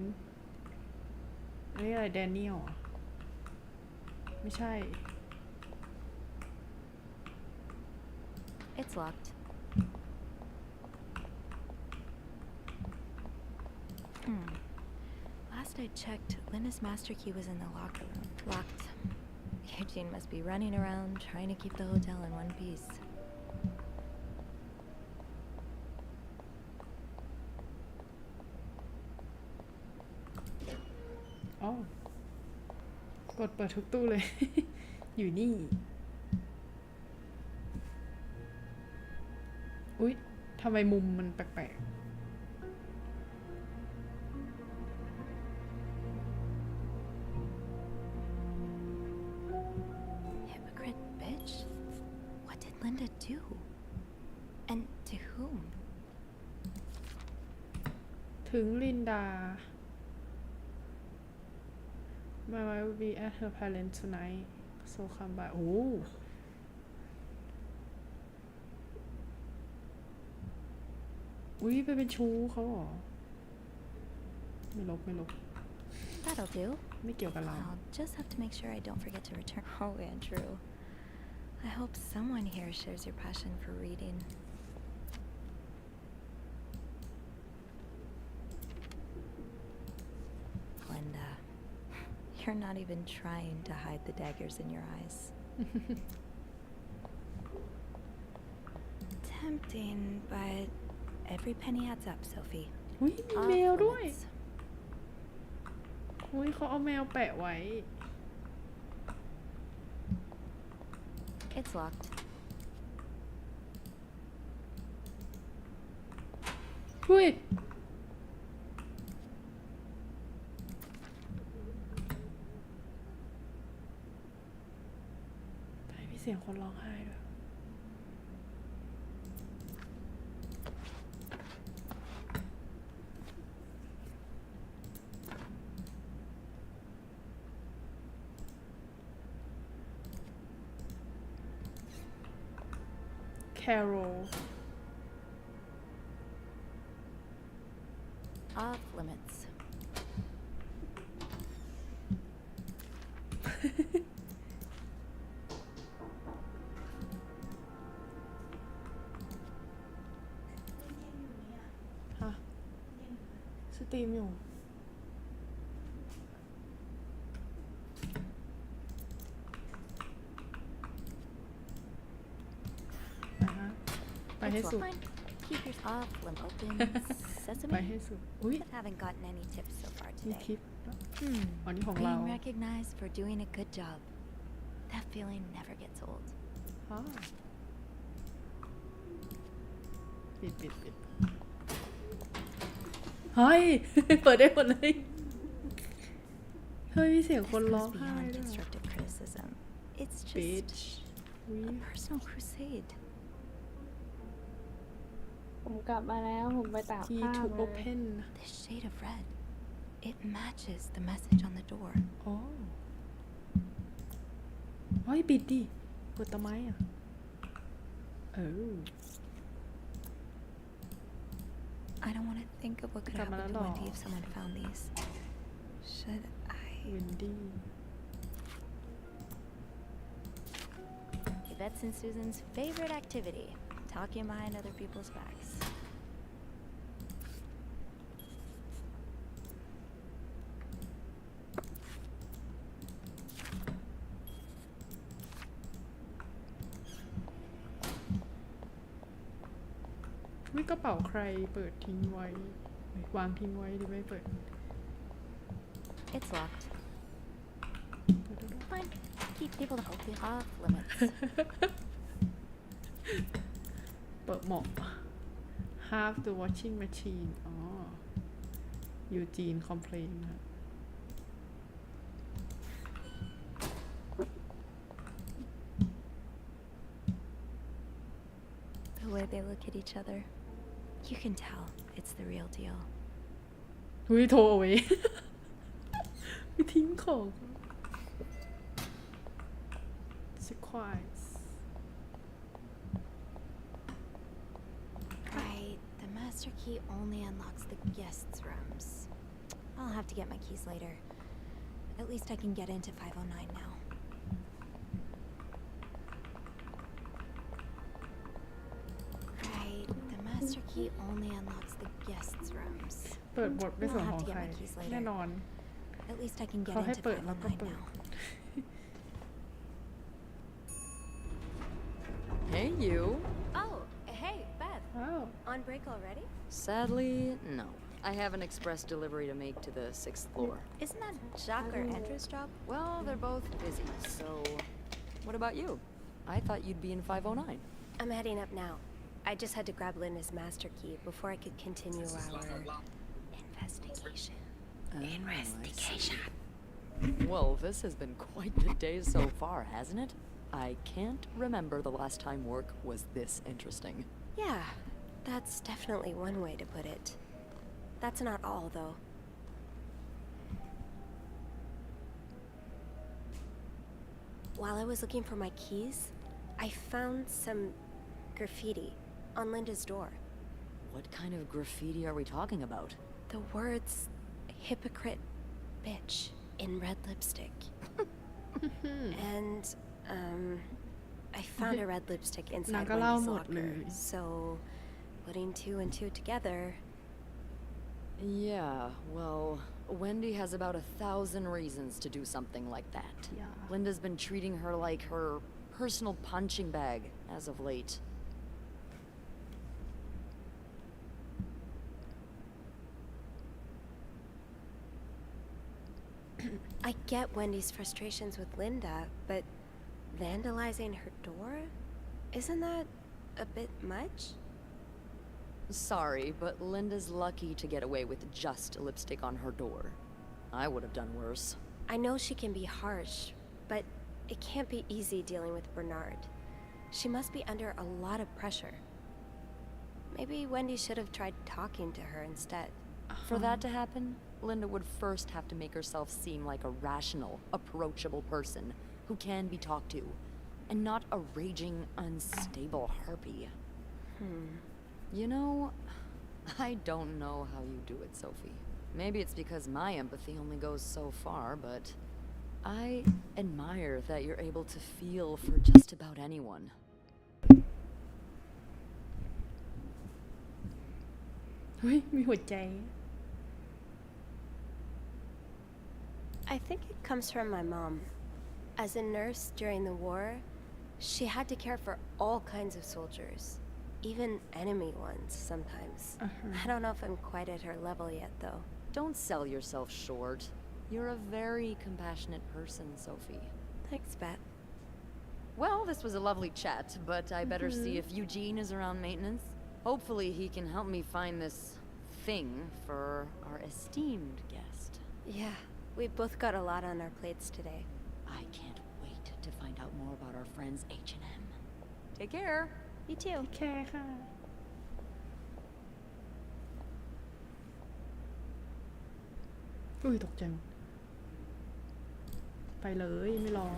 อันนี้อะไรแดเนียลไม่ใช่
It's locked. Last I checked, Linda's master key was in the locker room. Locked. Eugene must be running around trying to keep the hotel in one piece.
อ๋อ กดเปิดทุกตู้เลย อยู่นี่ อุ๊ย ทำไมมุมมันแปลกๆ
do? And to whom?
ถึงลินดา My wife will be at her parents tonight so come by โอ้อุ๊ยไปเป็นชู้เขาเหรอไม่ลบ
That'll do.
ไม่เกี่ยวกับเรา
I'll just have to make sure I don't forget to return. Oh, Andrew. I hope someone here shares your passion for reading. Linda, you're not even trying to hide the daggers in your eyes. Tempting, but every penny adds up, Sophie.
อุ๊ยมีแมวด้วย
Off limits.
อุ๊ยเขาเอาแมวแปะไว้
It's locked.
อุ๊ยแต่มีเสียงคนร้องไห้ด้วย Carol
Off limits.
ฮะสตรีมอยู่ไปให้
It's
สุด
fine. Keep your off limit open.
ไป
Sesame.
ให้สุด อุ๊ย
Haven't gotten any tips so far
มี
today.
คลิปอันนี้ของเรา
Being recognized for doing a good job. That feeling never gets old.
อ๋อปิดเฮ้ย เปิดได้หมดเลย เฮ้ย มีเสียง
This
คนร้อง
goes
ไห้
beyond
ด้วย
constructive criticism. It's just
Bitch
a personal crusade.
ผมกลับมาแล้วผมไปตาก
Key
ผ้า
to
มา
open
This shade of red, it matches the message on the door.
อ๋อเฮ้ยปิดดิเปิดทำไมอ่ะ
I don't want to think of what could
Tama
happen
na
to Wendy
daw.
if someone found these. Should I?
วินดี้
Yvette's and Susan's favorite activity: talking behind other people's backs.
วิกระเป๋าใครเปิดทิ้งไว้วางทิ้งไว้หรือไม่เปิด
It's locked. Fine. Keep people open. Off limits.
เปิดหมอก half the washing machine อ๋อยูจีนคอมเพลนนะ
The way they look at each other, you can tell it's the real deal.
หุ้ยโทรเอาไว้ ไปทิ้งของ Surprise
Right. The master key only unlocks the guests' rooms. I'll have to get my keys later. At least I can get into 509 now. Right. The master key only unlocks the guests' rooms.
เปิดบทเป็นส่วน
I'll
ข
have
อง
to
ใคร
get my keys
แน่
later.
นอน
At least I can get
เขาให้
into
เปิดแล้วก็
509
เปิด
now.
Hey, you.
Oh, hey, Beth.
อ้าว
On break already?
Sadly, no. I have an express delivery to make to the 6th floor.
Isn't that Jacques or Andrew's job?
Well, they're both busy, so what about you? I thought you'd be in 509.
I'm heading up now. I just had to grab Linda's master key before I could continue our investigation.
Oh, I see. Well, this has been quite the day so far, hasn't it? I can't remember the last time work was this interesting.
Yeah, that's definitely one way to put it. That's not all, though. While I was looking for my keys, I found some graffiti on Linda's door.
What kind of graffiti are we talking about?
The words hypocrite bitch in red lipstick. And, I found a red lipstick inside Wendy's locker. So, putting 2 and 2 together...
Yeah, well, Wendy has about 1,000 reasons to do something like that.
Yeah.
Linda's been treating her like her personal punching bag as of late.
I get Wendy's frustrations with Linda, but vandalizing her door? Isn't that a bit much?
Sorry, but Linda's lucky to get away with just lipstick on her door. I would have done worse.
I know she can be harsh, but it can't be easy dealing with Bernard. She must be under a lot of pressure. Maybe Wendy should have tried talking to her instead.
For that to happen, Linda would first have to make herself seem like a rational, approachable person who can be talked to, and not a raging, unstable harpy. You know, I don't know how you do it, Sophie. Maybe it's because my empathy only goes so far, but I admire that you're able to feel for just about anyone.
I think it comes from my mom. As a nurse during the war, she had to care for all kinds of soldiers, even enemy ones sometimes. I don't know if I'm quite at her level yet, though.
Don't sell yourself short. You're a very compassionate person, Sophie.
Thanks, Beth.
Well, this was a lovely chat, but I better see if Eugene is around maintenance. Hopefully he can help me find this thing for our esteemed guest.
Yeah, we both got a lot on our plates today.
I can't wait to find out more about our friends H&M. Take care.
You too.
แค่ค่ะอุ้ยตกใจหมดไปเลยไม่รอ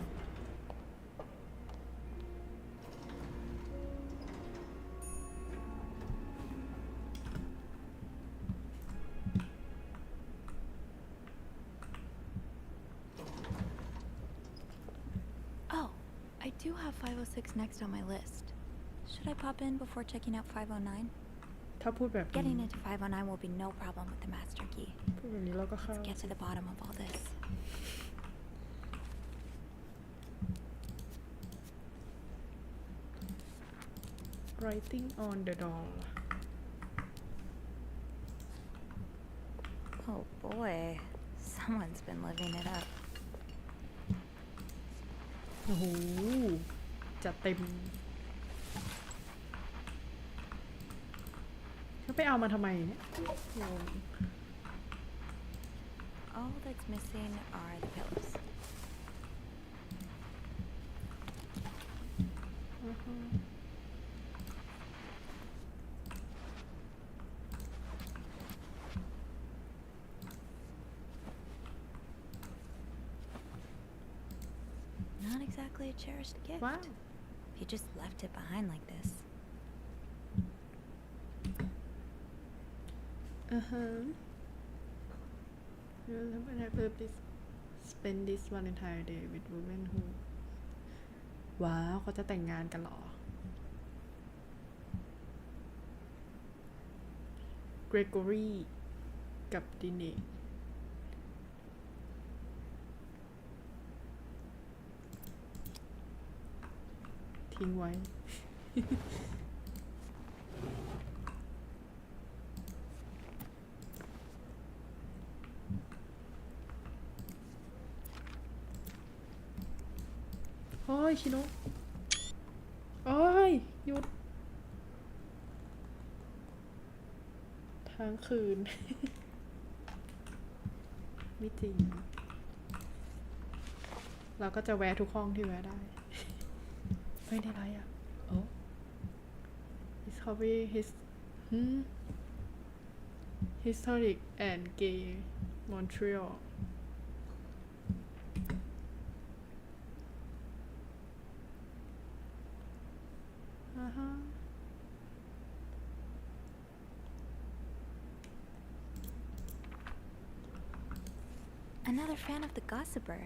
Oh, I do have 506 next on my list. Should I pop in before checking out 509?
ถ้าพูดแบบนี้
Getting into 509 will be no problem with the master key.
พูดแบบนี้เราก็เข้า
Let's get to the bottom of all this.
writing on the door
Oh boy, someone's been living it up.
โอ้โหจัดเต็มแล้วไปเอามาทำไมเนี่ยงง
All that's missing are the pillows. Not exactly a cherished gift.
Wow.
If you just left it behind like this.
Spend this Valentine Day with women who ว้าวเขาจะแต่งงานกันเหรอ Gregory กับดิเนกทิ้งไว้ โอ้ยชิโนะโอ้ยหยุดทั้งคืน ไม่จริง เราก็จะแวะทุกห้องที่แวะได้ ไม่ได้ไรอ่ะโอ้ Discovery Historic and Gay Montreal
Another fan of the Gossiper.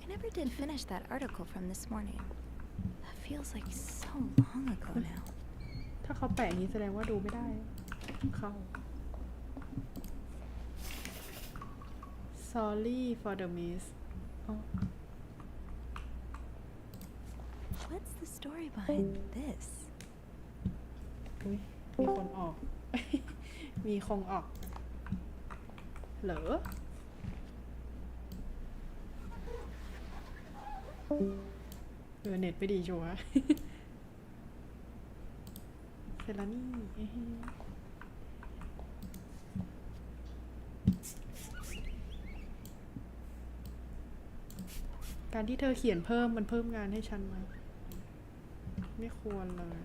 I never did finish that article from this morning. That feels like so long ago now.
ถ้าเขาแปะอย่างนี้แสดงว่าดูไม่ได้เข้า Sorry for the miss
What's the story behind this?
อุ๊ยมีคนออก มีคงออกเหรอเน็ตไม่ดีชัวร์ เสร็จแล้วนี่การที่เธอเขียนเพิ่มมันเพิ่มงานให้ฉันไหมไม่ควรเลย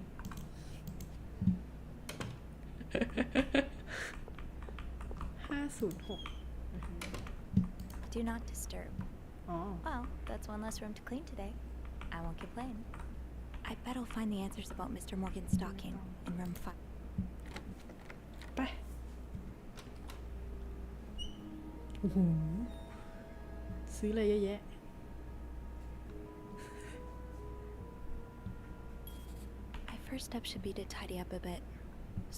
506
Do not disturb. Well, that's one less room to clean today. I won't complain. I bet I'll find the answers about Mr. Morgan's stalking in room 5.
ไปโอ้โหซื้ออะไรเยอะแยะ
My first step should be to tidy up a bit.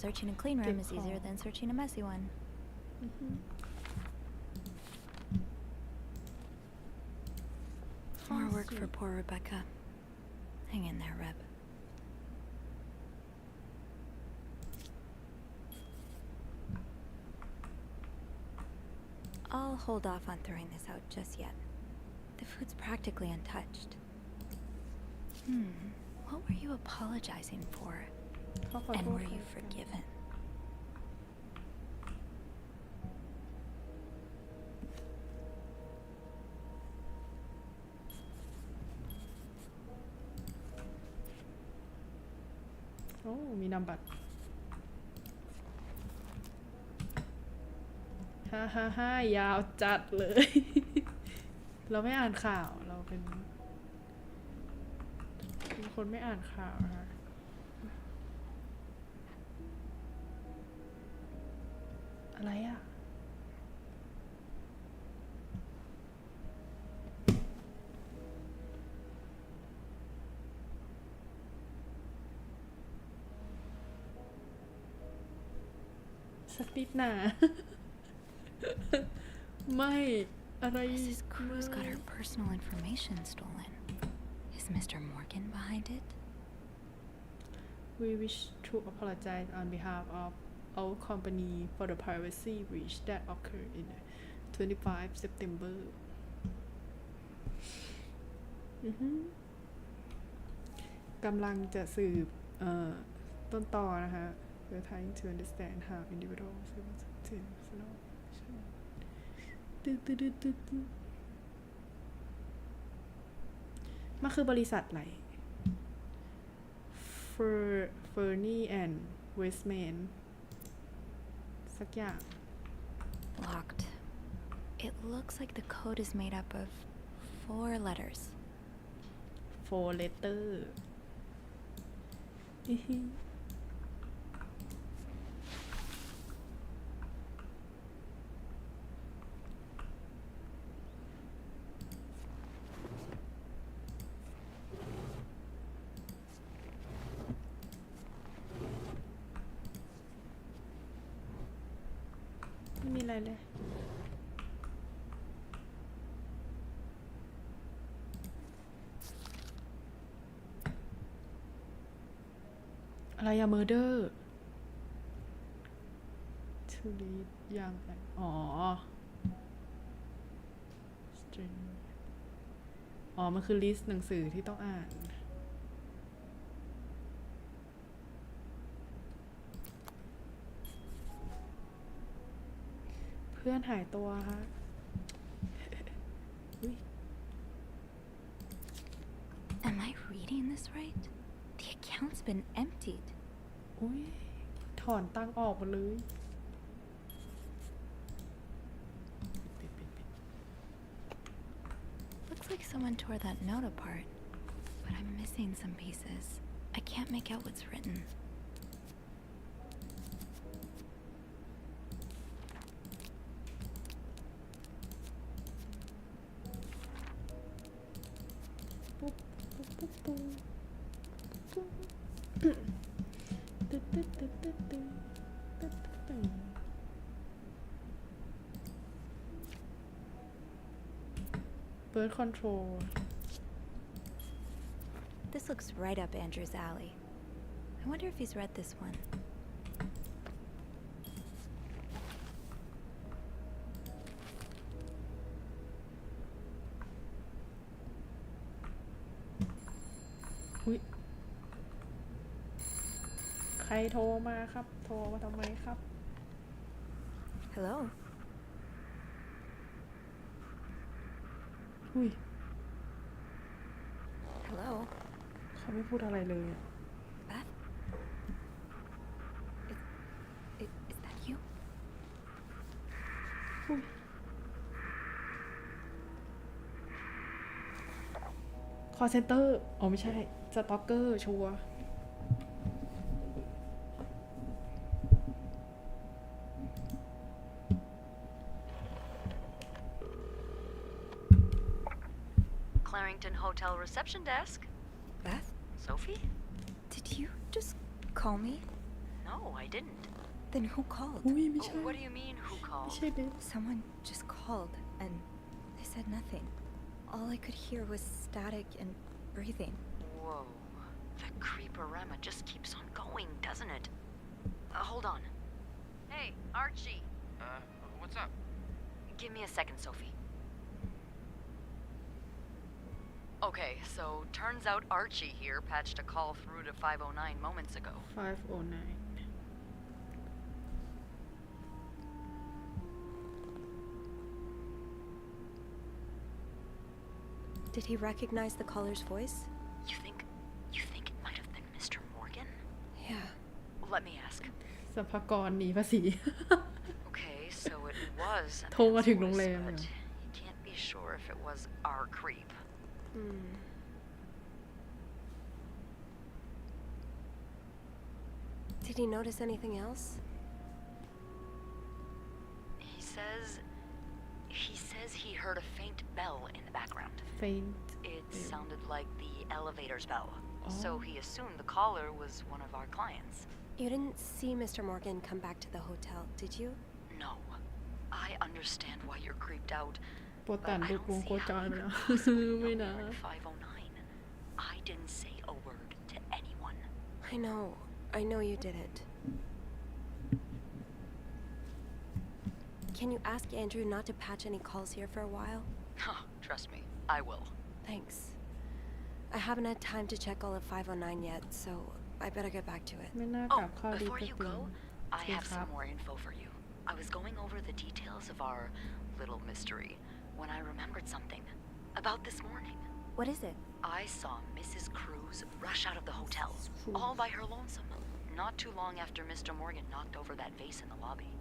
Searching a clean room is easier than searching a messy one. More work for poor Rebecca. Hang in there, Reb. I'll hold off on throwing this out just yet. The food's practically untouched. What were you apologizing for? And were you forgiven?
Oh, มีนามบัตรฮ่ายาวจัดเลย เราไม่อ่านข่าวเราเป็นคนไม่อ่านข่าวนะคะอะไรอ่ะสักนิดหนา ไม่อะไร
Mrs. Cruz got her personal information stolen. Is Mr. Morgan behind it?
We wish to apologize on behalf of our company for the privacy breach that occurred in 25 September. กำลังจะสืบต้นตอนะคะ We're trying to understand how individualsมันคือบริษัทอะไร Fernie and Westman สักอย่าง
Locked. It looks like the code is made up of 4 letters.
4 letter ไม่มีอะไรเลย อะไรอะ murder to read ยังไงอ๋อ string อ๋อ มันคือ list หนังสือที่ต้องอ่าน เพื่อนหายตัวค่ะ
Am I reading this right? The account's been emptied.
อุ้ยถอนตังค์ออกหมดเลย
Looks like someone tore that note apart, but I'm missing some pieces. I can't make out what's written.
Bird control.
This looks right up Andrew's alley. I wonder if he's read this one.
Ui. ใครโทรมาครับ โทรมาทำไมครับ
Hello?
อุ้ย
Hello?
เขาไม่พูดอะไรเลยอะ
Beth? Is that you?
อุ้ย call center อ๋อไม่ใช่ สต็อกเกอร์ชัวร์
Clarington Hotel reception desk.
Beth?
Sophie?
Did you just call me?
No, I didn't.
Then who called?
อุ้ยไม่ใช่
What do you mean, who
ไม่
called?
ใช่เบส
Someone just called and they said nothing. All I could hear was static and breathing.
Whoa. The creeporama just keeps on going, doesn't it? Hold on. Hey, Archie.
What's up?
Give me a second, Sophie. Okay, so turns out Archie here patched a call through to 509 moments ago.
509
Did he recognize the caller's voice?
You think it might have been Mr. Morgan?
Yeah.
Let me ask.
สรรพากรหนีภาษี
Okay, so it was a
โทรมาถึง
man's
โรงแร
voice,
ม
but you can't be sure if it was our creep.
Hmm. Did he notice anything else?
He says he heard a faint bell in the background.
faint
It sounded like the elevator's bell.
Oh.
So he assumed the caller was one of our clients.
You didn't see Mr. Morgan come back to the hotel, did you?
No. I understand why you're creeped out.
ปวดตัน
But I
ดู
don't
วง
see
โคจร
how
ไป
you
แล้ว
could possibly know
ไม่
we
นะ
were in 509. I didn't say a word to anyone.
I know you didn't. Can you ask Andrew not to patch any calls here for a while?
Trust me, I will.
Thanks. I haven't had time to check all of 509 yet, so I better get back to it.
ไม่น่า
Oh,
กลับเข้าดี
before
ก็
you
จริง
go, I
โอเค
have
ครับ
some more info for you. I was going over the details of our little mystery when I remembered something about this morning.
What is it?
I saw Mrs. Cruz rush out of the hotel,
Cruz.
all by her lonesome, not too long after Mr. Morgan knocked over that vase in the lobby.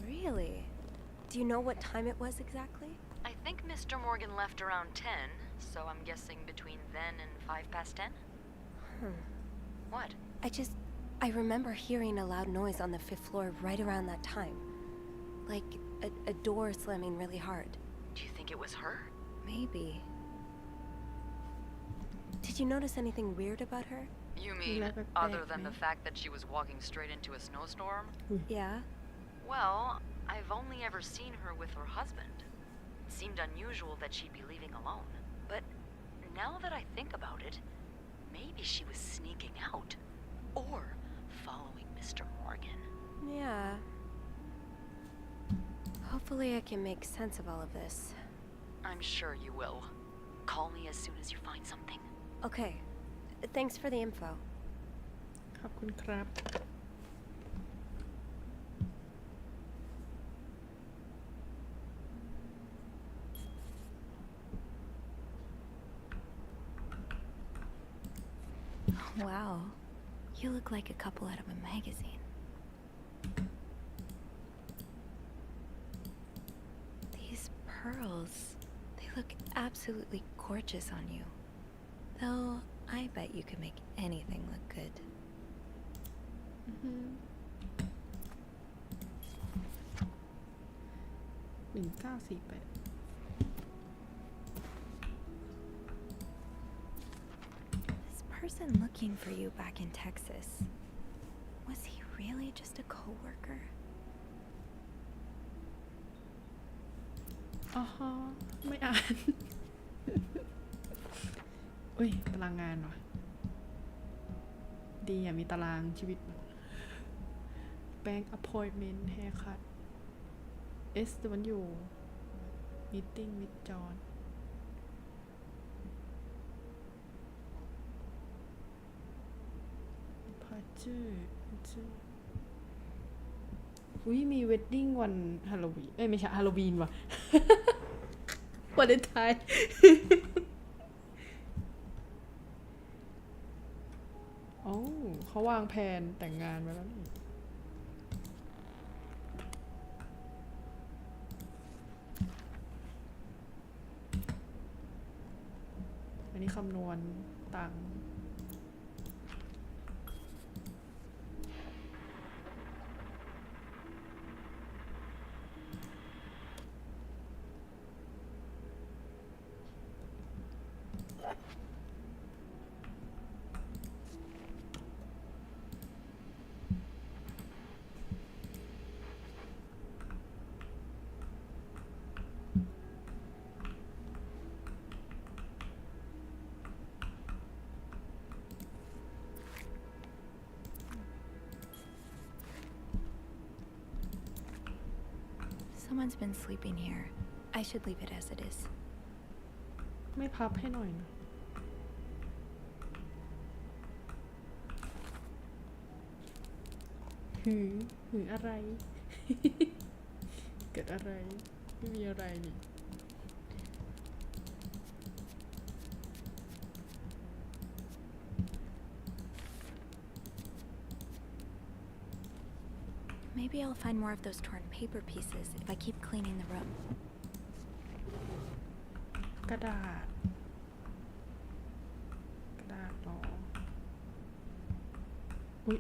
Really? Do you know what time it was exactly?
I think Mr. Morgan left around 10, so I'm guessing between then and 10:05. What?
I remember hearing a loud noise on the 5th floor right around that time. Like a door slamming really hard.
Do you think it was her?
Maybe. Did you notice anything weird about her?
You mean
Never
other
back
than the
me.
fact that she was walking straight into a snowstorm?
Yeah?
Well, I've only ever seen her with her husband. It seemed unusual that she'd be leaving alone. But now that I think about it, maybe she was sneaking out. Or following Mr. Morgan.
Yeah. Hopefully I can make sense of all of this.
I'm sure you will. Call me as soon as you find something.
Okay. Thanks for the info.
ขอบคุณครับ
เ
Wow, you look like a couple out of a magazine. These pearls, they look absolutely gorgeous on you. Though, I bet you could make anything look good.
Mm-hmm. 1948
This person looking for you back in Texas, was he really just a co-worker?
อ๋อฮะไม่อ่าน อุ้ยตารางงานว่ะดีอ่ะมีตารางชีวิต Bank appointment haircut SW meeting with John พาชื่ออุ้ยมีเวดดิ้งวันฮาโลวีนไม่ใช่ฮาโลวีนว่ะ วันเลนไทน์ โอ้เขาวางแผนแต่งงานไว้แล้วนี่อันนี้คำนวณตังค์
Someone's been sleeping here. I should leave it as it is.
ไม่พับให้หน่อยนะหืออะไร เกิดอะไรไม่มีอะไรนี่
Maybe I'll find more of those torn paper pieces if I keep cleaning the room.
กระดาษหรออุ๊ย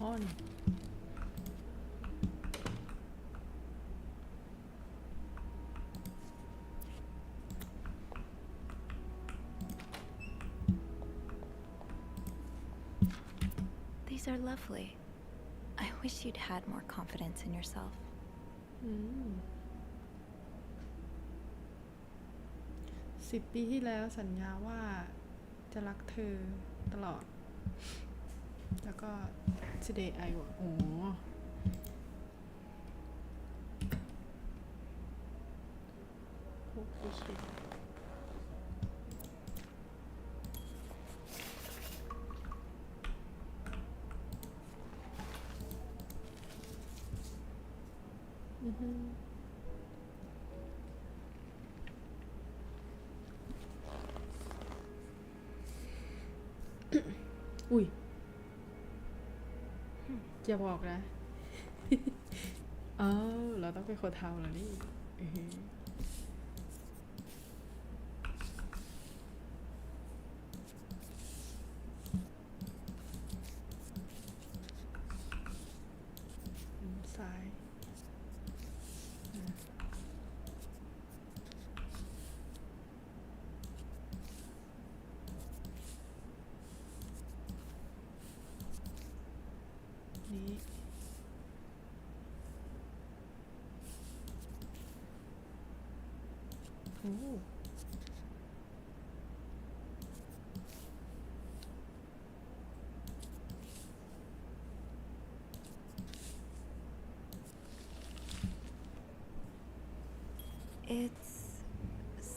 อ๋อนี่
These are lovely. I wish you'd had more confidence in yourself.
10 ปีที่แล้วสัญญาว่าจะรักเธอตลอด แล้วก็ today I will โอ้โอเคอุ้ยอย่าบอกนะ เราต้องเป็นคนทำแล้วนี่ซ้ายนี้โอ้
It's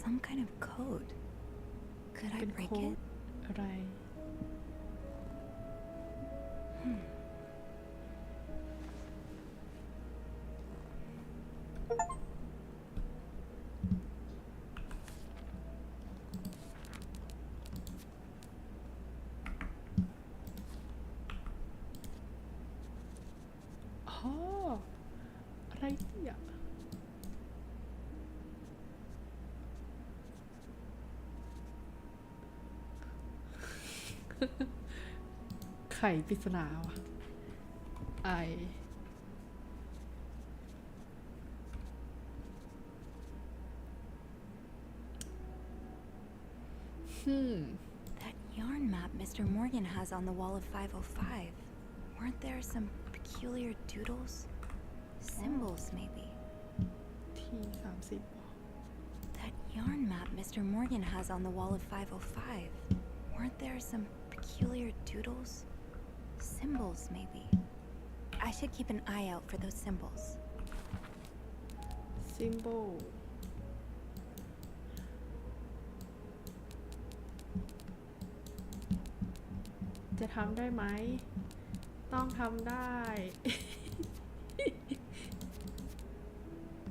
some kind of code. Could I
เป็น
break
โค้ด
it?
อะไร อ๋อ อะไรเนี่ย ไข่ปริศนาว่ะ
That yarn map Mr. Morgan has on the wall of 505. Weren't there some peculiar doodles? Symbols, maybe.
T30
That yarn map Mr. Morgan has on the wall of 505. Weren't there some peculiar doodles? Symbols, maybe. I should keep an eye out for those symbols.
symbol จะทำได้ไหม ต้องทำได้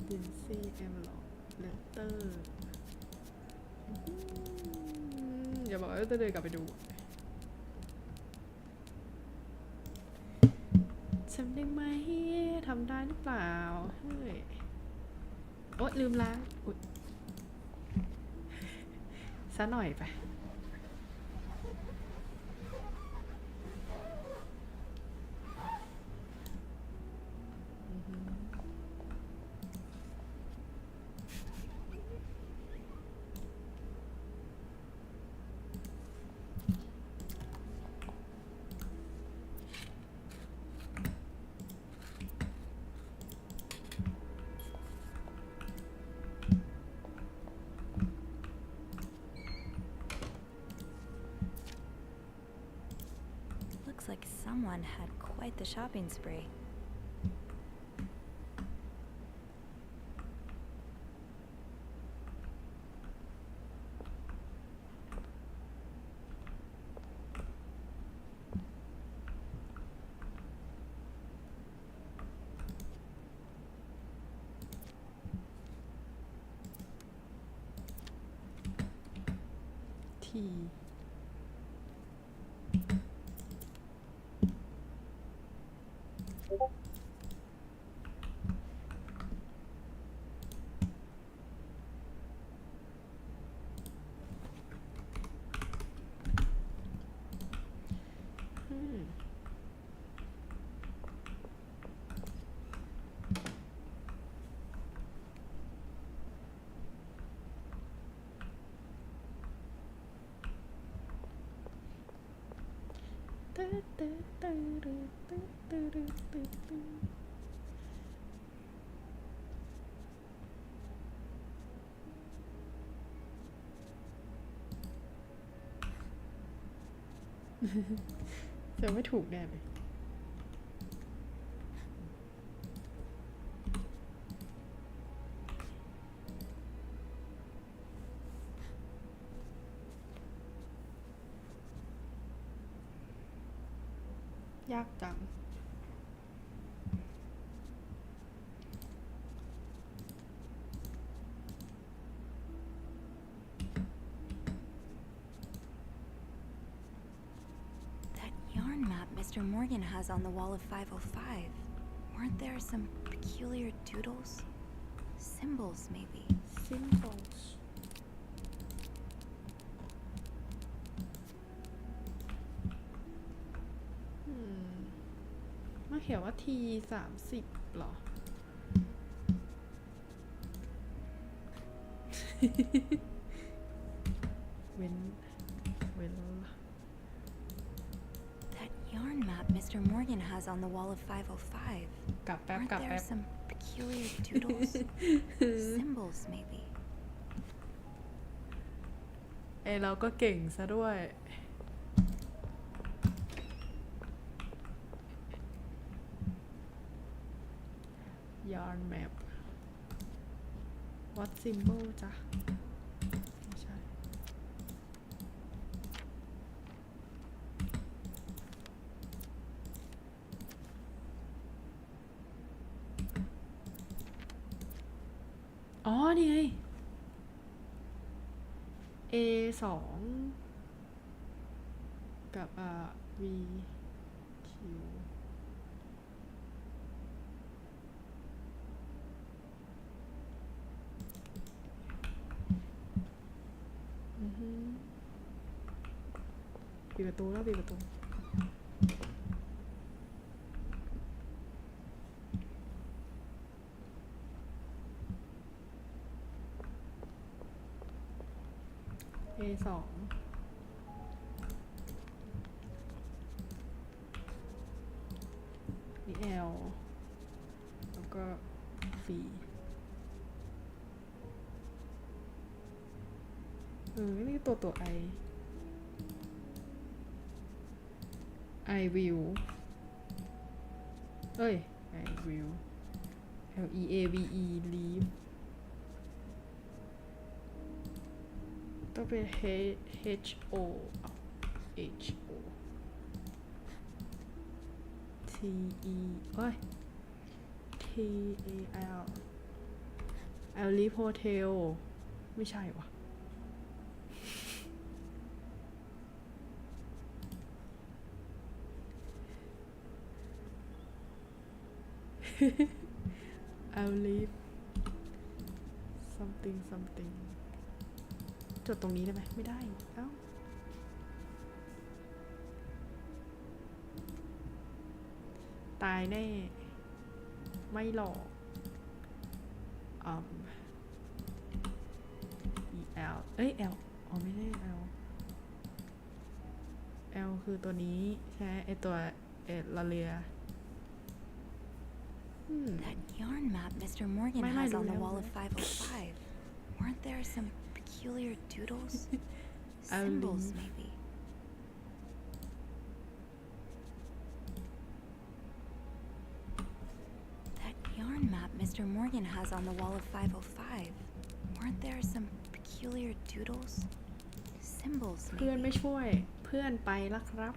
Lindsay Envelope Letter อย่าบอกว่าจะเดินกลับไปดูทำได้ไหมทำได้หรือเปล่า เฮ้ย โอ๊ยลืมล้างอุ๊ยซะหน่อยไป
Looks like someone had quite the shopping spree.
Tจะไม่ถูกแน่เลยยากจัง
Mr. Morgan has on the wall of 505. Weren't there some peculiar doodles? Symbols, maybe.
Symbols. มาเขียนว่า T30 หรอ เว้น
That yarn map Mr. Morgan has on the wall of 505.
กลับแป๊บ
Aren't there some peculiar doodles? Symbols, maybe.
เราก็เก่งซะด้วย yarn map what symbol จ้ะ อ๋อ นี่ไง A2 กับ VQปิดประตูแล้วปิดประตูA2 นี่ L แล้วก็ V นี่ตัว I will เอ้ย I will LEAVE leave ต้องเป็น HO HO TE เอ้ย TAL I'll leave hotel ไม่ใช่วะI'll leave something จดตรงนี้ได้ไหมไม่ได้เอ้าตายแน่ไม่หลอกL เอ้ย L อ๋อไม่ใช่ L คือตัวนี้ใช่ไอตัวลาเลีย
That yarn map Mr. Morgan has on the wall of 505. Weren't there some peculiar doodles? Symbols, maybe. That yarn map Mr. Morgan has on the wall of 505. Weren't there some peculiar doodles? Symbols,
เพื่อน
maybe.
ไม่ช่วยเพื่อนไปแล้วครับ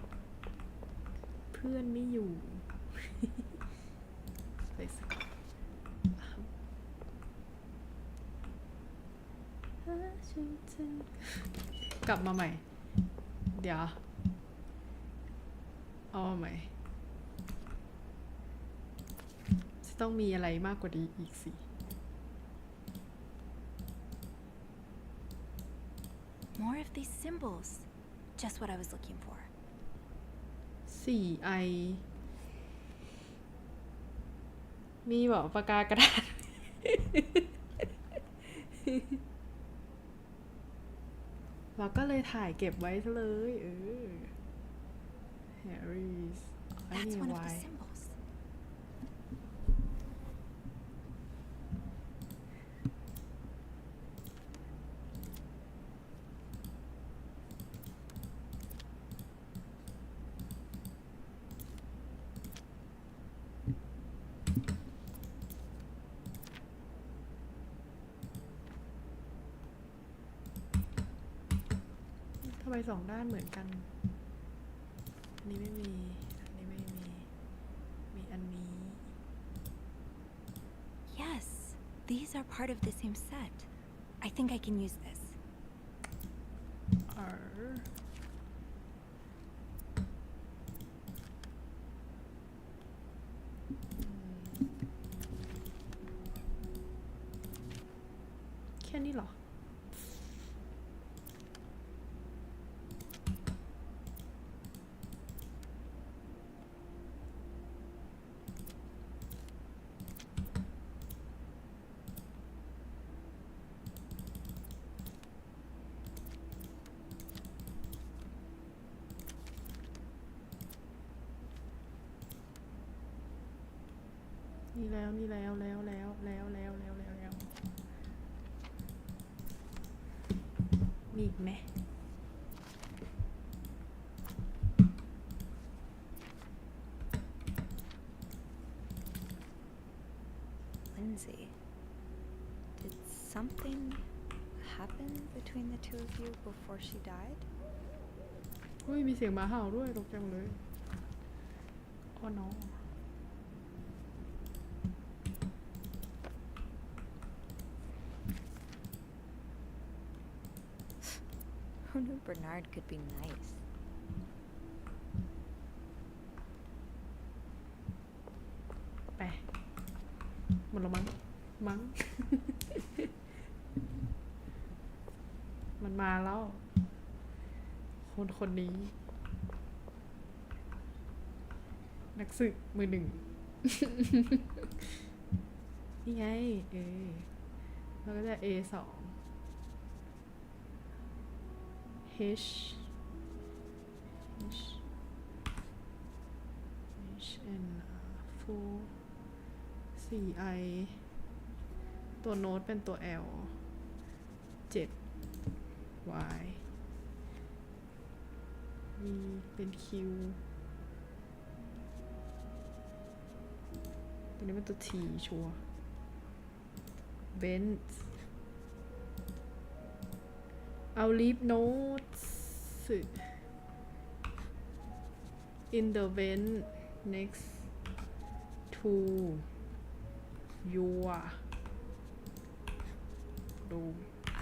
เพื่อนไม่อยู่ กลับมาใหม่เดี๋ยวเอาใหม่จะต้องมีอะไรมากกว่านี้อีกสิ
More of these symbols. Just what I was looking for.
4I มีบอกปากกากระดาษ เราก็เลยถ่ายเก็บไว้ซะเลยHarry's
That's one of the symbols.
ทำไมสองด้านเหมือนกันอันนี้ไม่มีอันนี้ไม่มีมีอันนี้
Yes, these are part of the same set. I think I can use this.
แค่นี้เหรอนี่แล้วมีอีกไหม
Lindsay, did something happen between the two of you before she died?
อุ้ยมีเสียงหมาเห่าด้วยตกใจหมดเลยอ๋อน้อง
Who knew Bernard could be nice?
ไปหมดแล้วมั้ง มันมาแล้ว คนนี้ นักสืบมือหนึ่ง นี่ไงแล้วก็จะ A2 H N 4 4 I ตัวโน้ตเป็นตัว L 7 Y V เป็น Q ตัวนี้เป็นตัว T ชัวร์ Benz เอา leave notes in the vent next to your room.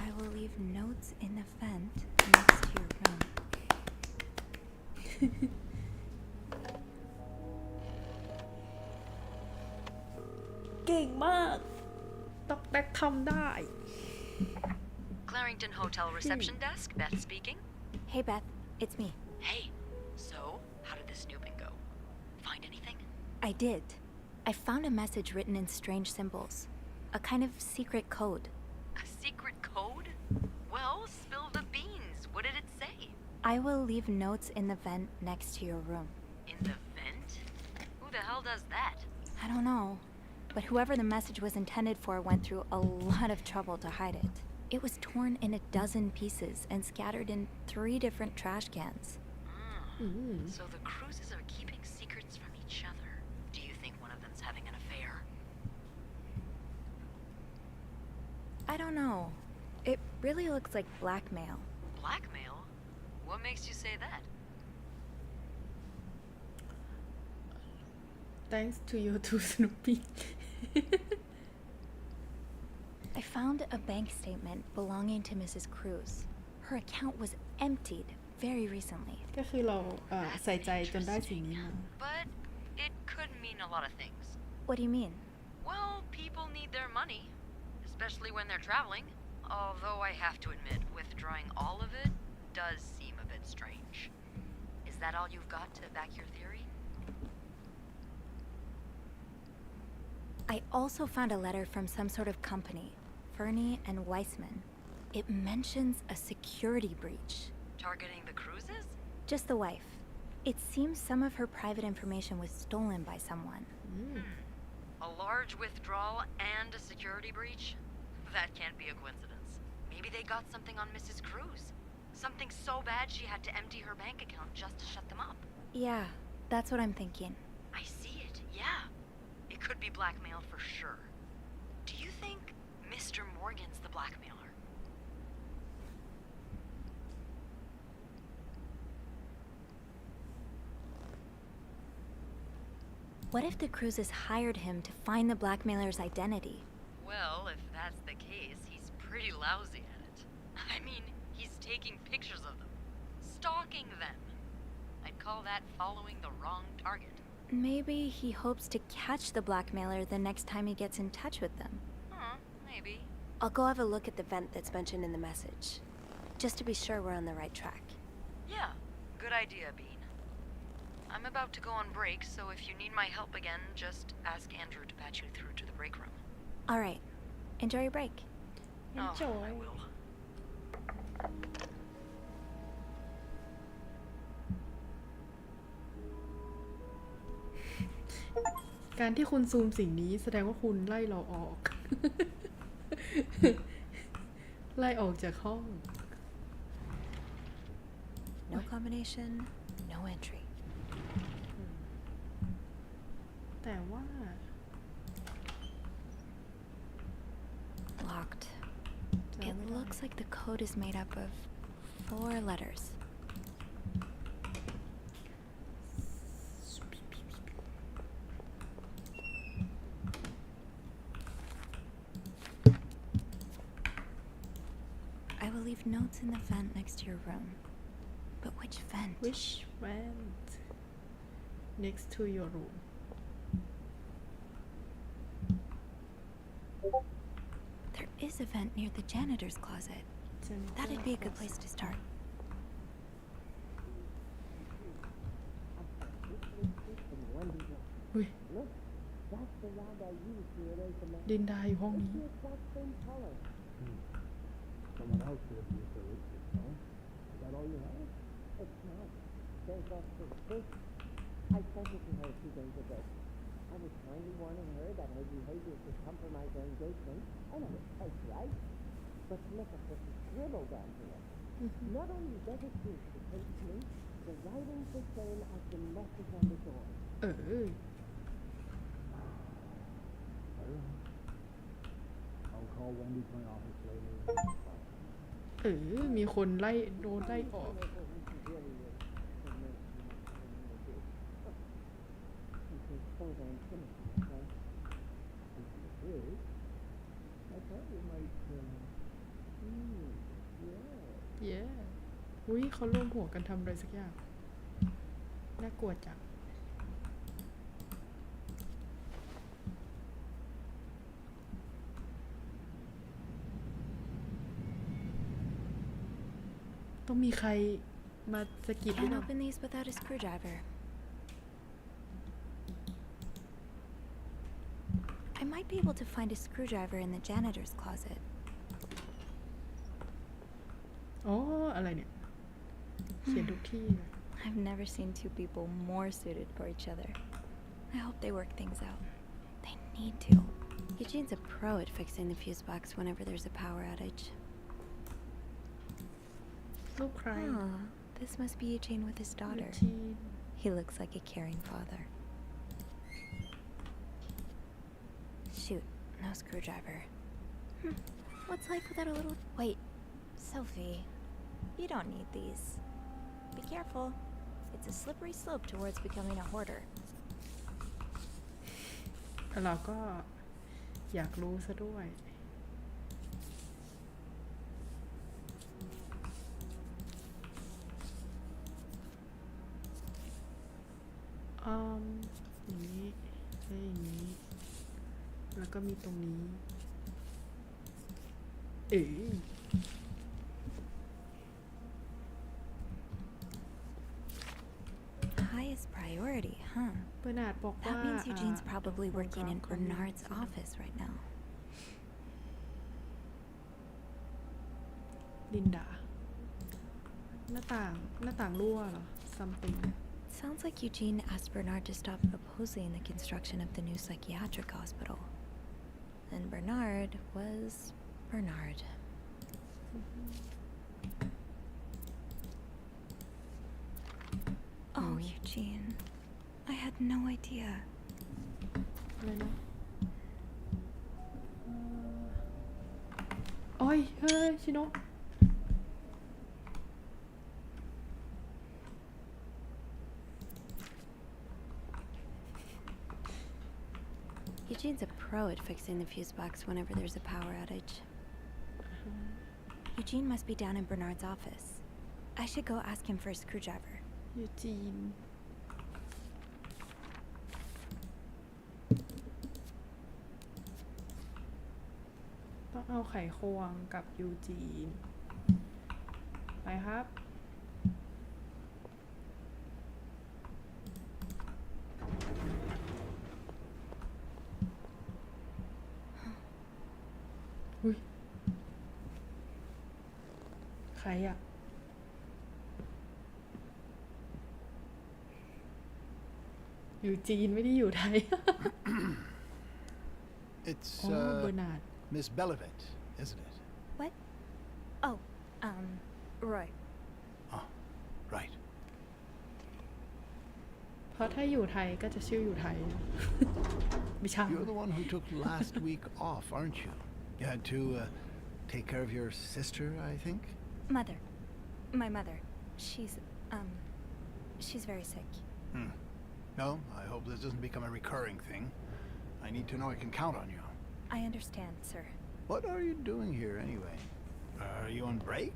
I will leave notes in the vent next to your room.
เก่งมากตอกแตกทำได้
Clarington Hotel reception desk, Beth speaking.
Hey Beth, it's me.
Hey, so how did the snooping go? Find anything?
I did. I found a message written in strange symbols. A kind of secret code.
A secret code? Well, spill the beans. What did it say?
I will leave notes in the vent next to your room.
In the vent? Who the hell does that?
I don't know, but whoever the message was intended for went through a lot of trouble to hide it. It was torn in a dozen pieces and scattered in 3 different trash cans.
So the cruises are keeping secrets from each other. Do you think one of them's having an affair?
I don't know. It really looks like blackmail.
Blackmail? What makes you say that?
Thanks to your two Snoopy.
I found a bank statement belonging to Mrs. Cruz. Her account was emptied very recently.
ก็คือเราใส่ใจจนได้สิ่งนี้มา
But it could mean a lot of things.
What do you mean?
Well, people need their money, especially when they're traveling. Although I have to admit, withdrawing all of it does seem a bit strange. Is that all you've got to back your theory?
I also found a letter from some sort of company, Fernie and Weissman. It mentions a security breach.
Targeting the cruises?
Just the wife. It seems some of her private information was stolen by someone.
A large withdrawal and a security breach? That can't be a coincidence. Maybe they got something on Mrs. Cruz. Something so bad she had to empty her bank account just to shut them up.
Yeah, that's what I'm thinking.
I see it, yeah. It could be blackmail for sure. Do you think Mr. Morgan's the blackmailer?
What if the Cruzes hired him to find the blackmailer's identity?
Well, if that's the case, he's pretty lousy at it. I mean, he's taking pictures of them, stalking them. I'd call that following the wrong target.
Maybe he hopes to catch the blackmailer the next time he gets in touch with them.
Maybe.
I'll go have a look at the vent that's mentioned in the message, just to be sure we're on the right track.
Yeah, good idea, Bean. I'm about to go on break, so if you need my help again, just ask Andrew to patch you through to the break room.
All right. Enjoy your break.
Enjoy.
Oh, I will.
การที่คุณซูมสิ่งนี้แสดงว่าคุณไล่เราออก ไล่ออกจากห้อง
No combination, no entry.
แต่ว่า
Locked. It looks like the code is made up of 4 letters. I will will leave notes in the vent next to your room. But which vent?
Which vent next to your room
There is a vent near the janitor's closet. That'd be a good place to start.
Ui.
That's the rod I used to erase the mess.
ดินดาอยู่ห้องนี้
It's the exact same color.
Someone else could have used the lipstick, no? Is that all you have?
It's not. There's also this. I sent it to her 2 days ago. I was kindly warning her that her behavior could compromise our engagement. I know it's quite right. But look at this scribble down here. Not only does it seem to hate me, the writing's the same as the message on the door.
เออ
I'll call Wendy to my office later.
เออ มีคนไล่โดนไล่ออก
I thought you might,
เย้อุ้ยเขาร่วมหัวกันทำอะไรสักอย่าง น่ากลัวจัง ต้องมีใครมาสะกิดหรือ
Can't
เปล่า
open these without a screwdriver. I might be able to find a screwdriver in the janitor's closet.
อ๋อ อะไรเนี่ย เขียนทุกที่เลย
I've never seen 2 people more suited for each other. I hope they work things out. They need to.
Eugene's a pro at fixing the fuse box whenever there's a power outage.
ลูกใคร
Ah, this must be Eugene with his daughter.
ที่
He looks like a caring father. Shoot, no screwdriver. What's life without a little... Wait, Sophie, you don't need these. Be careful. It's a slippery slope towards becoming a hoarder.
เราก็อยากรู้ซะด้วย อย่างนี้และอย่างนี้ แล้วก็มีตรงนี้ เอ๋ย
Highest priority, huh?
เบอร์นาร์ดบอกว่า
That means Eugene's probably working in Bernard's office right now.
ลินดา หน้าต่างรั่วเหรอ something
Sounds like Eugene asked Bernard to stop opposing the construction of the new psychiatric hospital. And Bernard was Bernard. Oh, Eugene. I had no idea.
อะไรนะโอ้ย เฮ้ย ชิโนะ
Eugene's a pro at fixing the fuse box whenever there's a power outage.
Eugene must be down in Bernard's office. I should go ask him for a screwdriver.
ยูจีน ต้องเอาไขควงกับยูจีน ไปครับ อุ้ย ใครอะอยู่จีนไม่ได้อยู่ไทย
It's,
อ๋อ เบอร์นาร์ด
Miss Bellevent, isn't it?
What? Oh, Roy.
Oh, right.
เพราะถ้าอยู่ไทยก็จะชื่ออยู่ไทย ไม่ใช่
You're the one who took last week off, aren't you? You had to, take care of your sister, I think?
Mother. My mother. She's very sick.
No, I hope this doesn't become a recurring thing. I need to know I can count on you.
I understand, sir.
What are you doing here, anyway? Are you on break?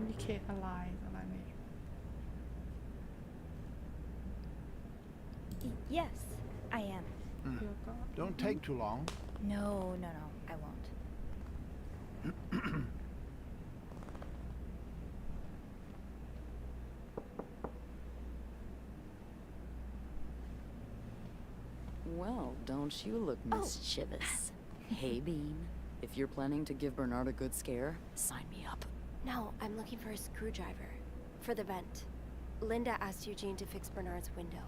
มีเคสอะไรนี่
Yes, I am.
แล้วก็
Don't take too long.
No, I won't.
Well, don't you look mischievous. Hey, Bean. If you're planning to give Bernard a good scare, sign me up.
No, I'm looking for a screwdriver. For the vent. Linda asked Eugene to fix Bernard's window.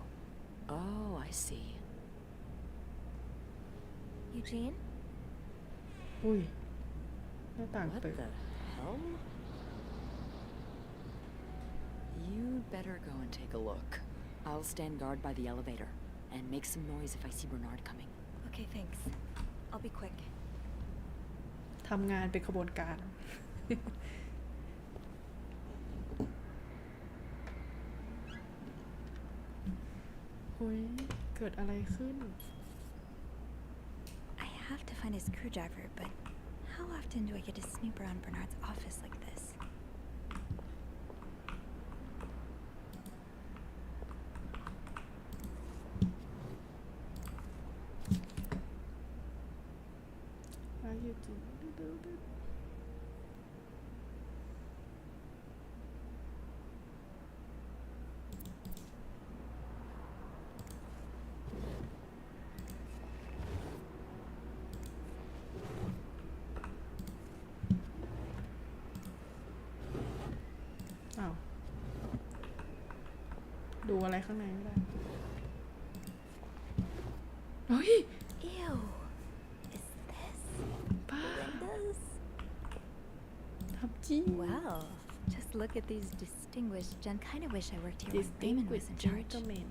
Oh, I see.
Eugene?
อุ้ยหน้าต่าง
What
เปิด
the hell? You'd better go and take a look. I'll stand guard by the elevator and make some noise if I see Bernard coming.
Okay, thanks. I'll be quick.
ทำงานเป็นขบวนการ อุ้ยเกิดอะไรขึ้น
I have to find a screwdriver, but how often do I get to snoop around Bernard's office like this?
Are you doing?อ้าวดูอะไรข้างในไม่ได้เฮ้ย
Ew. Is this
บ้า
Linda's?
ทำจริง
Well, just look at these distinguished gen. Kind of wish I worked here when Damon was
Distinguished
in charge.
gentlemen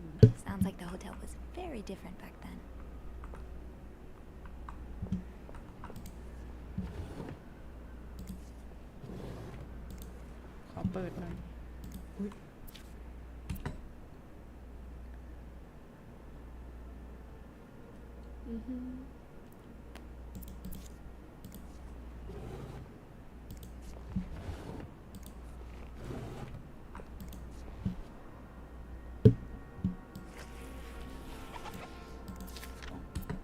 Sounds like the hotel was very different back then.
ขอเปิดหน่อยอุ๊ยอือหือ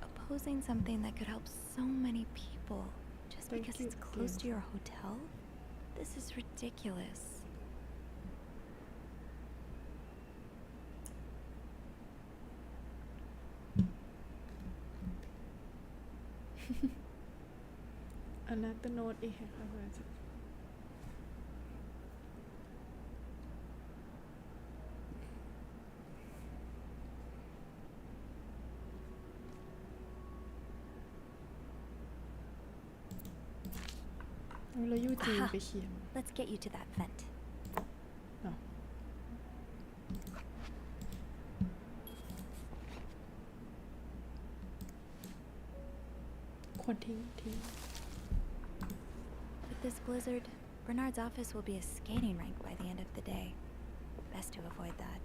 Opposing something that could help so many people just
Thank
because
you,
it's close to
Ian.
your hotel? This is ridiculous.
อันนั้นเป็นโน้ตอีกค่ะอาจารย์แล้วยูจีนไปเขียน
Let's get you to that vent.
อ้าวควรทิ้ง
With this blizzard, Bernard's office will be a skating rink by the end of the day. Best to avoid that.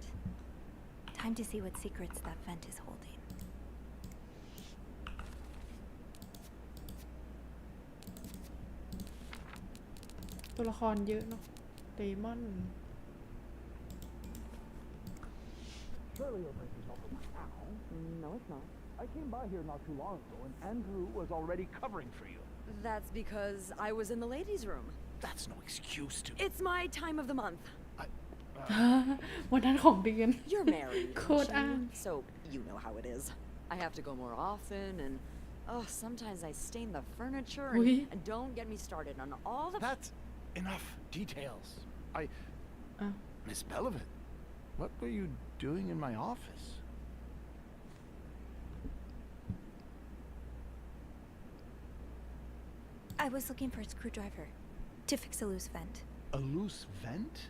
Time to see what secrets that vent is holding.
ตัวละครเยอะเนาะเดมอน
Surely you'll break yourself up now.
No, it's not.
I came by here not too long ago, and Andrew was already covering for you.
That's because I was in the ladies' room.
That's no excuse to.
It's my time of the month.
วันนั้นของเดือน
You're married,
Code
aren't you?
Ann.
So you know how it is. I have to go more often, and sometimes I stain the furniture,
Oui.
and don't get me started on all the.
That's enough details.
Ah.
Miss Belovit, what were you doing in my office?
I was looking for a screwdriver to fix a loose vent.
A loose vent?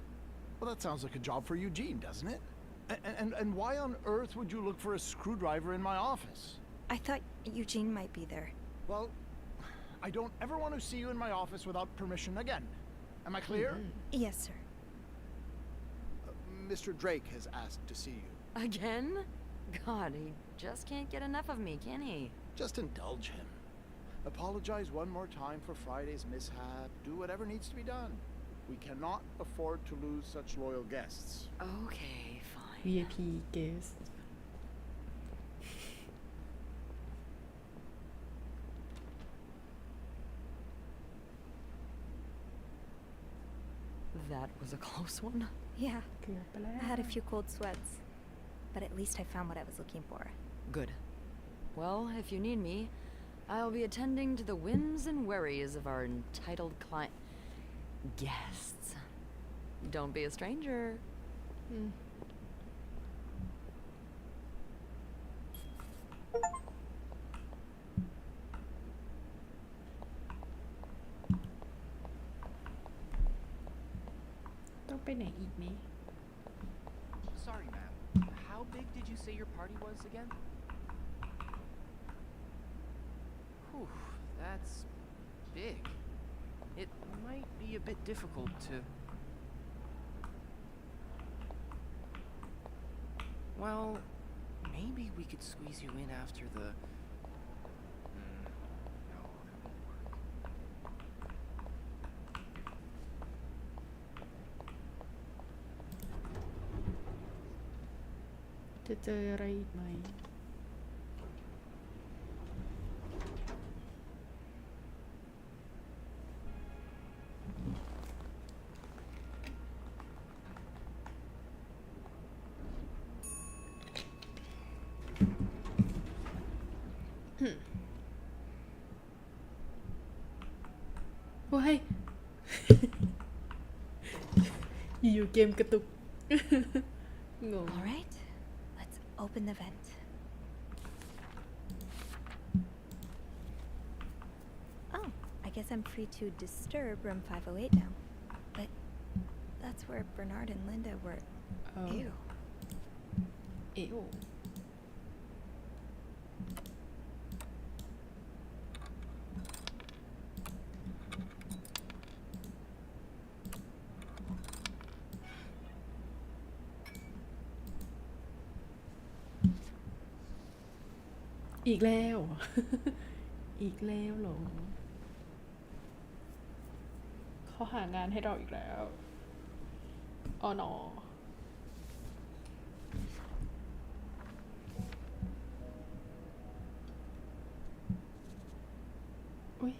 Well, that sounds like a job for Eugene, doesn't it? And why on earth would you look for a screwdriver in my office?
I thought Eugene might be there.
Well, I don't ever want to see you in my office without permission again. Am I clear?
Yes, sir.
Mr. Drake has asked to see you.
Again? God, he just can't get enough of me, can he?
Just indulge him. Apologize one more time for Friday's mishap. Do whatever needs to be done. We cannot afford to lose such loyal guests.
Okay, fine.
VIP guest
That was a close one.
Yeah,
เกือบไปแล้ว
I had a few cold sweats, but at least I found what I was looking for.
Good. Well, if you need me, I'll be attending to the whims and worries of our entitled client guests. Don't be a stranger.
อืมต้องไปไหนอีกไหม
Sorry, ma'am. How big did you say your party was again? Whew, that's big. It might be a bit difficult to... Well, maybe we could squeeze you in after the... No, that won't work.
จะเจออะไรอีกไหม โอ้ย อยู่ๆเกมกระตุก งง
All right, let's open the vent. Oh, I guess I'm free to disturb room 508 now. But that's where Bernard and Linda were.
Oh.
Ew.
เอ๋วอีกแล้ว อีกแล้วเหรอเขาหางานให้เราอีกแล้วอ๋อหนออุ้ย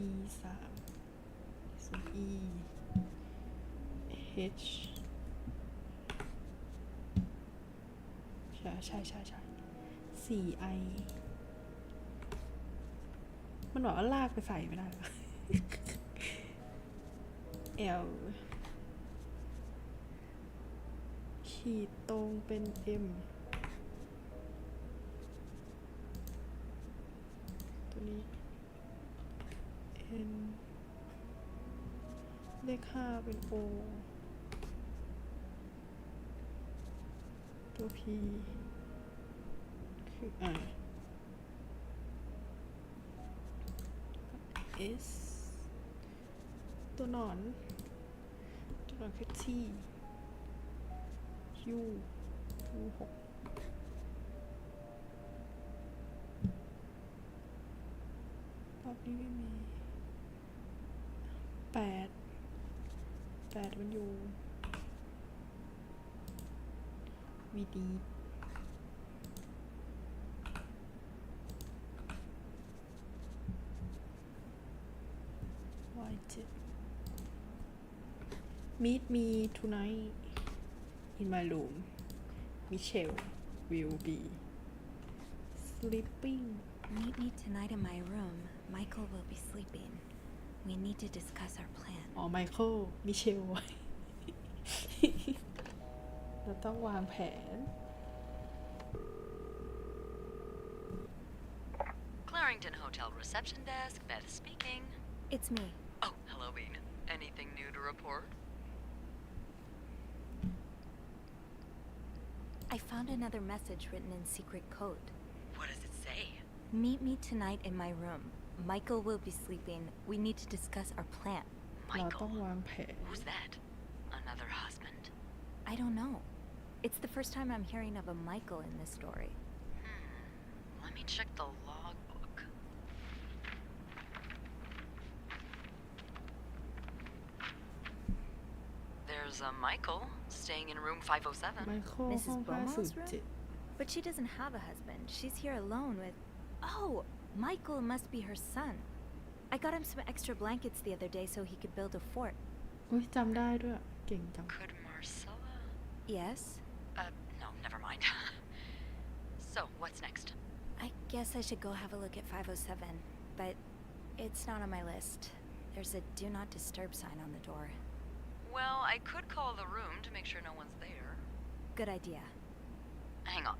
E 3ส่วน E H ใช่4 I มันบอกว่าลากไปใส่ไม่ได้หรอ L ขีดตรงเป็น M ตัวนี้ N เลข5เป็น O ตัว P คือ I S ตัวหนอนคือ T Q 6รอบนี้ไม่มี8มันอยู่ VD Y7 Meet me tonight in my room Michelle will be sleeping
Meet me tonight in my room. Michael will be sleeping. We need to discuss our plan.
อ๋อ Michael Michelle ไว้ เราต้องวางแผน
Clarendon Hotel reception desk, Beth speaking.
It's me.
Oh, hello, Bean. Anything new to report?
I found another message written in secret code.
What does it say?
Meet me tonight in my room. Michael will be sleeping. We need to discuss our plan.
เราต้อง
Michael.
วางแผน
Who's that? Another husband?
I don't know. It's the first time I'm hearing of a Michael in this story.
Let me check the logbook. There's a Michael staying in room 507.
ไมเคิลห้อง
Mrs. Beaumont's room?
507
But she doesn't have a husband. She's here alone with... Oh, Michael must be her son. I got him some extra blankets the other day so he could build a fort.
อุ้ยจำได้ด้วยเก่งจัง
Could Marcella?
Yes?
No, never mind. So, what's next?
I guess I should go have a look at 507, but it's not on my list. There's a do not disturb sign on the door.
Well, I could call the room to make sure no one's there.
Good idea.
Hang on.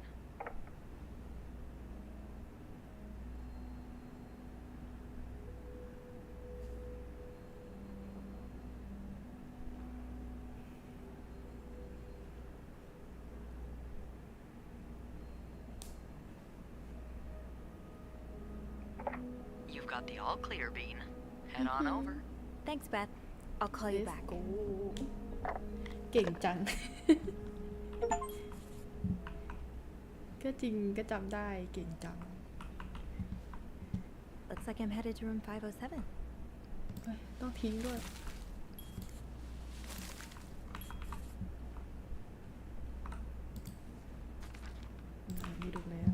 You've got the all clear, Bean. Head on over.
Thanks, Beth. I'll call you
Let's
back.
go เก่งจัง ก็จริงก็จำได้เก่งจัง
Looks like I'm headed to room 507.
เฮ้ยต้องทิ้งด้วยมีดูแล้ว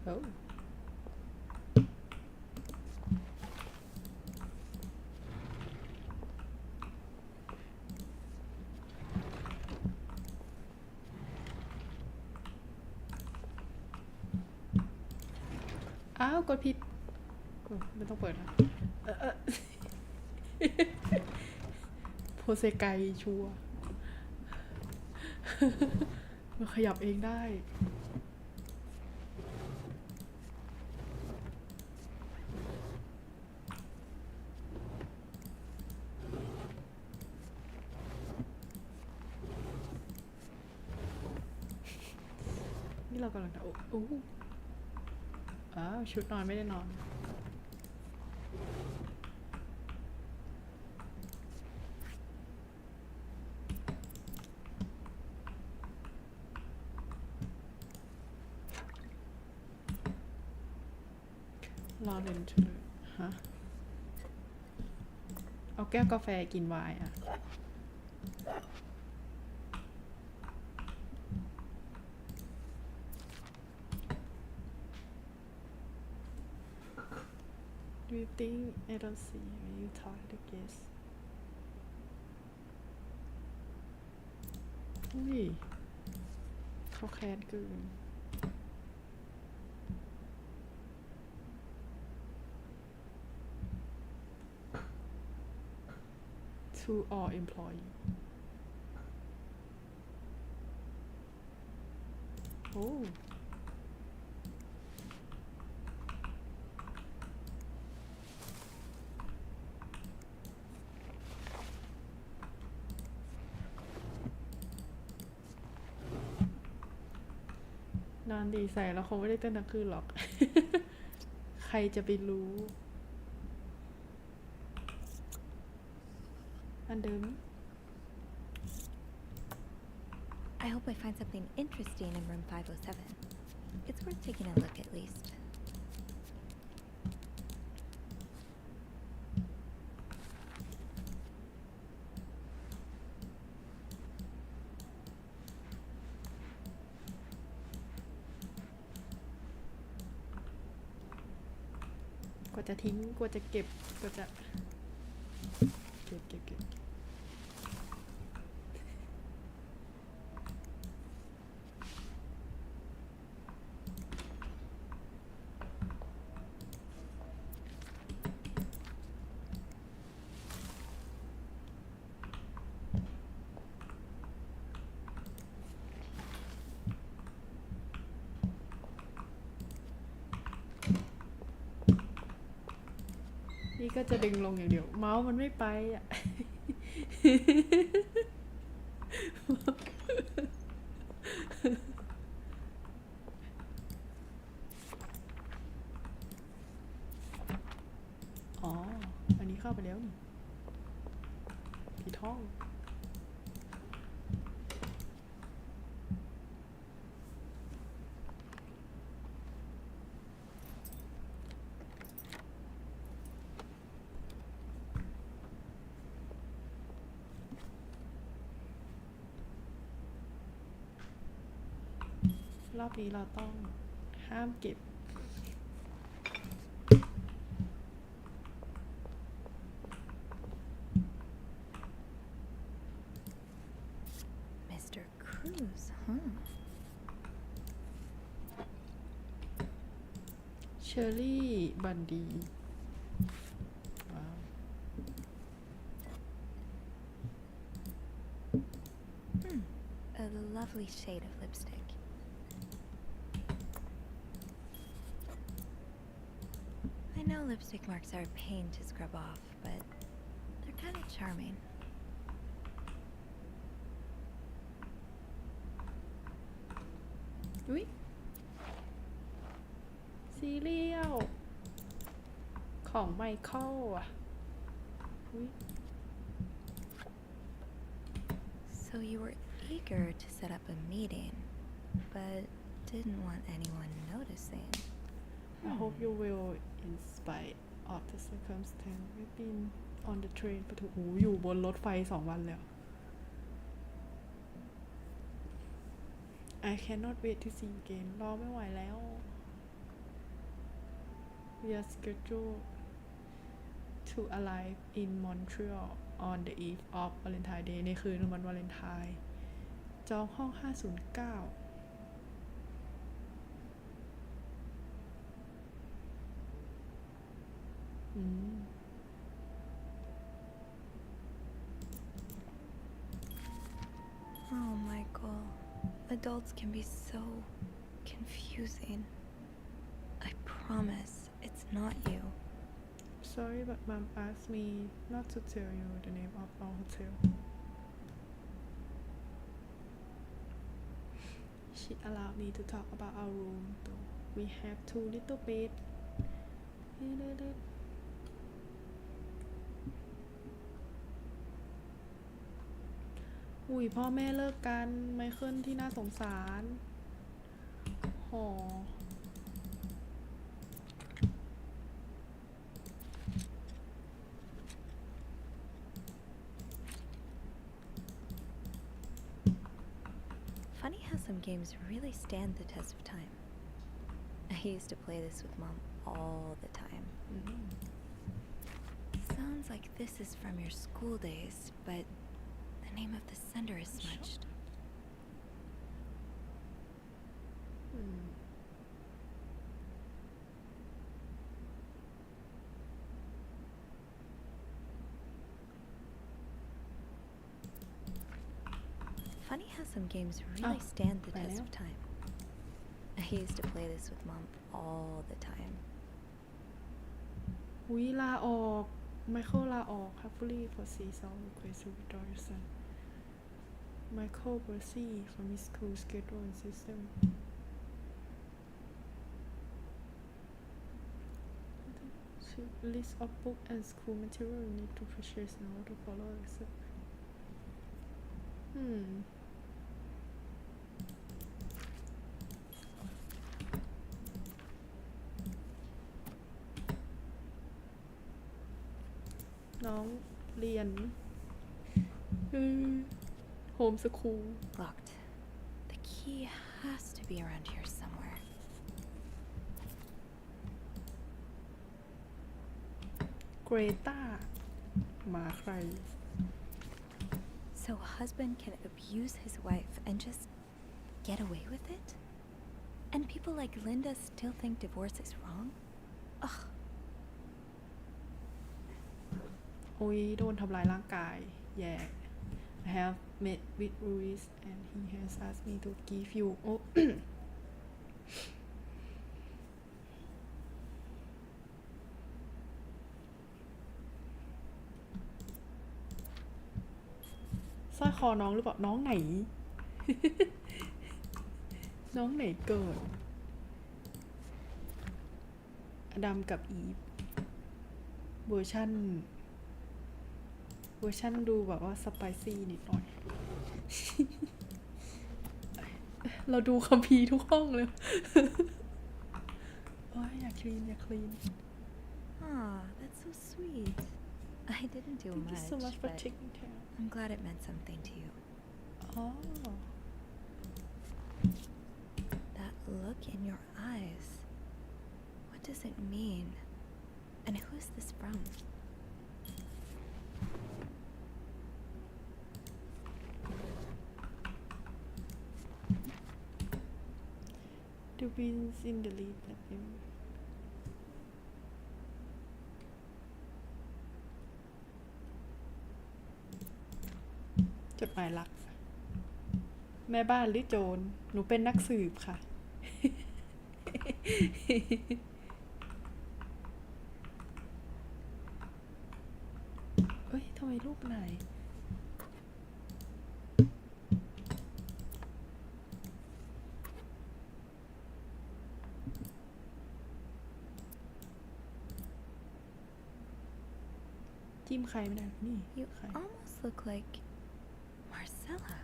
โอ้ อ้าวกดผิดโอ้ไม่ต้องเปิดนะโพเซไกชัวร์ มันขยับเองได้นี่เรากำลังจะโอ้อ้าวชุดนอนไม่ได้นอนรอเดินเฉลยฮะเอาแก้วกาแฟกินไวน์อ่ะDo you think I don't see when you talk to guests อุ้ยเขาแค้นเกิน to all employee โอ้นอนดีใส่แล้วคงไม่ได้เต้นทั้งคืนหรอก ใครจะไปรู้ อันเดิม
I hope I find something interesting in room 507. It's worth taking a look at least.
กว่าจะทิ้งกว่าจะเก็บกว่าจะเก็บนี่ก็จะดึงลงอย่างเดียวเมาส์มันไม่ไปอ่ะ
I
ไปแล้วนี่ผีท่องรอบนี้เราต้องห้ามเก็บเชอร์รี่บันดีว้าว
A lovely shade of lipstick. I know lipstick marks are a pain to scrub off, but they're kind of charming.
อุ๊ยซีเรียลของไมเคิลอ่ะอุ๊ย
So you were eager to set up a meeting, but didn't want anyone noticing.
I hope you will, in spite of the circumstance. We've been on the train ไปถึงอยู่บนรถไฟ2 วันแล้ว I cannot wait to see you again รอไม่ไหวแล้ว We are scheduled to arrive in Montreal on the eve of Valentine's Day ในคืนวันวาเลนไทน์จองห้อง509Oh,
Michael. Adults can be so confusing. I promise it's not you.
Sorry, but Mom asked me not to tell you the name of our hotel. She allowed me to talk about our room, though. We have 2 little beds.อุ้ยพ่อแม่เลิกกันไมเคิลที่น่าสงสารหอ
Funny how some games really stand the test of time. I used to play this with Mom all the time. Sounds like this is from your school days, but the name of the sender is smudged. Funny how some games really stand the test of time. I used to play this with Mom all the time.
อุ้ยลาออกไมเคิลลาออก Happily for season request to withdraw your son Michael Bercy from his school schedule and system list of book and school material you need to purchase now to follow acceptน้องเรียนโฮมสคูล
Locked. The key has to be around here somewhere.
เกรตามาใคร
So a husband can abuse his wife and just get away with it? And people like Linda still think divorce is wrong? Ugh.
โอ้ยโดนทำลายร่างกายแย่ I have met with Ruiz and he has asked me to give you โอ้ สร้อยคอน้องหรือเปล่าน้องไหน น้องไหนเกิดอดัมกับอีฟเวอร์ชั่น เวอร์ชันดูแบบว่าสไปซี่นิดหน่อย เราดูคัมภีร์ทุกห้องเลย โอ้ยอยากคลีนอยากคลีน
Aw, that's so sweet. I didn't do
Thank you
much,
so much for
but
taking care.
I'm glad it meant something to you.
Oh.
That look in your eyes. What does it mean? And who is this from?
The winds in the leaf that you จดหมายรัก แม่บ้านหรือโจร หนูเป็นนักสืบค่ะ เอ้ยทำไมรูปไหน จิ้มใครไม่ได้ นี่
You
ใคร
almost look like Marcella.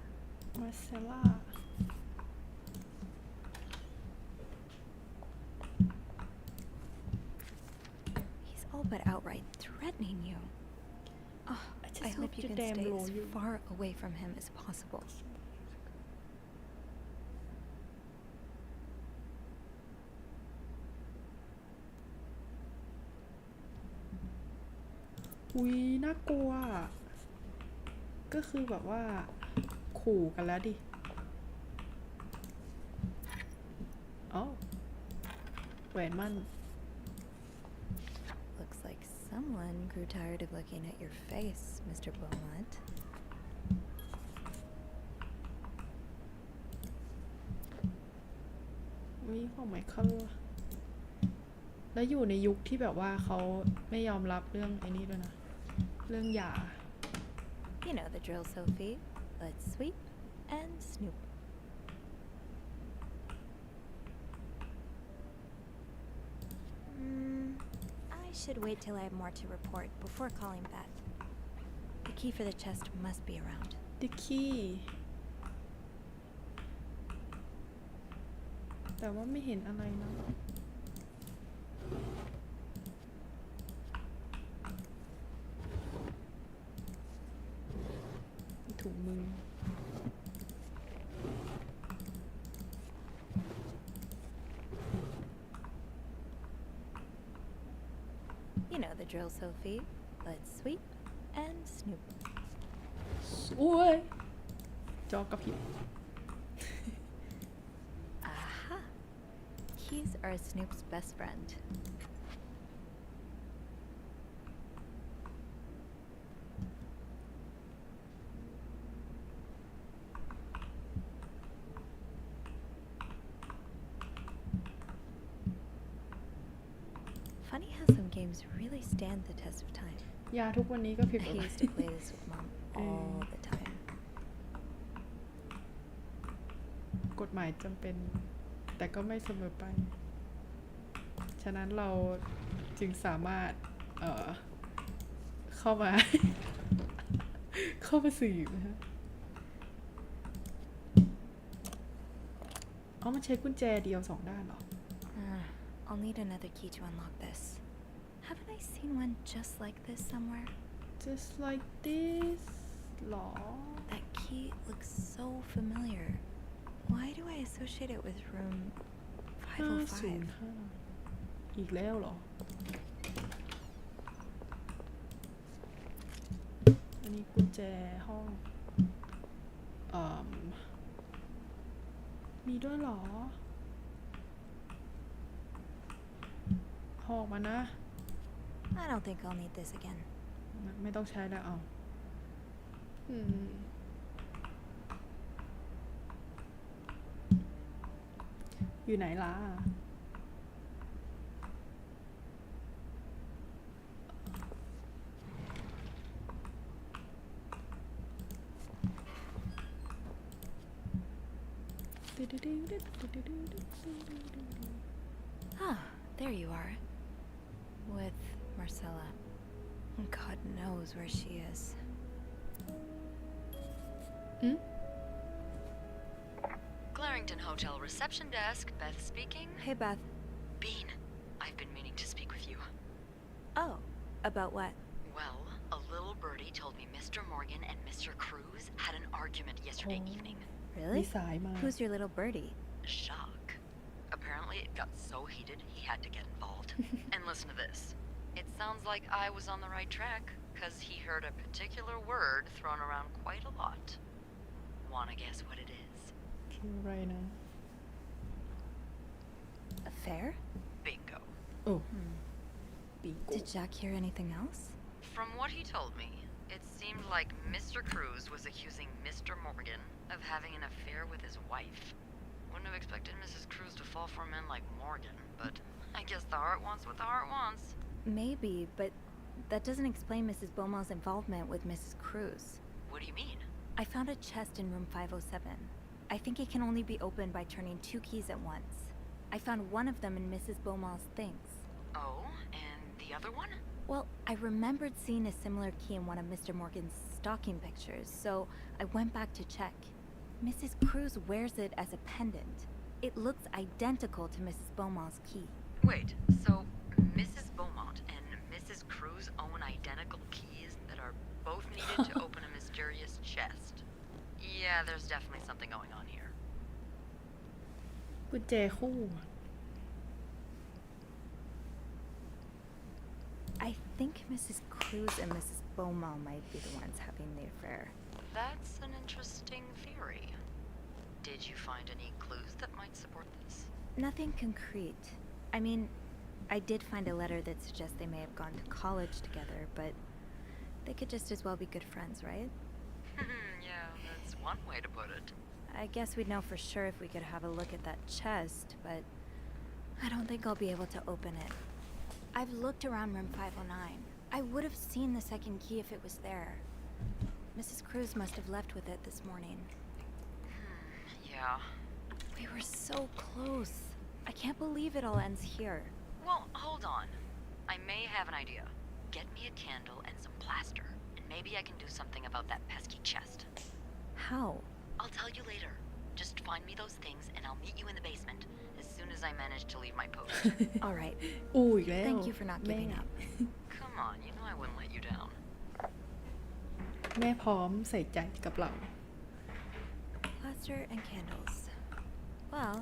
มาเซล่า
He's all but outright threatening you. Oh, I hope you can stay as far away from him as possible. อุ๊ยน่ากลัว ก็คือแบบว่าขู่กันแล้วดิอ๋อแหวนมั่น Looks like someone grew tired of looking at your face, Mr. Beaumont.
อุ๊ยของไมเคิลแล้วอยู่ในยุคที่แบบว่าเขาไม่ยอมรับเรื่องไอ้นี้ด้วยนะ เรื่องหย่า
You know the drill, Sophie. Let's sweep and snoop. I should wait till I have more to report before calling Beth. The key for the chest must be around.
The key แต่ว่าไม่เห็นอะไรนะถุงมือ
You know the drill, Sophie. Let's sweep and snoop.
โอ้ยจอกระพริบ
Aha! Keys are Snoop's best friend. Funny how some games really stand the test of time.
ยาทุกวันนี้ก็ผิด
I used to play this with Mom all the time.
กฎหมายจำเป็น แต่ก็ไม่เสมอไป ฉะนั้นเราจึงสามารถเข้ามา เข้ามาสืบนะฮะเอามันใช้กุญแจเดียว2 ด้านเหรอ
I'll need another key to unlock this. Haven't I seen one just like this somewhere?
just like this หรอ
That key looks so familiar. Why do I associate it with room 505?
505 อีกแล้วเหรอ อันนี้กุญแจห้องมีด้วยเหรอออกมานะ
I don't think I'll need this again.
ไม่ต้องใช้แล้วเอาอยู่ไหนล่ะ
Ah, there you are. With Marcella. God knows where she is.
Clarington Hotel reception desk. Beth speaking.
Hey, Beth.
Bean, I've been meaning to speak with you.
Oh, about what?
Well, a little birdie told me Mr. Morgan and Mr. Cruz had an argument yesterday evening.
มี
Really?
สายมา
Who's your little birdie?
Shock. Apparently it got so heated he had to get involved. And listen to this. It sounds like I was on the right track, because he heard a particular word thrown around quite a lot. Wanna guess what it is?
คืออะไรนะ
Affair?
Bingo.
โอ้ปีโก้
Did Jack hear anything else?
From what he told me, it seemed like Mr. Cruz was accusing Mr. Morgan of having an affair with his wife. Wouldn't have expected Mrs. Cruz to fall for a man like Morgan, but I guess the heart wants what the heart wants.
Maybe, but that doesn't explain Mrs. Beaumont's involvement with Mrs. Cruz.
What do you mean?
I found a chest in room 507. I think it can only be opened by turning 2 keys at once. I found one of them in Mrs. Beaumont's things.
Oh, and the other one?
Well, I remembered seeing a similar key in one of Mr. Morgan's stocking pictures, so I went back to check. Mrs. Cruz wears it as a pendant. It looks identical to Mrs. Beaumont's key.
Wait, so Mrs. Beaumont and Mrs. Cruz own identical keys that are both needed to open a mysterious chest? Yeah, there's definitely something going on here.
กุญแจคู่
I think Mrs. Cruz and Mrs. Beaumont might be the ones having the affair.
That's an interesting theory. Did you find any clues that might support this?
Nothing concrete. I mean, I did find a letter that suggests they may have gone to college together, but they could just as well be good friends, right?
Yeah, that's one way to put it.
I guess we'd know for sure if we could have a look at that chest, but I don't think I'll be able to open it. I've looked around room 509. I would have seen the second key if it was there. Mrs. Cruz must have left with it this morning.
Yeah.
We were so close. I can't believe it all ends here.
Well, hold on. I may have an idea. Get me a candle and some plaster, and maybe I can do something about that pesky chest.
How?
I'll tell you later. Just find me those things, and I'll meet you in the basement as soon as I manage to leave my post.
All right.
อู้อีกแล้ว
Thank you for not
แม่
giving up.
Come on, you know I wouldn't let you down.
แม่พร้อมใส่ใจกับเรา
Plaster and candles. Well,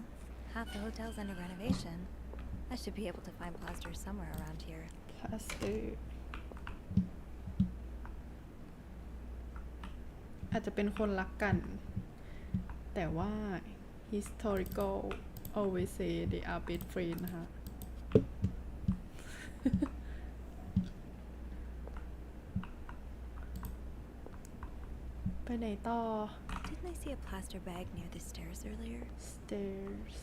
half the hotel's under renovation. I should be able to find plaster somewhere around here.
พลาสเตอร์อาจจะเป็นคนรักกัน แต่ว่า historical always say they are best friend นะคะ ไปไหนต่อ
Didn't I see a plaster bag near the stairs earlier?
stairs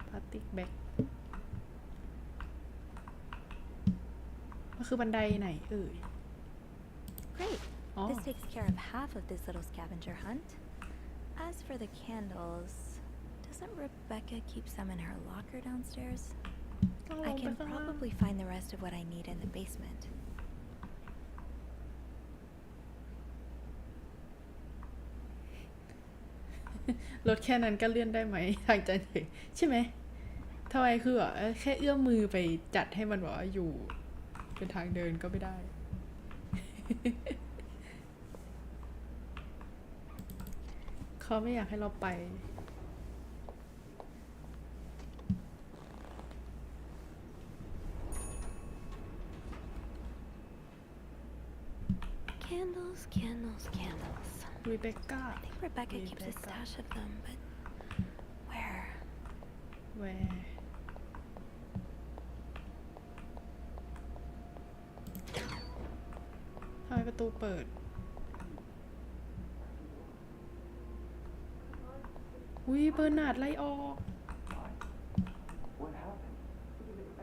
พลาสติกแบ็กมันคือบันไดไหนเอ่ย
Great.
Oh.
This takes care of half of this little scavenger hunt. As for the candles, doesn't Rebecca keep some in her locker downstairs? I can probably find the rest of what I need in the basement.
รถแค่นั้นก็เลื่อนได้ไหมทางใจเฉยใช่ไหมทำไมคือแบบแค่เอื้อมมือไปจัดให้มันบอกว่าอยู่เป็นทางเดินก็ไม่ได้ เขาไม่อยากให้เราไป
Candles, candles, candles.
รีเบคก้า
I think Rebecca keeps a stash of them, but where?
where ทำไมประตูเปิด อุ้ยเบอร์นาร์ดไล่ออก
What happened?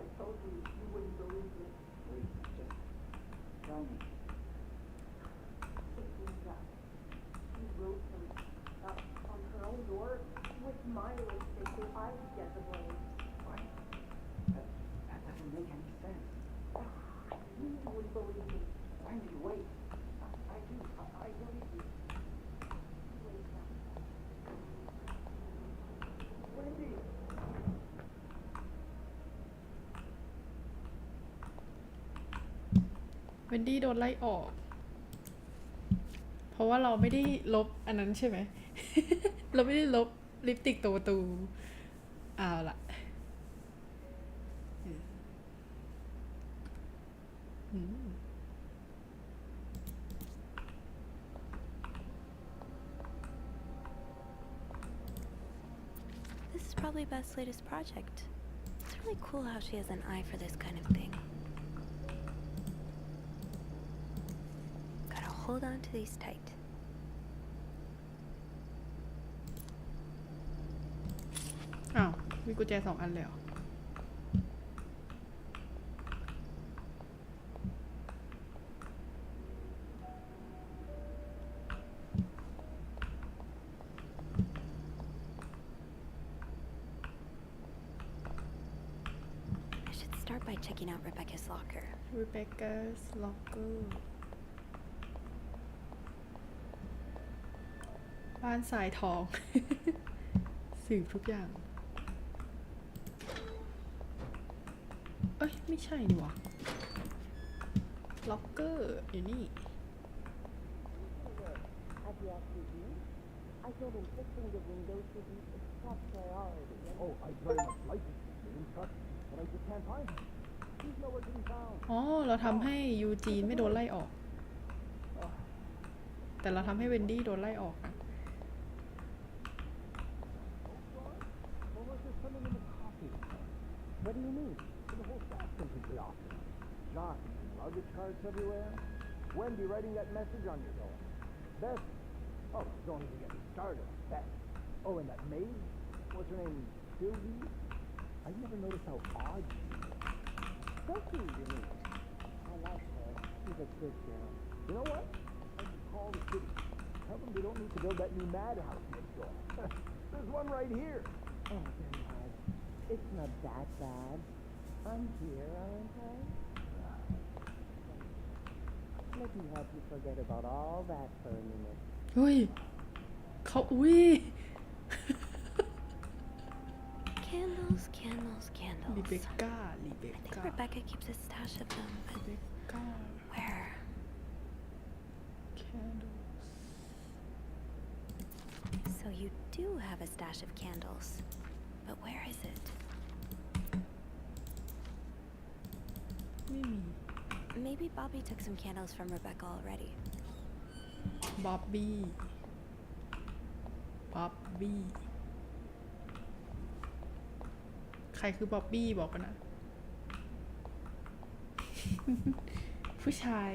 I told you you wouldn't believe it. Please, just tell me. It was she wrote on her own door with my lipstick so I would get the blame. What? That doesn't make any sense. You wouldn't believe me. What? Wendy, wait. I do. I believe you. Wait now. Wendy.
เวนดี้โดนไล่ออก เพราะว่าเราไม่ได้ลบอันนั้นใช่ไหม เราไม่ได้ลบลิปสติกตัวประตูเอาล่ะ
This is probably Beth's latest project. It's really cool how she has an eye for this kind of thing. Gotta hold on to these tight.
อ้าวมีกุญแจ2 อันเลยเหรอ
I should start by checking out Rebecca's locker.
Rebecca's locker บ้านสายทอง สืบทุกอย่าง เอ้ย ไม่ใช่นี่หว่าล็อกเกอร์อยู่นี่
At the SCD, I told him fixing the windows would be a top priority.
Oh, I'd very much like to see him in touch, but I just can't find him. He's nowhere to be found.
อ๋อ เราทำให้ยูจีนไม่โดนไล่ออก แต่เราทำให้เวนดี้โดนไล่ออกนะ
Or was there someone in the coffee? What do you mean? The whole staff completely off. John, luggage carts everywhere. Wendy writing that message on your door. Beth. Oh, don't even get me started on Beth. Oh, and that maid. What's her name? Sylvie? I've never noticed how odd she is.
Sophie, you mean? I like her. She's a good girl.
You know what? I should call the city. Tell them they don't need to build that new madhouse next door. There's one right here.
Oh, Bernard, it's not that bad. I'm here, aren't I? Let me help you forget about all that for a minute.
เฮ้ย เขาอุ้ย
Candles, candles,
ลิ
candles.
เบคก้า ลิเบ
I
ค
think
ก้า
Rebecca keeps a stash of them,
ลิ
but
เบคก้า
where?
candles
So you do have a stash of candles, but where is it?
ไม่มี
Maybe Bobby took some candles from Rebecca already.
บ๊อบบี้ บ๊อบบี้ ใครคือบ๊อบบี้บอกกันนะ ผู้ชาย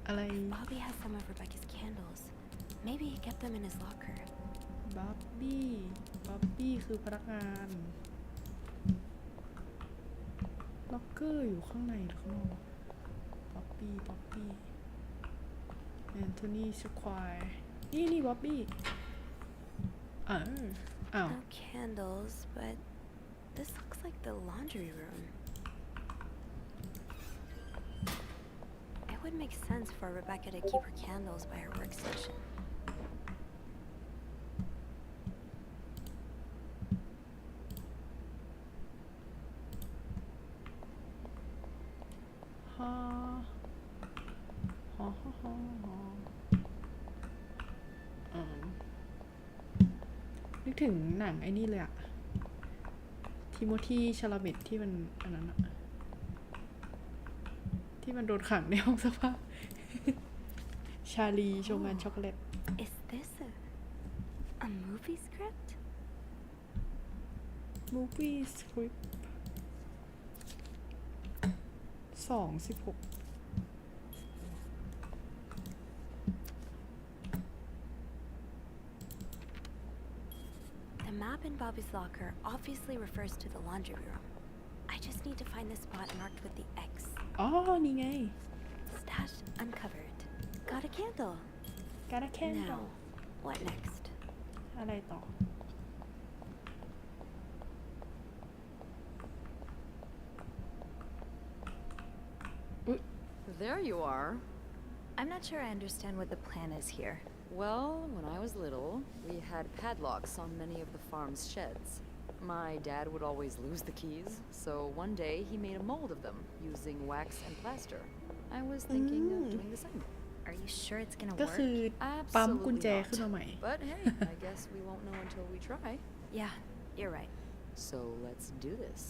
อะไร
Bobby has some of Rebecca's candles. Maybe he kept them in his locker.
บ๊อบบี้ บ๊อบบี้คือพนักงาน ล็อกเกอร์อยู่ข้างในหรือข้างนอก บ๊อบบี้ บ๊อบบี้ แอนโทนีสควายนี่บ๊อบบี้อ้าว
No candles, but this looks like the laundry room. It would make sense for Rebecca to keep her candles by her workstation.
นึกถึงหนังไอ้นี่เลยอะทิโมธีชาลาเมตที่มันอันนั้นอะที่มันโดนขังในห้องเสื้อผ้า ชาลีโชว์งานช็อกโกแลต
Is this a movie script?
movie script 2/16
The map in Bobby's locker obviously refers to the laundry room. I just need to find the spot marked with the X.
อ๋อ นี่ไง
Stash uncovered. Got a candle.
got a candle
Now, what next?
อะไรต่อ
There you are.
I'm not sure I understand what the plan is here.
Well, when I was little, we had padlocks on many of the farm's sheds. My dad would always lose the keys, so one day he made a mold of them using wax and plaster. I was thinking of doing the same.
Are you sure it's gonna
ก็
work?
คือปั๊มกุญแจ
Absolutely
ขึ้นมาใหม่
not. But hey, I guess we won't know until we try.
Yeah, you're right.
So let's do this.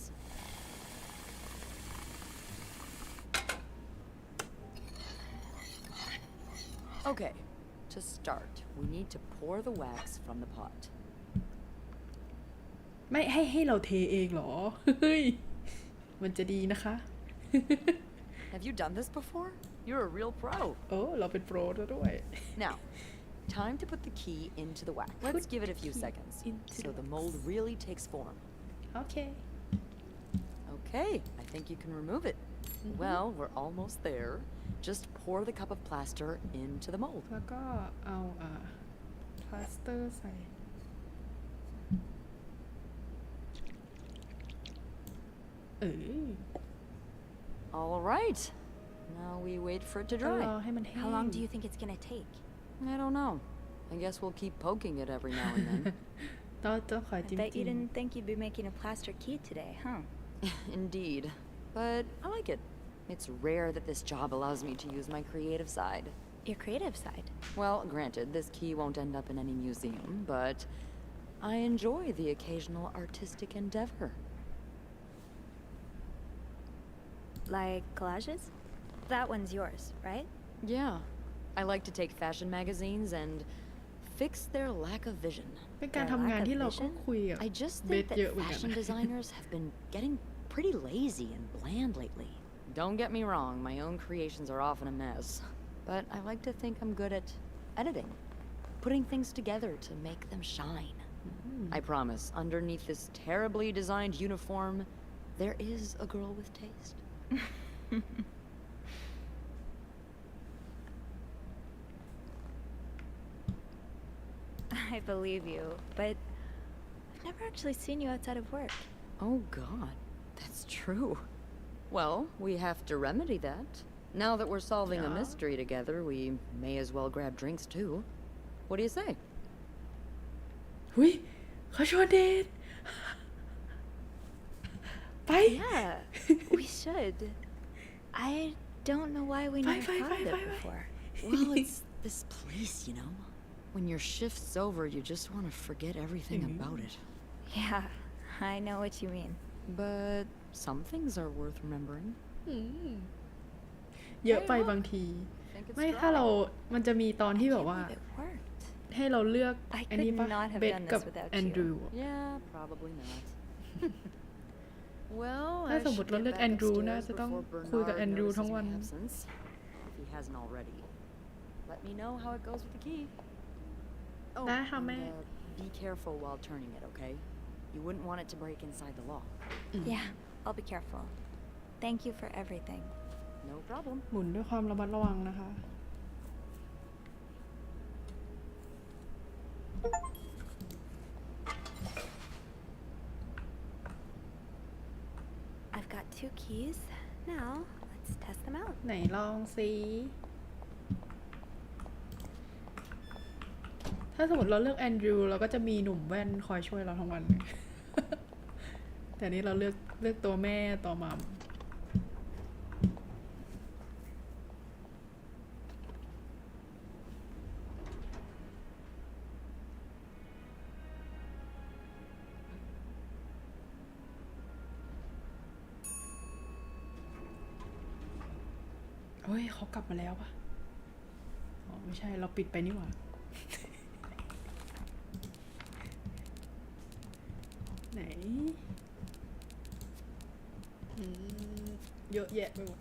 Okay, to start, we need to pour the wax from the pot.
ไม่ให้เราเทเองเหรอ เฮ้ย มันจะดีนะคะ
Have you done this before? You're a real pro.
โอ้เราเป็นโปรซะด้วย
Now, time to put the key into the wax. Let's give it a few seconds so the mold really takes form.
โอเค
Okay, I think you can remove it. Well, we're almost there. Just pour the cup of plaster into the mold.
แล้วก็เอาพลาสเตอร์ใส่
All right. Now we wait for it to
ก็รอ
dry.
ให้มันแห้ง
How long do you think it's gonna take?
I don't know. I guess we'll keep poking it every now and then.
ต้องคอย
I
จิ้ม
bet you
จิ้ม
didn't think you'd be making a plaster key today, huh?
Indeed. But I like it. It's rare that this job allows me to use my creative side.
Your creative side.
Well, granted, this key won't end up in any museum, but I enjoy the occasional artistic endeavor.
Like collages? That one's yours, right?
Yeah. I like to take fashion magazines and fix their lack of vision.
เป็นการทำงานที่เราก็คุยกับ
I just
เบ
think
สเยอะ
that
เหมือนกัน
fashion designers have been getting pretty lazy and bland lately. Don't get me wrong, my own creations are often a mess. But I like to think I'm good at editing, putting things together to make them shine. I promise, underneath this terribly designed uniform, there is a girl with taste.
I believe you, but I've never actually seen you outside of work.
Oh god, that's true. Well, we have to remedy that. Now that we're solving a mystery together, we may as well grab drinks too. What do you say?
หุยเขาชวนเดท ไป
Yeah, we should. I don't know why we never thought of it before.
Well, it's this place, you know? When your shift's over, you just want to forget everything about it.
Yeah, I know what you mean.
But some things are worth remembering.
เยอะไปบางที ไม่ถ้าเรา มันจะมีตอนที่แบบว่า
It worked.
ให้เราเลือก
I
อันนี้
could
ปะ
not have
เบส
done
กับ
this without
แอนดรู
you.
ว์
Yeah, probably not. Well,
ถ้า
I
สมม
should
ติเรา
get
เลือก
back
แอนดรู
upstairs
น่าจะต้อง
before
คุยกับ
Bernard
แอนดรู
notices
ทั้งวัน
my absence, if he hasn't already. Let me know how it goes with the key. Oh,
ได้ค่ะ
and,
แม่
be careful while turning it, okay? You wouldn't want it to break inside the lock.
Yeah, I'll be careful. Thank you for everything.
No problem.
หมุนด้วยความระมัดระวังนะคะ
I've got 2 keys. Now, let's test them out.
ไหนลองสิถ้าสมมติเราเลือกแอนดรูว์เราก็จะมีหนุ่มแว่นคอยช่วยเราทั้งวัน แต่นี้เราเลือกตัวแม่ต่อมัมเฮ้ยเขากลับมาแล้วปะอ๋อไม่ใช่เราปิดไปนี่หว่า ไหนเยอะแยะไปหมด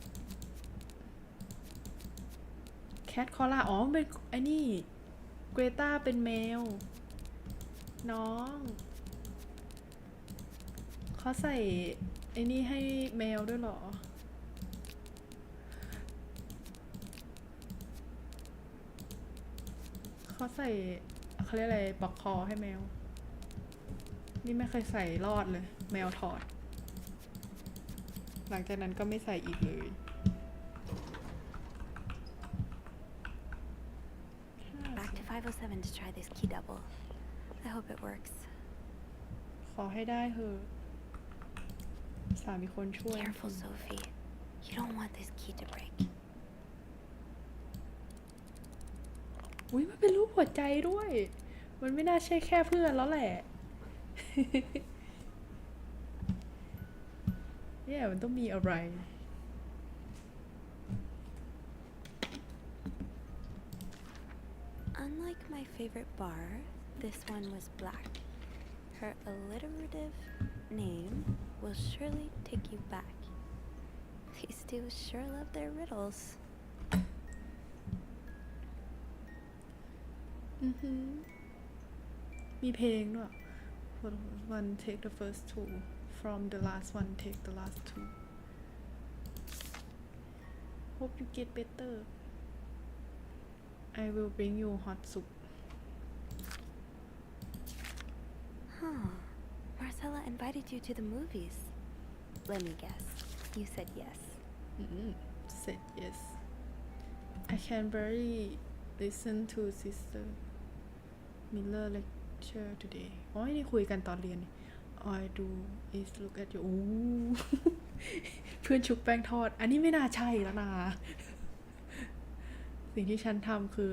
แคทคอล่าอ๋อเป็นไอ้นี่เกรตาเป็นแมว น้องเขาใส่ไอ้นี่ให้แมวด้วยเหรอ เขาใส่เขาเรียกอะไรปลอกคอให้แมว นี่ไม่เคยใส่รอดเลย แมวถอด หลังจากนั้นก็ไม่ใส่อีกเลย
507 to try this key double. I hope it works.
ขอให้ได้เถอะสามีคนช่วย
Careful, Sophie. You don't want this key to break.
อุ้ยมันเป็นรูปหัวใจด้วย มันไม่น่าใช่แค่เพื่อนแล้วแหละ เนี่ยมันต้องมีอะไร
Unlike my favorite bar, this one was black. Her alliterative name will surely take you back. These two sure love their riddles.
มีเพลงด้วย For one take the first two from the last one take the last two Hope you get better I will bring you hot soup
Huh. Marcella invited you to the movies. Let me guess. You said yes.
said yes I can barely listen to sister Miller lecture today อ๋อนี่คุยกันตอนเรียน I do is look at you โอ้ เพื่อนชุบแป้งทอด อันนี้ไม่น่าใช่แล้วนะ สิ่งที่ฉันทำคือ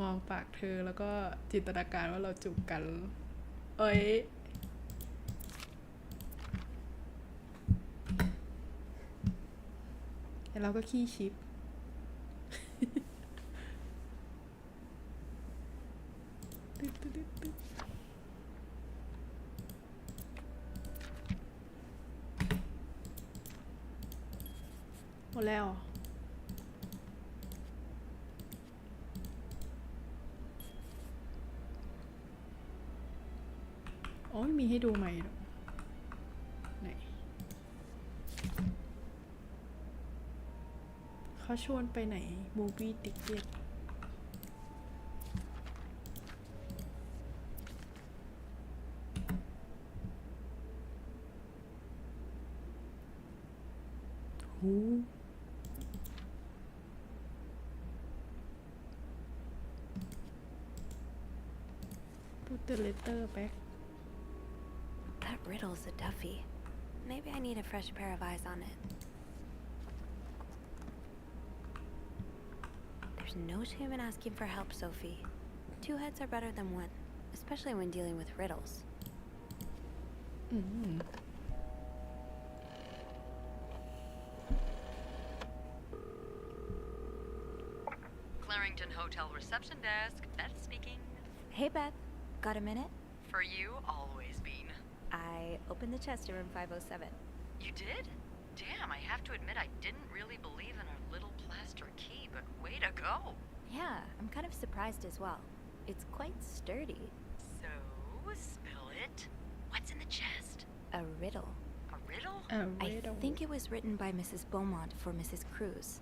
มองปากเธอแล้วก็จินตนาการว่าเราจูบกัน เอ้ยแต่เราก็ขี้ชิป หมดแล้วโอ้ยมีให้ดูใหม่ด้วยไหนเขาชวนไปไหน Movie Ticket หู Put the letter back
That riddle's a toughie. Maybe I need a fresh pair of eyes on it. There's no shame in asking for help, Sophie. Two heads are better than one, especially when dealing with riddles.
Clarington Hotel reception desk. Beth speaking.
Hey, Beth. Got a minute?
For you, always Bean.
I opened the chest in room 507.
You did? Damn, I have to admit I didn't really believe in our little plaster key, but way to go.
Yeah, I'm kind of surprised as well. It's quite sturdy.
So, spill it. What's in the chest?
A riddle.
A riddle?
I think it was written by Mrs. Beaumont for Mrs. Cruz.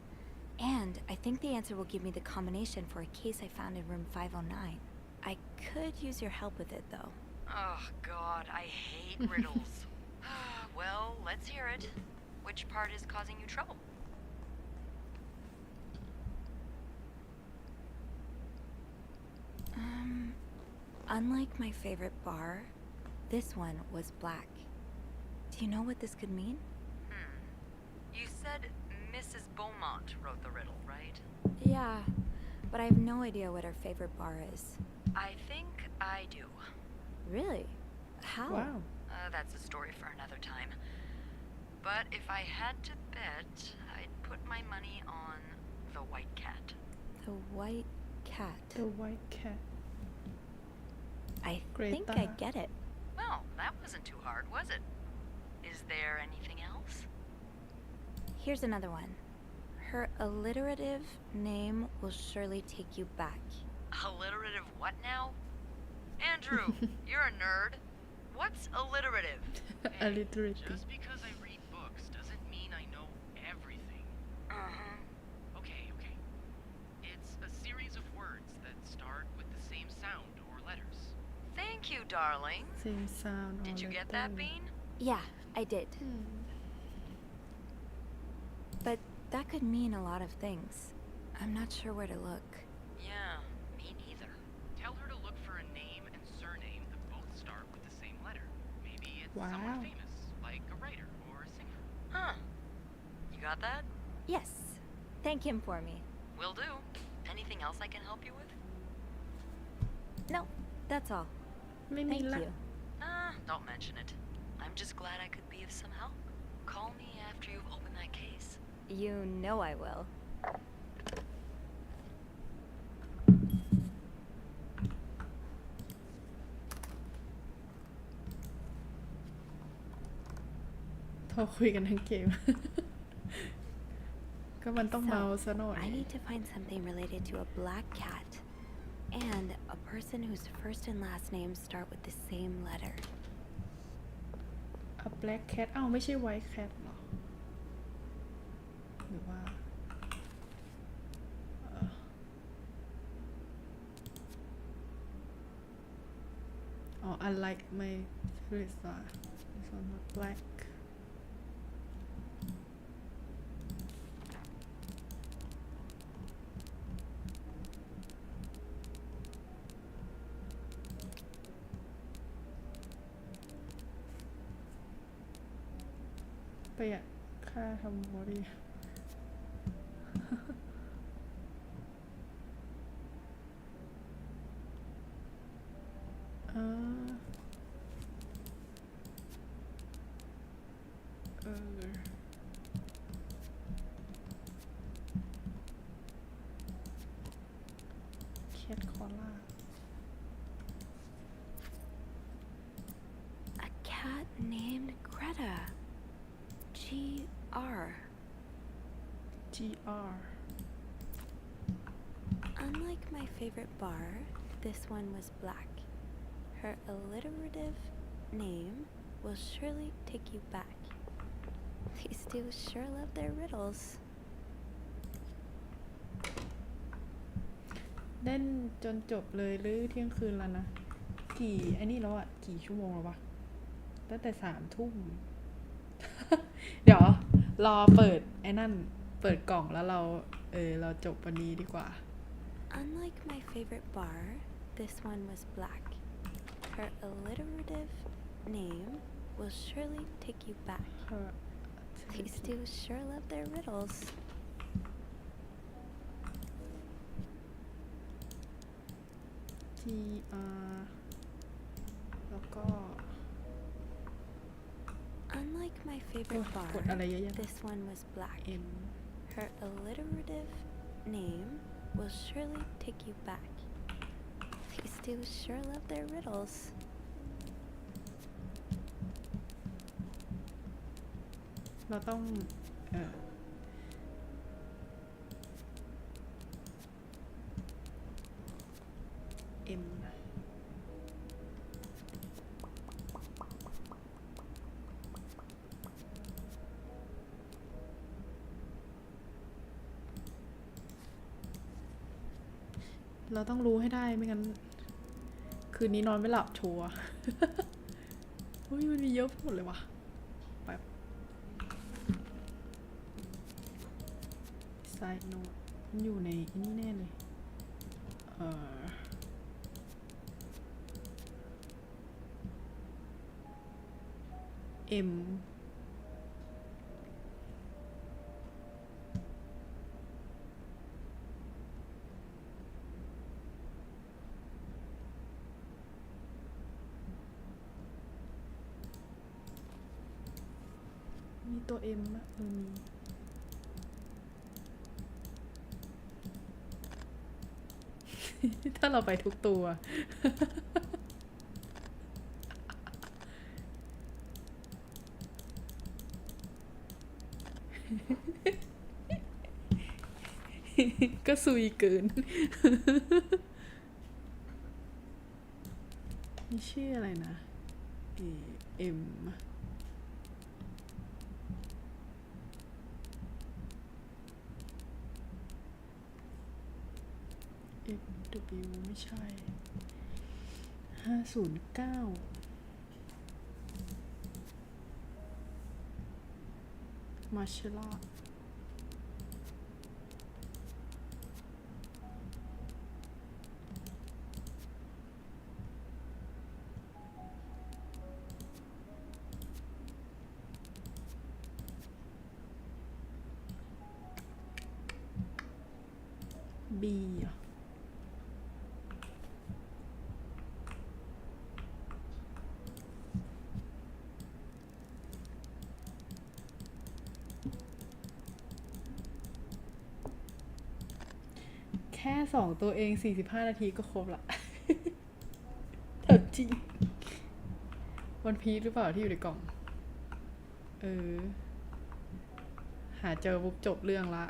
And I think the answer will give me the combination for a case I found in room 509. I could use your help with it, though.
Oh, God, I hate riddles. Well, let's hear it. Which part is causing you trouble?
Unlike my favorite bar, this one was black. Do you know what this could mean?
You said Mrs. Beaumont wrote the riddle, right?
Yeah, but I have no idea what her favorite bar is.
I think I do.
Really? How?
Wow.
That's a story for another time. But if I had to bet, I'd put my money on the white cat.
The white cat.
The white cat
I
Great
think I
thought.
get it.
Well, that wasn't too hard, was it? Is there anything else?
Here's another one. Her alliterative name will surely take you back.
Alliterative what now? Andrew, you're a nerd. What's alliterative?
Alliterative
Just because I read books doesn't mean I know everything. Okay. It's a series of words that start with the same sound or letters.
Thank you, darling.
Same sound or
Did you get
letter.
that, Bean?
Yeah, I did. But that could mean a lot of things. I'm not sure where to look.
Yeah, me neither.
Tell her to
Wow.
Someone famous, like a writer or a singer.
Huh. You got that?
Yes. Thank him for me.
Will do. Anything else I can help you with?
No, that's all.
ไม่มี
Thank
ละ
you.
Don't mention it. I'm just glad I could be of some help. Call me after you've opened that case.
You know I will.
โทรคุยกันทั้งเกม ก็มันต้องเมาซะหน่อย
I need to find something related to a black cat and a person whose first and last names start with the same letter.
A black cat อ้าวไม่ใช่ white cat หรอหรือว่าอ๋อ unlike my favorite star this one not black ประหยัดค่าทำบริแคทคอล่า
A cat named Greta. G.R.
GR
Unlike my favorite bar, this one was black. Her alliterative name will surely take you back. These two sure love their riddles.
เล่นจนจบเลยหรือเที่ยงคืนแล้วนะกี่ไอ้นี่แล้วอะกี่ชั่วโมงแล้ววะตั้งแต่3 ทุ่ม เดี๋ยวรอเปิดไอ้นั่นเปิดกล่องแล้วเราจบวันนี้ดีกว่า
Unlike my favorite bar, this one was black. Her alliterative name will surely take you back. These two sure love their riddles.
GR แล้วก็
Unlike my favorite bar,
กดอะไรเยอะแยะ
this one was black.
M
Her alliterative name will surely take you back. These two sure love their riddles.
เราต้องM เราต้องรู้ให้ได้ไม่งั้นคืนนี้นอนไม่หลับชัวร์ เฮ้ยมันมีเยอะหมดเลยว่ะแบบ side note มันอยู่ในนี่แน่เลยMมีตัว M อะมี ถ้าเราไปทุกตัว ก็ซุยเกิน นี่ชื่ออะไรนะ M FW ไม่ใช่509มาเชล่า B อ่ะแค่2ตัวเอง45นาทีก็ครบละ เถิดจริงวันพีชหรือเปล่าที่อยู่ในกล่องหาเจอปุ๊บจบเรื่องละ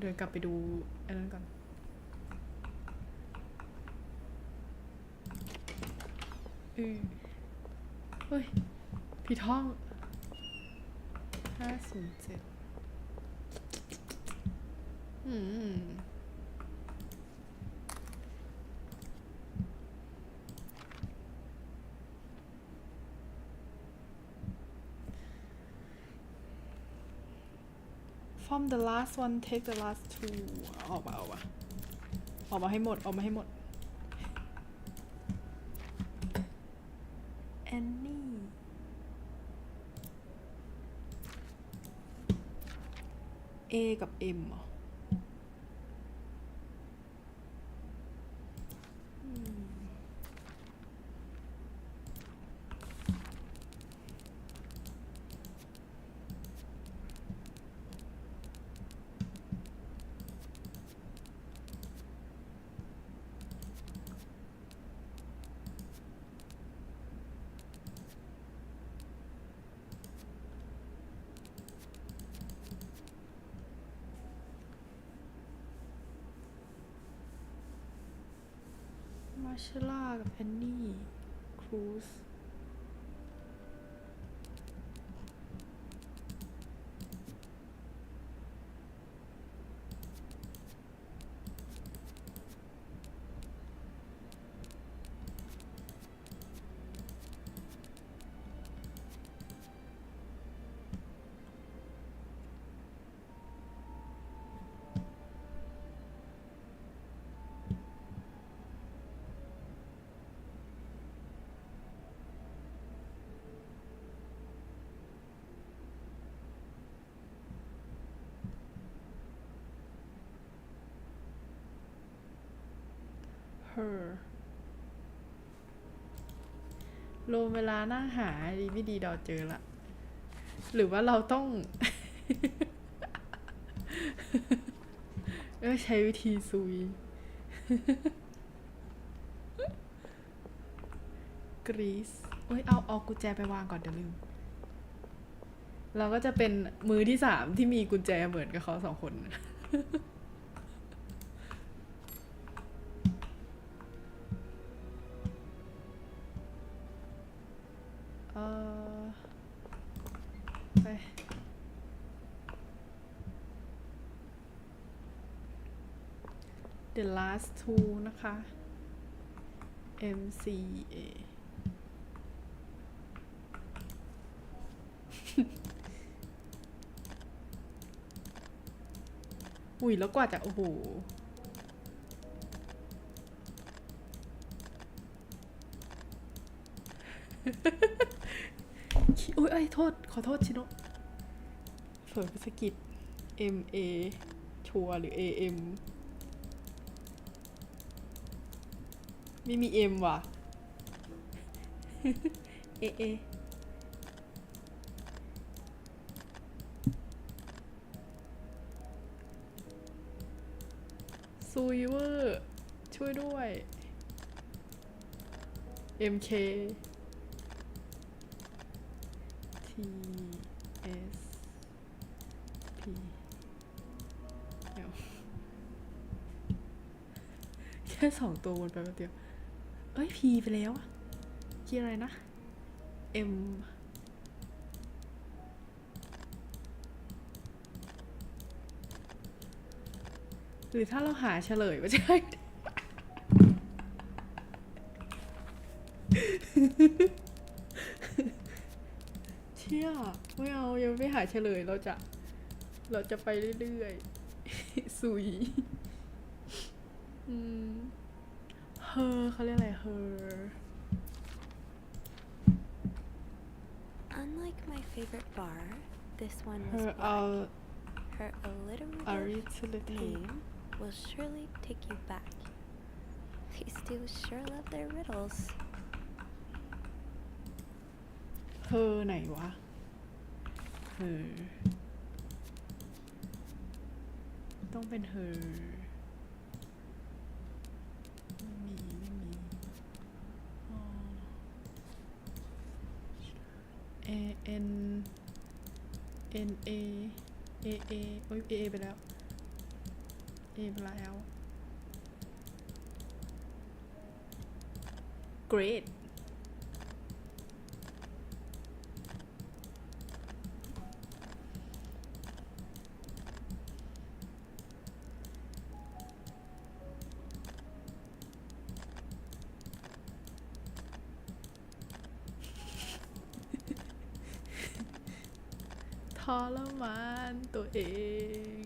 เดินกลับไปดูอันนั้นก่อนเฮ้ยผิดห้อง507From the last one take the last two ออกมาให้หมดแอนนี่A กับ M เหรอมาเชล่ากับแอนนี่ครูซรวมเวลานั่งหาดีไม่ดีเราเจอละหรือว่าเราต้อง ใช้วิธีซุย กรีซเอากุญแจไปวางก่อนเดี๋ยวลืมเราก็จะเป็นมือที่3ที่มีกุญแจเหมือนกับเขา2 คนไป The last two นะคะ MCA อุ้ยแล้วกว่าจะโอ้โหอุ้ยโทษขอโทษชิโนะเผลอไปสะกิด MA ชัวร์หรือ AM ไม่มี M ว่ะ AA ซูยเวอร์ช่วยด้วย MK TSP เดี๋ยวแค่2 ตัววนไปแป๊บเดียวP ไปแล้วคีย์อะไรนะ M หรือถ้าเราหาเฉลยว่าใช่ เชี่ยไม่เอายังไม่หาเฉลยเราจะไปเรื่อยๆซุยเขาเรียกอะไร her
Unlike my favorite bar, this one was
her
black. Her illiterate
alliterative
name will surely take you back. These two sure love their riddles.
เธอไหนวะต้องเป็นเธอไม่มีอ๋อ N A A โอ้ย A ไปแล้ว A ไปแล้ว Great ทรมานตัวเอง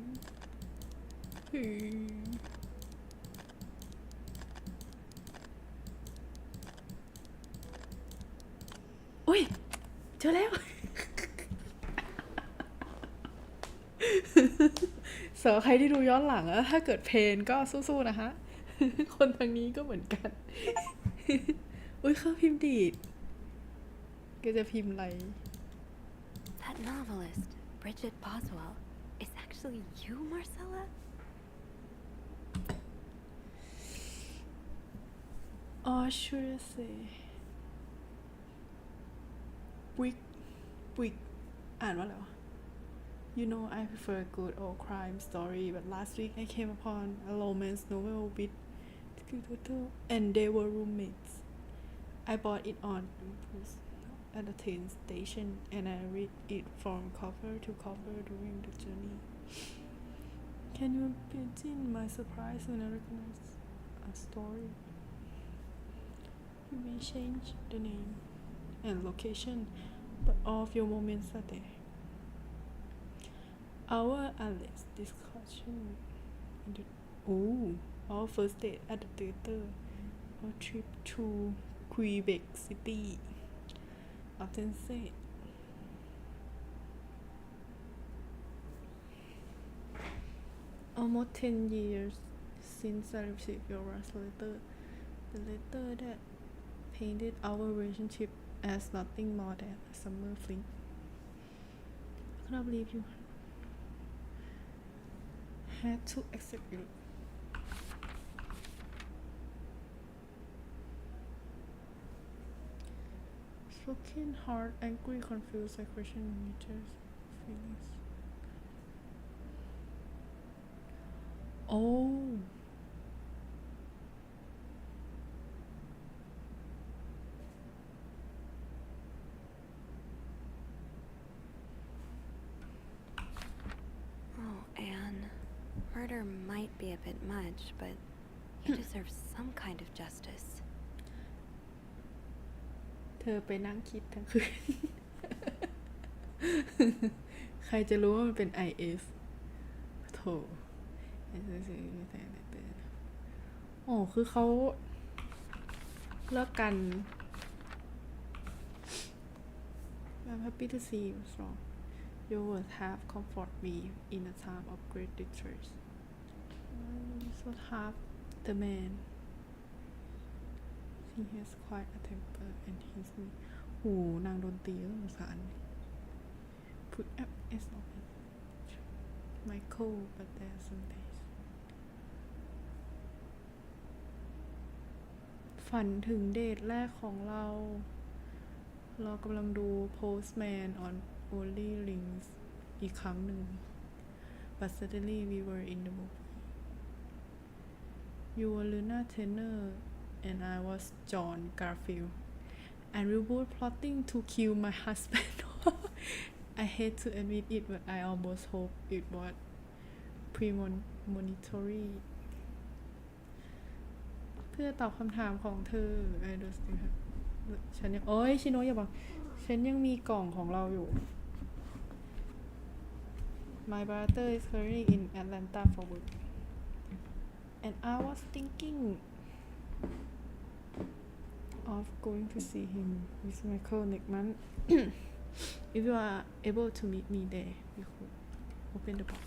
อุ้ยเจอแล้ว สำหรับใครที่ดูย้อนหลังอะถ้าเกิดเพนก็สู้ๆนะคะ คนทางนี้ก็เหมือนกัน อุ้ยเขาพิมพ์ดีดก็จะพิมพ์อะไร
That novelist, Bridget Boswell, is actually you, Marcella?
Or should I say Wick อ่านว่าอะไรวะ You know I prefer good old crime story but last week I came upon a romance novel with and they were roommates. I bought it on impulse at the train station and I read it from cover to cover during the journey. Can you imagine my surprise when I recognized a story? You may change the name and location, but all of your moments are there. Our Alex discussion in the our first date at the theater, our trip to Quebec City. Often said. Almost 10 years since I received your last letter. The letter that painted our relationship as nothing more than a summer fling. I cannot believe you had to accept it. Looking hard, angry, confused, I question nature's feelings. Oh.
Oh, Anne. Murder might be a bit much, but you deserve some kind of justice.
เธอไปนั่งคิดทั้งคืน ใครจะรู้ว่ามันเป็น IF โถโอ้คือเขาเลิกกัน I'm happy to see you strong. You will have comfort me in a time of great distress. So half the man. He has quite a temper and he's me. โหนางโดนตีแล้วสงสาร Put up as long as Michael, but there are some days. ฝันถึงเดทแรกของเรากำลังดู Postman on Only Rings อีกครั้งหนึ่ง But suddenly we were in the movie. You were Luna Turner and I was John Garfield. And we were plotting to kill my husband. I hate to admit it, but I almost hope it was premonitory. เพื่อตอบคำถามของเธอ I don't think ฉันยังชิโนะอย่าบอกฉันยังมีกล่องของเราอยู่ My brother is currently in Atlanta for work. And I was thinking of going to see him with Michael next month. If you are able to meet me there, we could open the box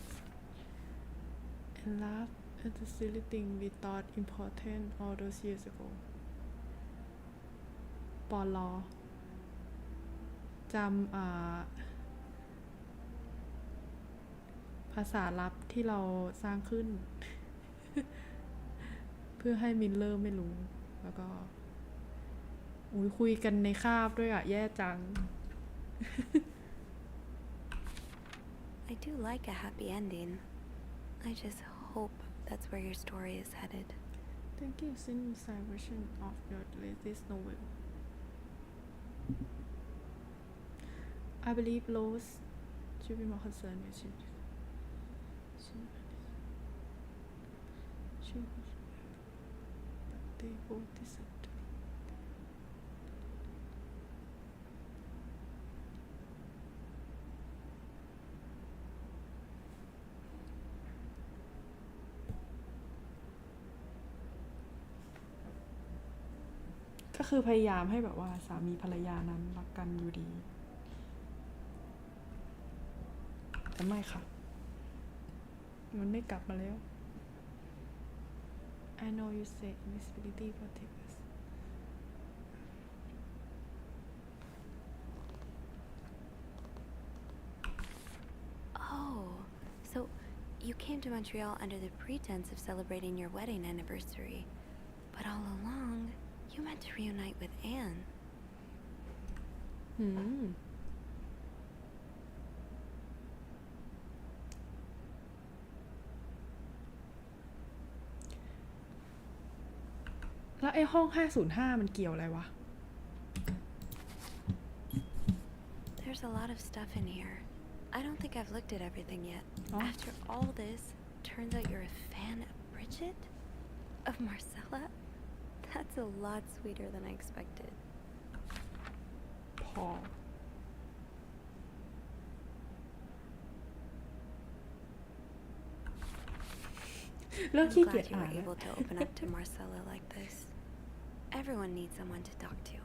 and laugh It's a silly thing we thought important all those years ago ปลอจำภาษาลับที่เราสร้างขึ้น เพื่อให้มิลเลอร์ไม่รู้ แล้วก็คุยกันในคาบด้วยอ่ะ แย่จัง
I do like a happy ending. I just hope that's where your story is headed.
Thank you Zin'fandel version of your latest novel. I believe Rose should be more concerned with it. But they both deserve to be. ก็คือพยายามให้แบบว่าสามีภรรยานั้นรักกันอยู่ดี แต่ไม่ค่ะ มันไม่กลับมาแล้ว I know you say invisibility protect us.
Oh, so you came to Montreal under the pretense of celebrating your wedding anniversary. But all along, you meant to reunite with Anne.
Hmm. แล้วไอ้ห้อง505มันเกี่ยวอะไรวะ
There's a lot of stuff in here. I don't think I've looked at everything yet.
Oh.
After all this, turns out you're a fan of Bridget? Of Marcella? That's a lot sweeter than I expected.
พอ เลิก
I'm
ขี้เกียจ
glad you
อ่า
were
นแล้ว
able to open up to Marcella like this. Everyone needs someone to talk to.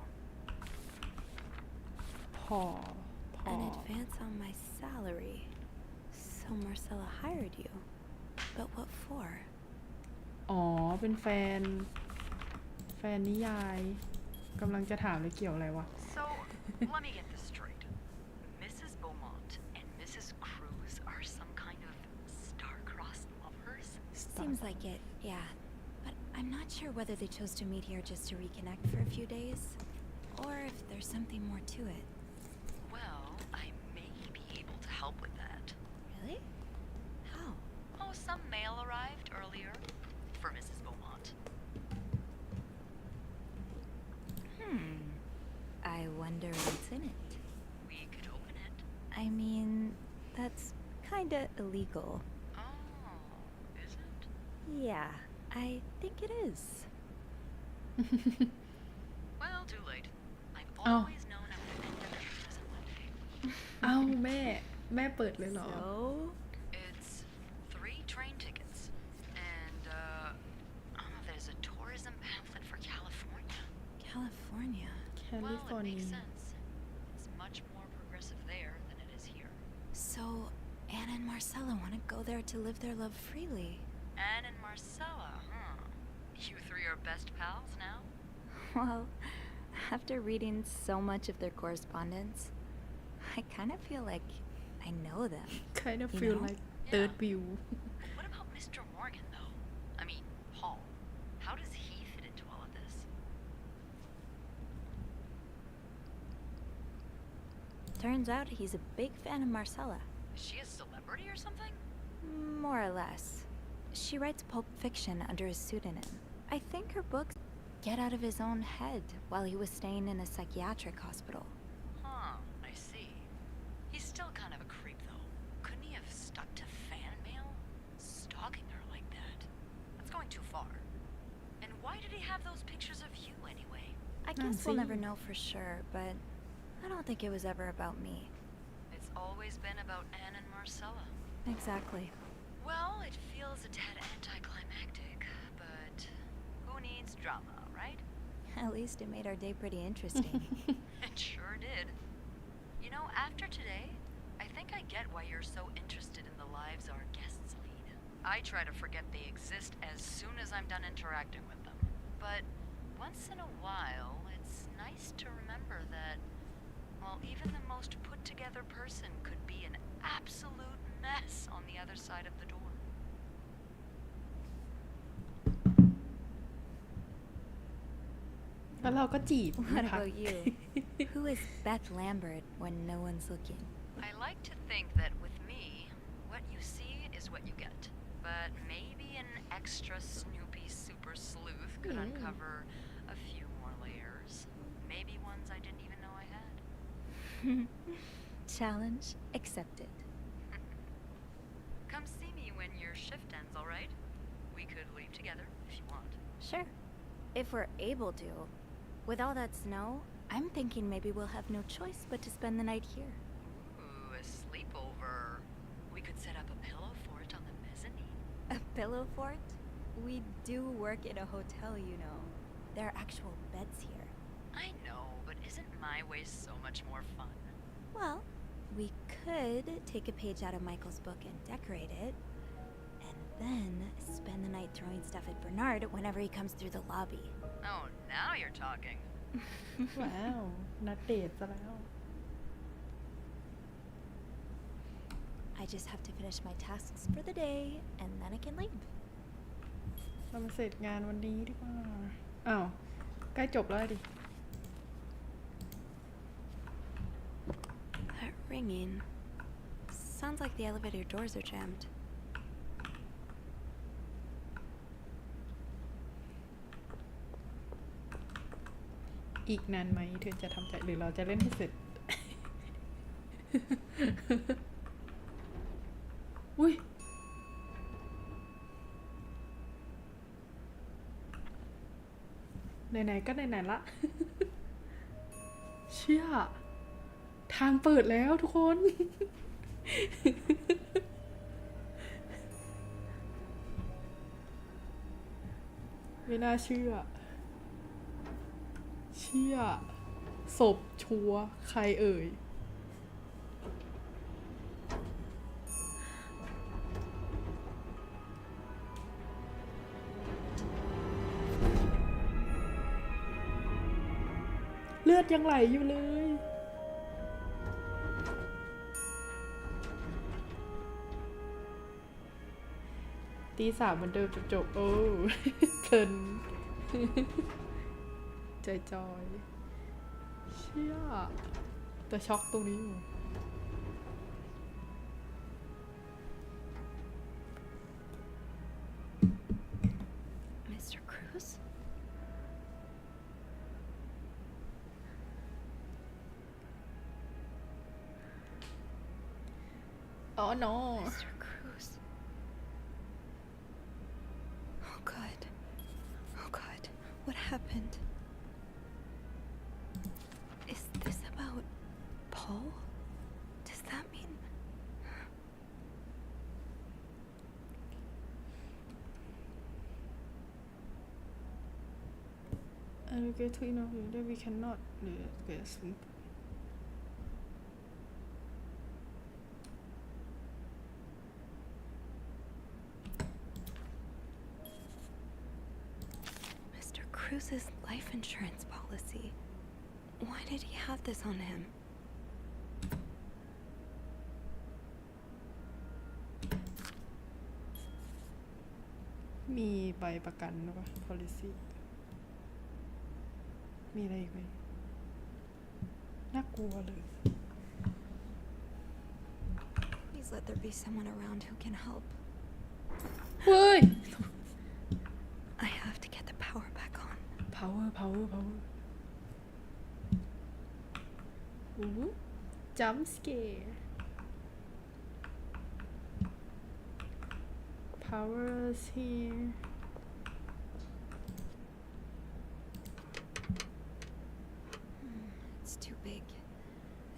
พอ
An advance on my salary. So Marcella hired you. But what for?
อ๋อ เป็นแฟนนิยายกำลังจะถามเลยเกี่ยวอะไรวะ
So, let me get this straight. Mrs. Beaumont and Mrs. Cruz are some kind of star-crossed lovers?
Seems like it, yeah. But I'm not sure whether they chose to meet here just to reconnect for a few days, or if there's something more to it.
Well, I may be able to help with that.
Really? How?
Oh, some mail arrived earlier for Mrs. Beaumont.
I wonder what's in it.
We could open it.
I mean, that's kinda illegal.
Oh, is it?
Yeah, I think it is.
Well, too late. I've
Oh.
always known I would end up in prison one day.
เอ้าแม่เปิดเลยเหรอ
So,
It's 3 train tickets. And, there's a tourism pamphlet for California.
California.
Well, it
แคลิฟอร์เนี
makes
ย
sense. It's much more progressive there than it is here.
So, Anne and Marcella want to go there to live their love freely.
Anne and Marcella, huh? You 3 are best pals now?
Well, after reading so much of their correspondence, I kind of feel like I know them.
kind of
You
feel
know?
like third
Yeah.
view
What about Mr. Morgan, though? I mean, Paul. How does he fit into all of this?
Turns out he's a big fan of Marcella.
Is she a celebrity or something?
More or less. She writes pulp fiction under a pseudonym. I think her books get out of his own head while he was staying in a psychiatric hospital.
Huh, I see. He's still kind of a creep, though. Couldn't he have stuck to fan mail? Stalking her like that? That's going too far. And why did he have those pictures of you, anyway?
I guess we'll
see.
never know for sure, but I don't think it was ever about me.
It's always been about Anne and Marcella.
Exactly.
Well, it feels a tad anticlimactic, but who needs drama, right?
At least it made our day pretty interesting.
It sure did. You know, after today, I think I get why you're so interested in the lives our guests lead. I try to forget they exist as soon as I'm done interacting with them. But once in a while, it's nice to remember that, well, even the most put-together person could be an absolute mess on the other side of the door.
แล้วเราก็จีบ
What
นะคะ
about you? Who is Beth Lambert when no one's looking?
I like to think that with me, what you see is what you get. But maybe an extra snoopy super sleuth could uncover a few more layers. Maybe ones I didn't even know I had.
Challenge accepted.
Come see me when your shift ends, alright? We could leave together if you want.
Sure. If we're able to. With all that snow, I'm thinking maybe we'll have no choice but to spend the night here.
Ooh, a sleepover. We could set up a pillow fort on the mezzanine.
A pillow fort? We do work in a hotel, you know. There are actual beds here.
I know, but isn't my way so much more fun?
Well, we could take a page out of Michael's book and decorate it, and then spend the night throwing stuff at Bernard whenever he comes through the lobby.
Oh, now you're talking.
ว้าวนัดเดทซะแล้ว
I just have to finish my tasks for the day, and then I can leave.
เรามาเสร็จงานวันนี้ดีกว่าอ้าวใกล้จบแล้วดิ
That ringing. Sounds like the elevator doors are jammed.
อีกนานไหมเธอจะทำใจหรือเราจะเล่นให้เสร็จ อุ้ยไหนๆก็ไหนๆละ เชี่ยทางเปิดแล้วทุกคน ไม่น่าเชื่อ เชี่ยศพชัวร์ใครเอ่ย เลือดยังไหลอยู่เลย ตีสามเหมือนเดิมจบๆโอ้ เพลิน จอยๆเชี่ยแต่ช็อกตรงนี้อยู่
Mr. Cruz?
Oh no
Mr. Cruz. Oh God. Oh God. What happened? Is this about Paul? Does that mean...
I will get to enough that we cannot guess.
Mr. Cruz's life insurance policy. Why did he have this on him?
มีใบประกันหรือเปล่า policy มีอะไรอีกไหมน่ากลัวเลย
Please let there be someone around who can help.
เฮ้ย
I have to get the power back on.
power อู้ jump scare powers here
It's too big.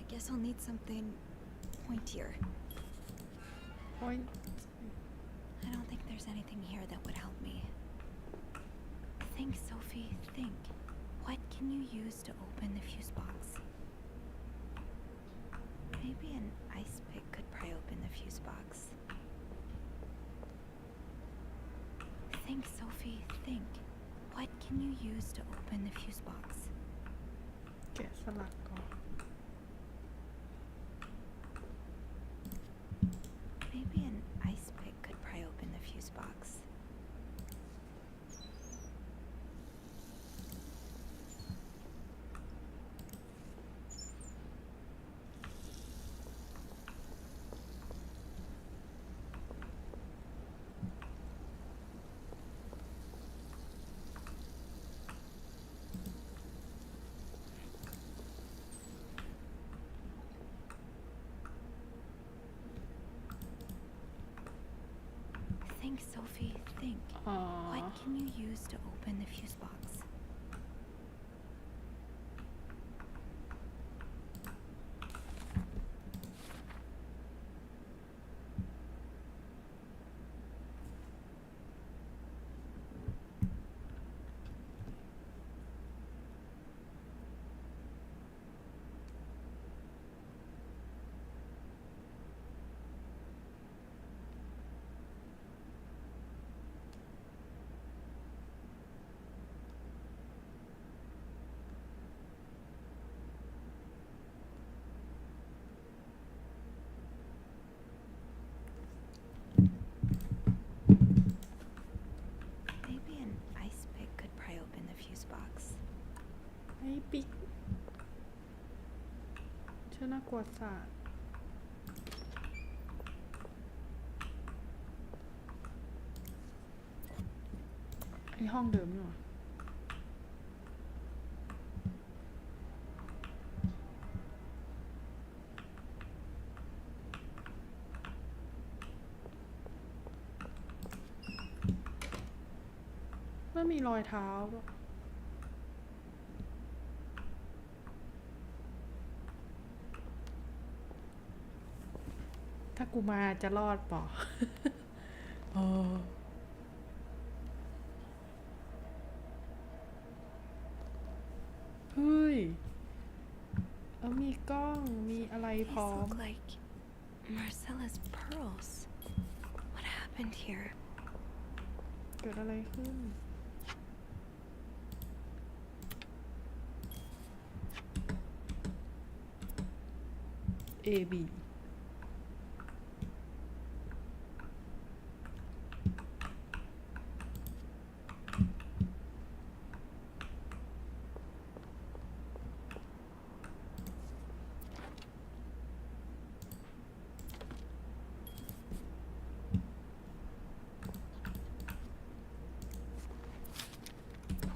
I guess I'll need something pointier.
point
I don't think there's anything here that would help me. Think, Sophie, think. What can you use to open the fuse box? Maybe an ice pick could pry open the fuse box.
Think, Sophie, think. What can you use to open the fuse box?
แกะสลักก่อน
Maybe an ice pick could pry open the fuse box. Think, Sophie, think.
อ๋อ
What can you use to open the fuse box? Maybe an ice pick could pry open the fuse box.
ไอ้ปิ๊กชื่อน่ากลัวสัสไอ้ห้องเดิมนี่หว่าไม่มีรอยเท้าด้วยถ้ากูมาจะรอดป่ะ เออเฮ้ยแล้วมีกล้องมีอะไรพ
These
ร้อม
look like Marcella's pearls. What happened here?
เกิดอะไรขึ้น A B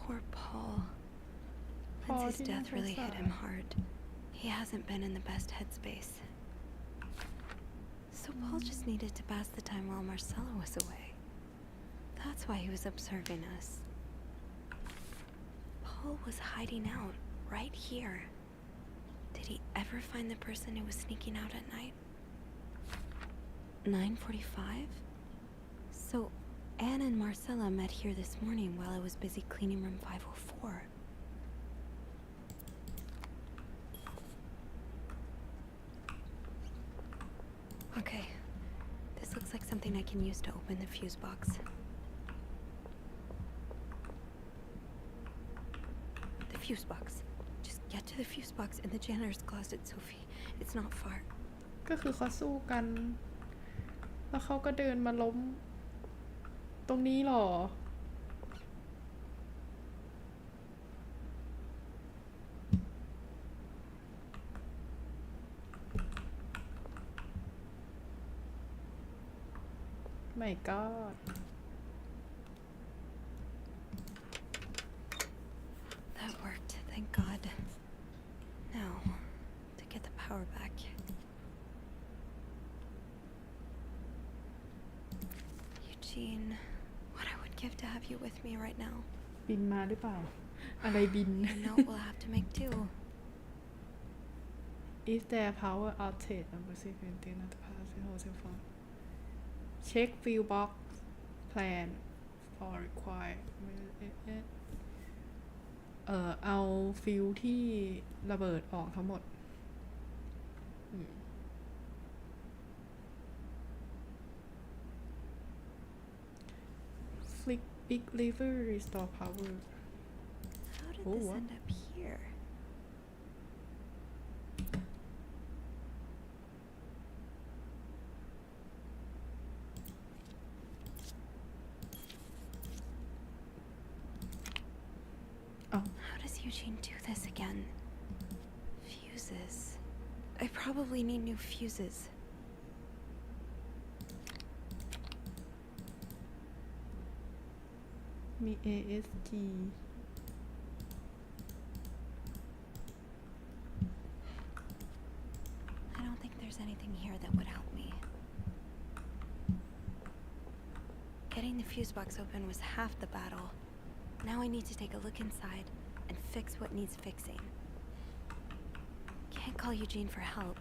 Poor Paul.
Paul
Lindsay's
didn't
death really hit
have
him
that.
hard. He hasn't been in the best headspace. So Paul just needed to pass the time while Marcella was away. That's why he was observing us. Paul was hiding out right here. Did he ever find the person who was sneaking out at night? 9:45? So Anne and Marcella met here this morning while I was busy cleaning room 504. Okay, this looks like something I can use to open the fuse box. The fuse box. Just get to the fuse box in the janitor's closet, Sophie. It's not far.
ก็คือเขาสู้กัน แล้วเขาก็เดินมาล้ม ตรงนี้หรอ My God
That worked, thank God. Now, to get the power back. Eugene, what I would give to have you with me right now.
บินมาหรือเปล่า อะไรบิน
I know we'll have to make do.
Is there power outage number sequence not pass the whole cell phone check field box plan for require เอาฟิลที่ระเบิดออกทั้งหมดฟลิก big river restore power
How did
Oh,
this
what?
end up here?
Oh.
How does Eugene do this again? Fuses. I probably need new fuses.
มี ASG
I don't think there's anything here that would help me. Getting the fuse box open was half the battle. Now I need to take a look inside and fix what needs fixing. Can't call Eugene for help,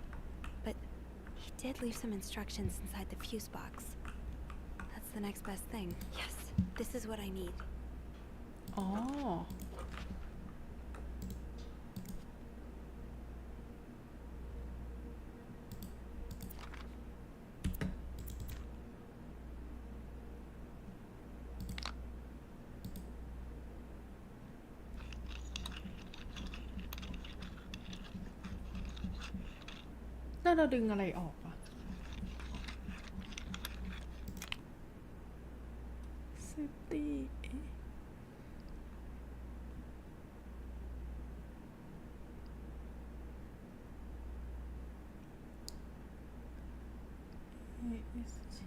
but he did leave some instructions inside the fuse box. That's the next best thing. Yes, this is what I need.
อ๋อ แล้วเราดึงอะไรออกอะ Safety เอ๊ะ ASG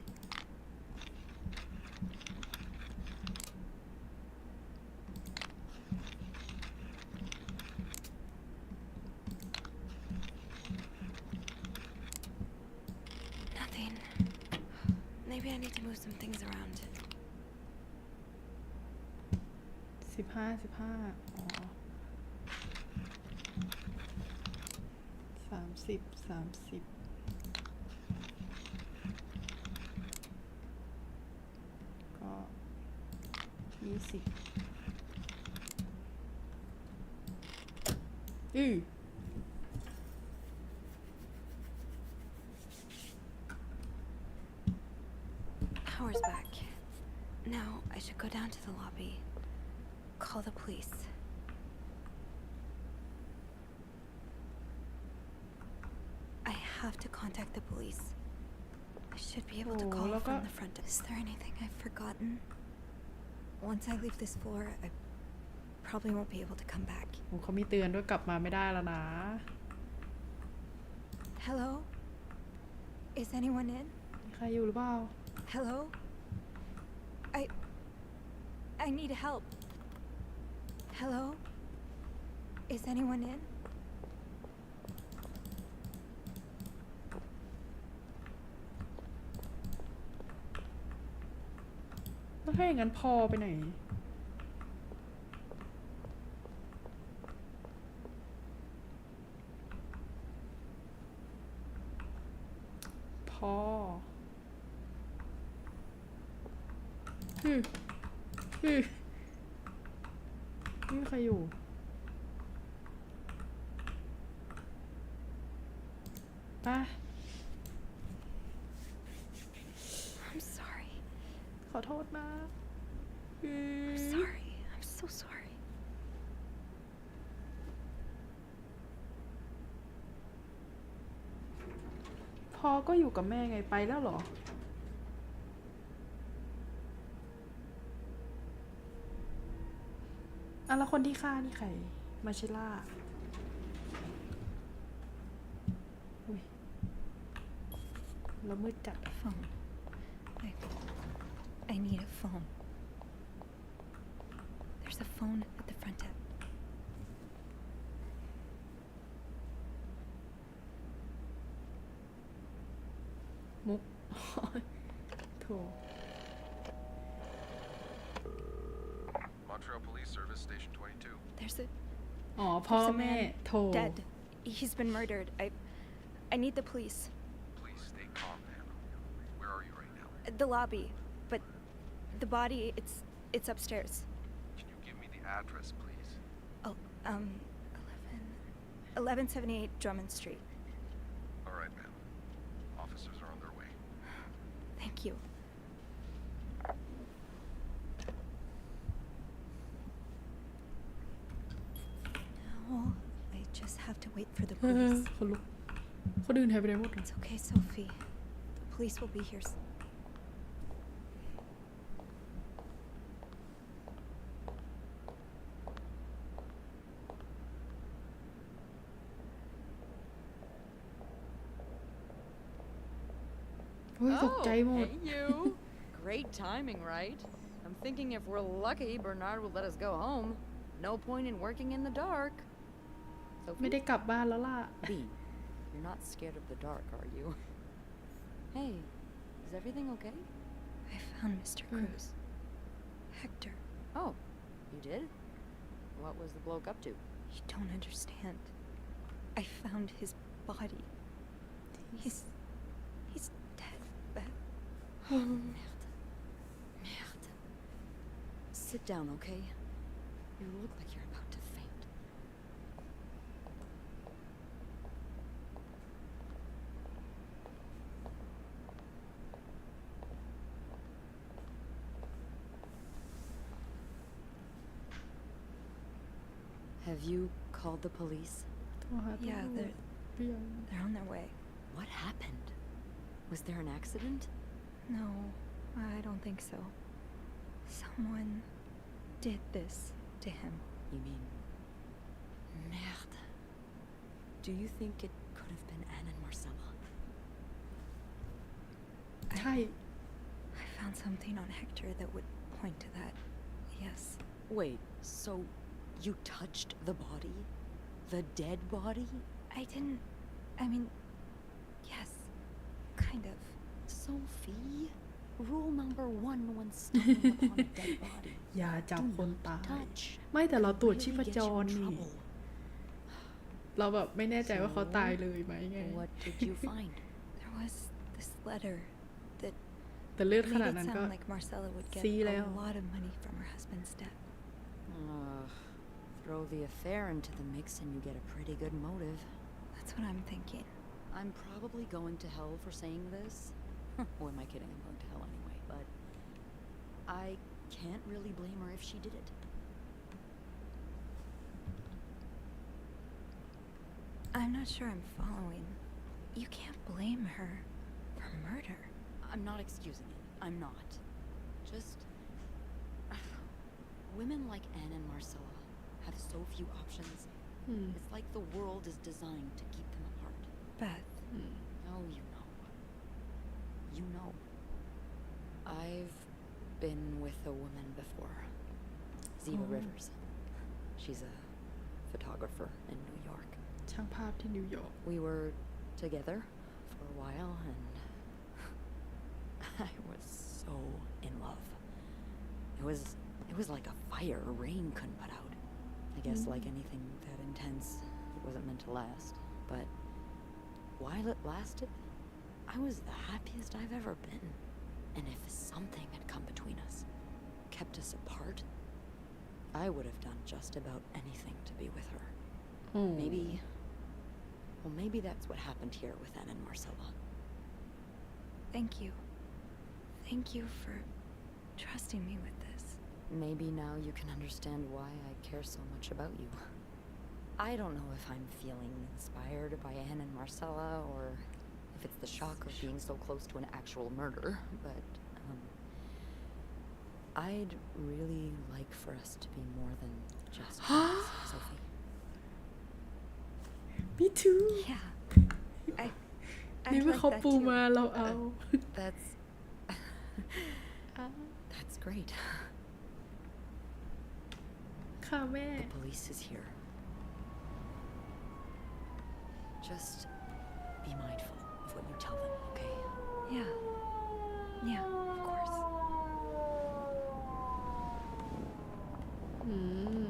Nothing. Maybe I need to move some things around.
15 อ๋อ 30 ก็ 20Power's
back. Now I should go down to the lobby. Call the police. I have to contact the police. I should be able to
Oh,
call
look
from
up.
the front. Is there anything I've forgotten? Once I leave this floor, I probably won't be able to come back.
โอ้เขามีเตือนด้วยกลับมาไม่ได้แล้วนะ
Hello? Is anyone in?
มีใครอยู่หรือเปล่า
Hello? I need help. Hello? Is anyone in?
แล้วถ้าอย่างนั้นพอไปไหน พอไม่มีใครอยู่ ไป
I'm sorry.
ขอโทษนะ
I'm sorry. I'm so sorry.
พอก็อยู่กับแม่ไงไปแล้วเหรอ อ่ะแล้วคนที่ฆ่านี่ใคร มาเชล่า อุ้ยแล้วมืดจัด
Phone. I need a phone. There's a phone at the front desk.
มุก โถ
Montreal Police Service, Station 22.
There's a
อ๋อ พ่อ
there's a
แม่
man
โทร
dead. He's been murdered. I need the police.
Please stay calm, man. Where are you right now?
The lobby. But the body, it's upstairs.
Can you give me the address, please?
Oh, 1178 Drummond Street.
All right, ma'am. Officers are on their way.
Thank you. just have to wait for the
เฮ้ย
police.
คนลุกคนอื่นหายไปไหนหมด
It's okay, Sophie. The police will be here.
เฮ้ยตกใจหมด
Hey you. Great timing, right? I'm thinking if we're lucky, Bernard will let us go home. No point in working in the dark.
ไม่ได้
Sophie?
กลับบ้านแล้วล่ะ
Lee, you're not scared of the dark, are you? Hey, is everything okay?
I found Mr. Cruz. Hector.
Oh, you did? What was the bloke up to?
You don't understand. I found his body. He's dead, Beth. Merde. Merde.
Sit down, okay? You look like you're about to faint. Have you called the police?
โทรหาตำรวจ
Yeah,
หรือยัง
they're on their way.
What happened? Was there an accident?
No, I don't think so. Someone did this to him.
You mean... Merde. Do you think it could have been Anne and Marcella?
ใช่
I found something on Hector that would point to that. Yes.
Wait, so you touched the body? The dead body?
I mean, yes, kind of.
Sophie, rule number 1 when stumbling upon a dead body.
อย่าจับคนตาย
Touch.
ไม่แต่เราตรวจ
Really
ชีพ
gets
จ
you
ร
in
นี่
trouble.
เราแบบไม่แน่ใจว่าเขาตายเลยไหมไง
What did you find?
There was this letter that
แต่เลือดข
made
นาด
it
นั้นก็
sound like Marcella would get
See
a
แล้ว
lot of money from her husband's death.
Throw the affair into the mix and you get a pretty good motive.
That's what I'm thinking.
I'm probably going to hell for saying this. Who am I kidding? I'm going to hell anyway. But I can't really blame her if she did it.
I'm not sure I'm following. You can't blame her for murder.
I'm not excusing it. I'm not. Just... women like Anne and Marcella have so few options.
อืม
It's like the world is designed to keep them apart.
Beth,
Oh, you know. You know. I've been with a woman before. Ziva
Oh.
Rivers. She's a photographer in New York.
ช่างภาพที่นิวยอร์ก
We were together for a while and I was so in love. It was like a fire rain couldn't put out. I guess like anything that intense, it wasn't meant to last. But while it lasted, I was the happiest I've ever been. And if something had come between us, kept us apart, I would have done just about anything to be with her.
โอ้
Maybe that's what happened here with Anne and Marcella.
thank you. Thank you for trusting me with this.
Maybe now you can understand why I care so much about you. I don't know if I'm feeling inspired by Anne and Marcella or if it's the shock of being so close to an actual murder, but I'd really like for us to be more than just friends, Sophie.
me too
Yeah.
นี่
I'd
เมื่อ
like
เขา
that
ปู
too.
มาเราเอา
That's that's great.
ค่ะแม่
The police is here. Just be mindful of what you tell them, okay?
Yeah. Yeah, of course.
อืม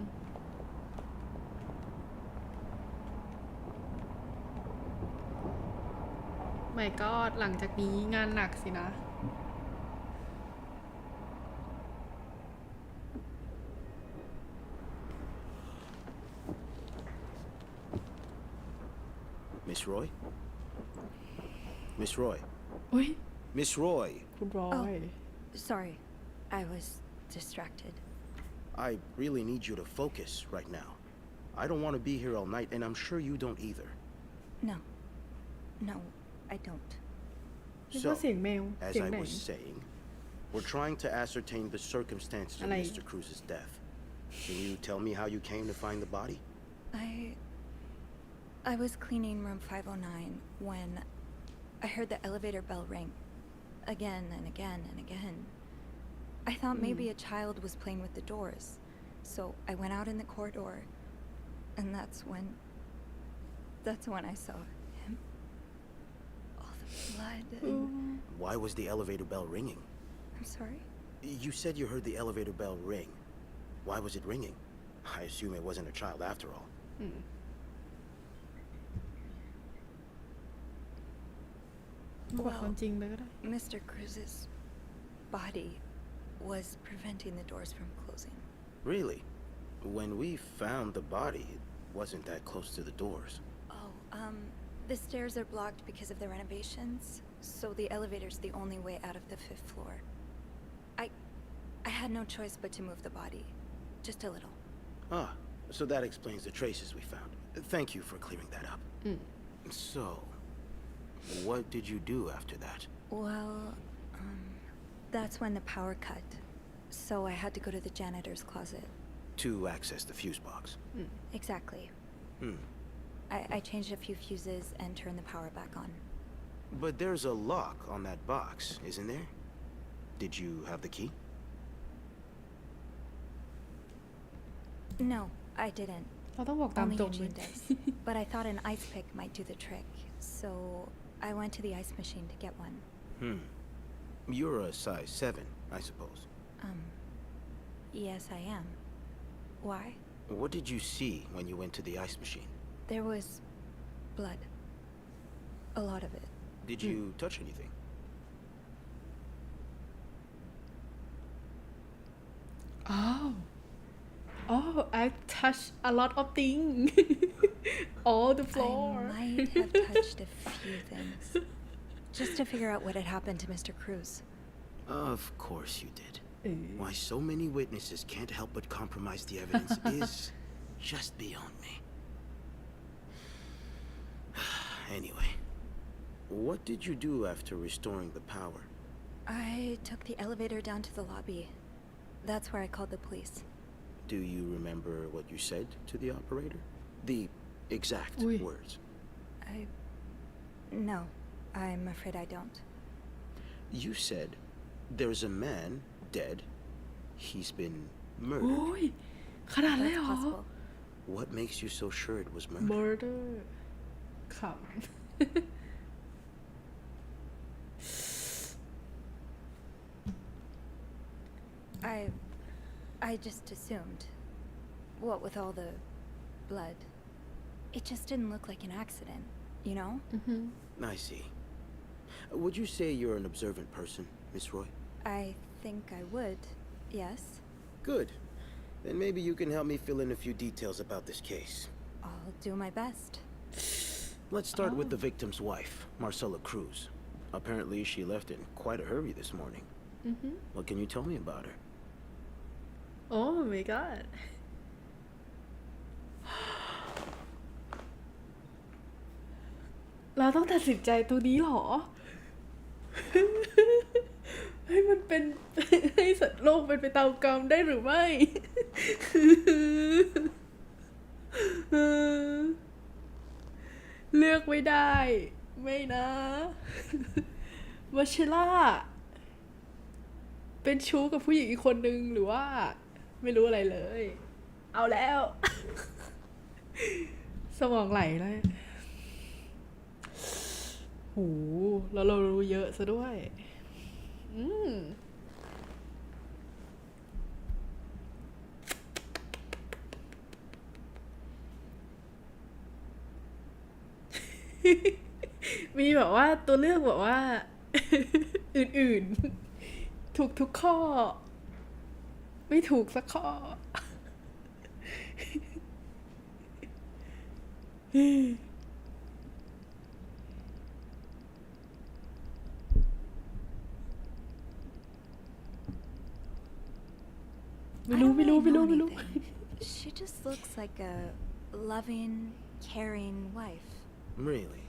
ไม่ก็หลังจากนี้งานหนักสินะ
Miss Roy? Miss Roy?
อุ้ย
Miss Roy,
คุณรอย
Sorry, I was distracted.
I really need you to focus right now. I don't want to be here all night, and I'm sure you don't either.
No. No, I don't.
นึกว่า
So,
เสียงแมว
as
เสียง
I
ไหน
was saying, we're trying to ascertain the circumstances of
อะไร
Mr. Cruz's death. Can you tell me how you came to find the body?
I was cleaning room 509 when I heard the elevator bell ring. Again and again and again. I thought maybe a child was playing with the doors. So I went out in the corridor, and that's when I saw him. All the blood and...
Why was the elevator bell ringing?
I'm sorry?
You said you heard the elevator bell ring. Why was it ringing? I assume it wasn't a child after all.
บอกความจริงเลยก็ได้
Mr. Cruz's body was preventing the doors from closing.
Really? When we found the body, it wasn't that close to the doors.
The stairs are blocked because of the renovations, so the elevator's the only way out of the 5th floor. I had no choice but to move the body. Just a little.
Ah, so that explains the traces we found. Thank you for clearing that up. So, what did you do after that?
Well, that's when the power cut. So I had to go to the janitor's closet.
To access the fuse box.
Exactly. I changed a few fuses and turned the power back on.
But there's a lock on that box, isn't there? Did you have the key?
No, I didn't.
เราต้องบอกตาม
Only
ตรงเลย
Eugene does. But I thought an ice pick might do the trick, so I went to the ice machine to get one.
You're a size 7, I suppose.
Yes, I am. Why?
What did you see when you went to the ice machine?
There was blood. A lot of it.
Did you touch anything?
Oh, I touched a lot of things. All the floor.
I might have touched a few things. Just to figure out what had happened to Mr. Cruz.
Of course you did. Why so many witnesses can't help but compromise the evidence is just beyond me. Anyway, what did you do after restoring the power?
I took the elevator down to the lobby. That's where I called the police.
Do you remember what you said to the operator? The exact words.
No, I'm afraid I don't.
You said, there's a man dead. He's been murdered.
โอ้ยขนาดเลย
That's
เหรอ
possible.
What makes you so sure it was murder?
murder ขำ
I just assumed. What with all the blood. It just didn't look like an accident, you know?
I see. Would you say you're an observant person, Miss Roy?
I think I would, yes.
Good. Then maybe you can help me fill in a few details about this case.
I'll do my best.
Let's start with the victim's wife, Marcela Cruz. Apparently she left in quite a hurry this morning. What can you tell me about her?
Oh my god เราต้องตัดสินใจตัวนี้เหรอ ให้มันเป็น ให้สัตว์โลกเป็นไปตามกรรมได้หรือไม่ เลือกไม่ได้ ไม่นะมาเชล่าเป็นชู้กับผู้หญิงอีกคนนึงหรือว่าไม่รู้อะไรเลย เอาแล้ว สมองไหลเลยโหแล้วเรารู้เยอะซะด้วยมีแบบว่าตัวเลือกแบบว่า อื่นๆ ถูกทุกข้อ ไม่ถูกสักข้อ ไม่รู้
She just looks like a loving, caring wife.
Really?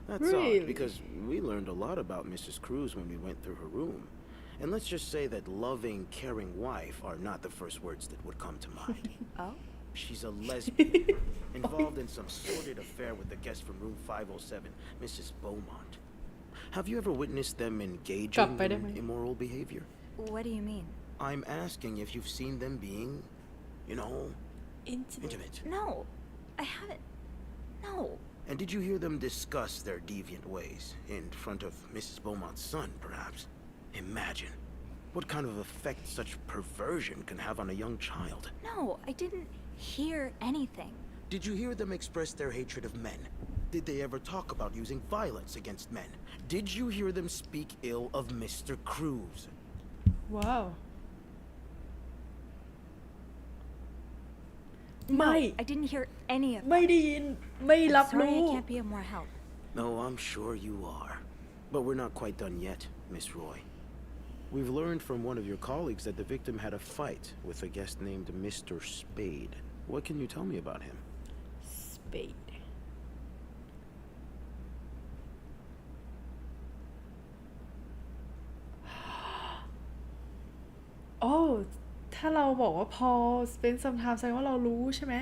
That's
Really?
odd, because we learned a lot about Mrs. Cruz when we went through her room. And let's just say that loving, caring wife are not the first words that would come to mind.
Oh?
She's a lesbian, involved in some sordid affair with the guest from room 507, Mrs. Beaumont. Have you ever witnessed them engaging in immoral behavior?
What do you mean?
I'm asking if you've seen them being, you know, intimate.
No, I haven't. No.
And did you hear them discuss their deviant ways in front of Mrs. Beaumont's son, perhaps? Imagine what kind of effect such perversion can have on a young child.
No, I didn't hear anything.
Did you hear them express their hatred of men? Did they ever talk about using violence against men? Did you hear them speak ill of Mr. Cruz?
Wow.
No,
ไม่
I didn't hear any of
ไม่
that.
ได้ยิน ไม่รับ
I'm sorry
รู้
I can't be of more help.
No, I'm sure you are. But we're not quite done yet, Miss Roy. We've learned from one of your colleagues that the victim had a fight with a guest named Mr. Spade. What can you tell me about him?
Spade โอ้ถ้าเราบอกว่าพอเป็นซัมไทม์แสดงว่าเรารู้ใช่ไหม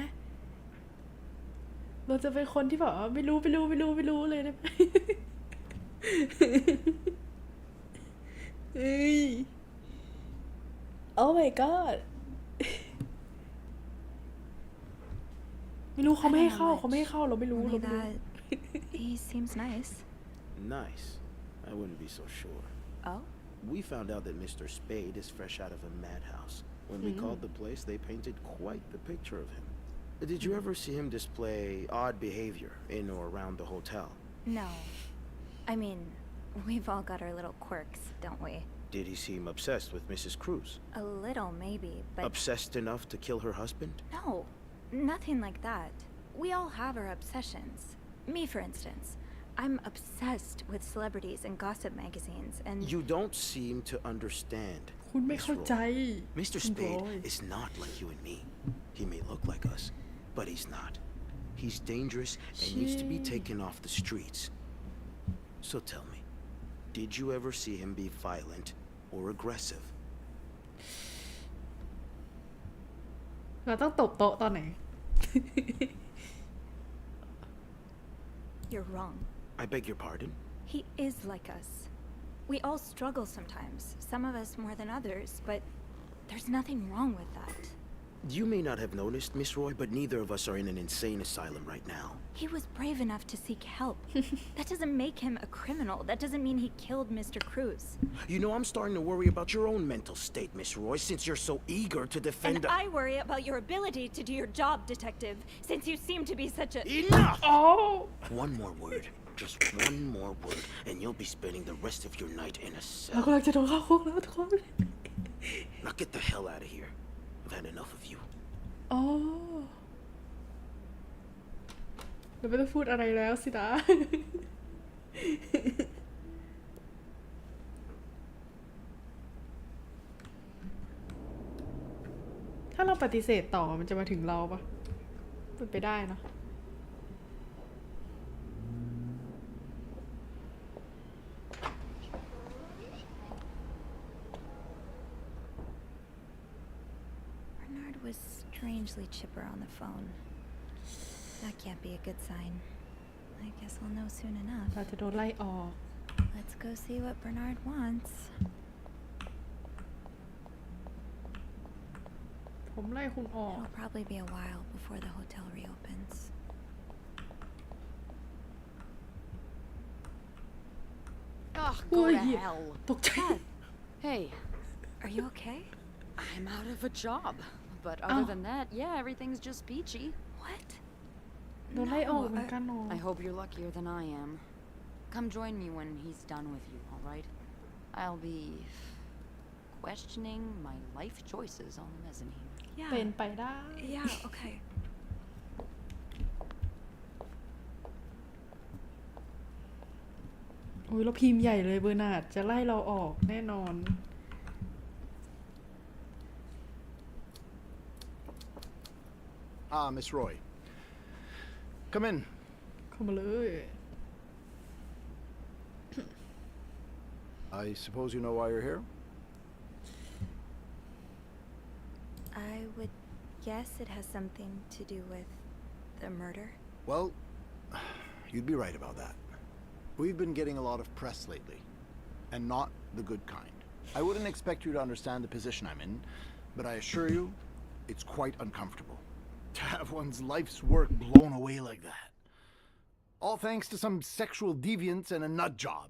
เราจะเป็นคนที่แบบว่าไม่รู้เลยได้ไหม เฮ้ย Oh my god ไม่รู้เขาไม่ให้เข้าเราไม่รู้
Only that he seems nice.
Nice. I wouldn't be so sure.
Oh?
We found out that Mr. Spade is fresh out of a madhouse. When we called the place, they painted quite the picture of him. Did you ever see him display odd behavior in or around the hotel?
No. I mean, we've all got our little quirks, don't we?
Did he seem obsessed with Mrs. Cruz?
A little, maybe, but
Obsessed enough to kill her husband?
no, nothing like that. We all have our obsessions. Me, for instance. I'm obsessed with celebrities and gossip magazines, and
You don't seem to understand.
คุณไม่
Miss
เข้าใจ
Roy. Mr.
คุณบอย
Spade is not like you and me. He may look like us, but he's not. He's dangerous and needs to be taken off the streets. So tell me, did you ever see him be violent or aggressive?
เราต้องตบโต๊ะตอนไหน
you're wrong.
I beg your pardon?
He is like us. We all struggle sometimes, some of us more than others, but there's nothing wrong with that.
You may not have noticed, Miss Roy, but neither of us are in an insane asylum right now.
He was brave enough to seek help. That doesn't make him a criminal. That doesn't mean he killed Mr. Cruz.
You know, I'm starting to worry about your own mental state, Miss Roy, since you're so eager to defend
And I worry about your ability to do your job, detective, since you seem to be such a...
Enough!
โอ้
One more word. Just one more word, and you'll be spending the rest of your night in a
เรา
cell.
กำลังจะโดนเข้าคุกแล้วทุกคน
Now get the hell out of here. I've had enough of you.
อ๋อเราไม่ต้องพูดอะไรแล้วสินะ ถ้าเราปฏิเสธต่อมันจะมาถึงเราปะเป็นไปได้เนอะ
Bernard was strangely chipper on the phone. That can't be a good sign. I guess we'll know soon
เรา
enough.
จะโดนไล่ออก
Let's go see what Bernard wants.
ผมไล่คุณออก
It'll probably be a while before the hotel reopens.
Ugh,
Oh,
go to
yeah.
hell.
ตกใจ
Hey,
Are you okay?
I'm out of a job. But other than that, yeah, everything's just peachy.
What?
โดนไล่ออกเหมือนกันเนอะ
I hope you're luckier than I am. Come join me when he's done with you, alright? I'll be questioning my life choices on the mezzanine.
เป็น
Yeah.
ไปได้
Yeah, okay.
โอ้ยเราพิมพ์ใหญ่เลยเบอร์นาร์ดจะไล่เราออกแน่นอน
Miss Roy. Come in.
เข้ามาเลย
I suppose you know why you're here?
I would guess it has something to do with the murder.
Well, you'd be right about that. We've been getting a lot of press lately, and not the good kind. I wouldn't expect you to understand the position I'm in, but I assure you, it's quite uncomfortable to have one's life's work blown away like that. All thanks to some sexual deviance and a nut job.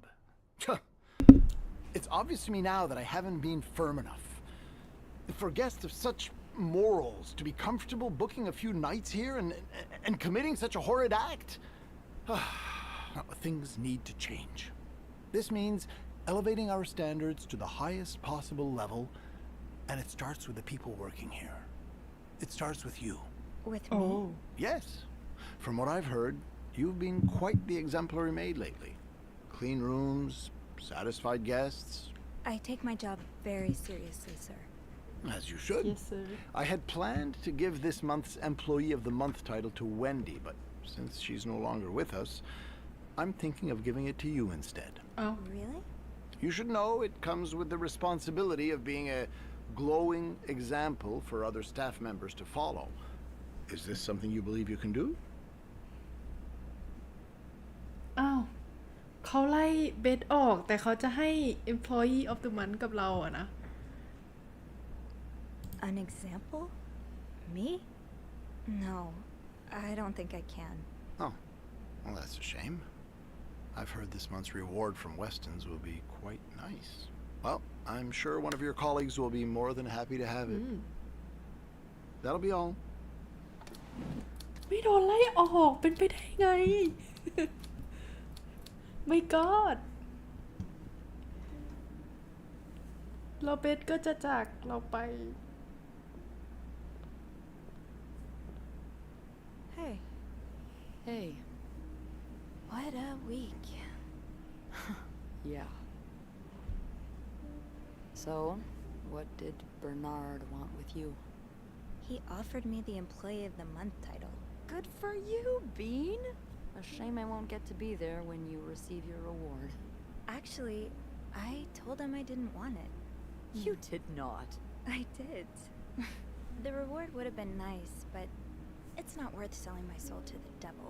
It's obvious to me now that I haven't been firm enough. For guests of such morals to be comfortable booking a few nights here and committing such a horrid act. Things need to change. This means elevating our standards to the highest possible level, and it starts with the people working here. It starts with you.
With me?
Oh.
Yes. From what I've heard, you've been quite the exemplary maid lately. Clean rooms, satisfied guests.
I take my job very seriously, sir.
As you should.
Yes, sir.
I had planned to give this month's Employee of the Month title to Wendy, but since she's no longer with us, I'm thinking of giving it to you instead.
Oh.
Really?
You should know it comes with the responsibility of being a glowing example for other staff members to follow. Is this something you believe you can do?
อ้าวเขาไล่เบสออกแต่เขาจะให้ employee of the month กับเราอะนะ
An example? Me? No, I don't think I can.
Oh, well, that's a shame. I've heard this month's reward from Weston's will be quite nice. Well, I'm sure one of your colleagues will be more than happy to have it. That'll be all.
ไม่โดนไล่ออกเป็นไปได้ไง ไม่กอดเราเบสก็จะจากเราไป
Hey.
Hey.
What a week.
Yeah. So, what did Bernard want with you?
He offered me the Employee of the Month title.
Good for you, Bean! A shame I won't get to be there when you receive your reward.
Actually, I told him I didn't want it.
You did not.
I did. The reward would have been nice, but it's not worth selling my soul to the devil.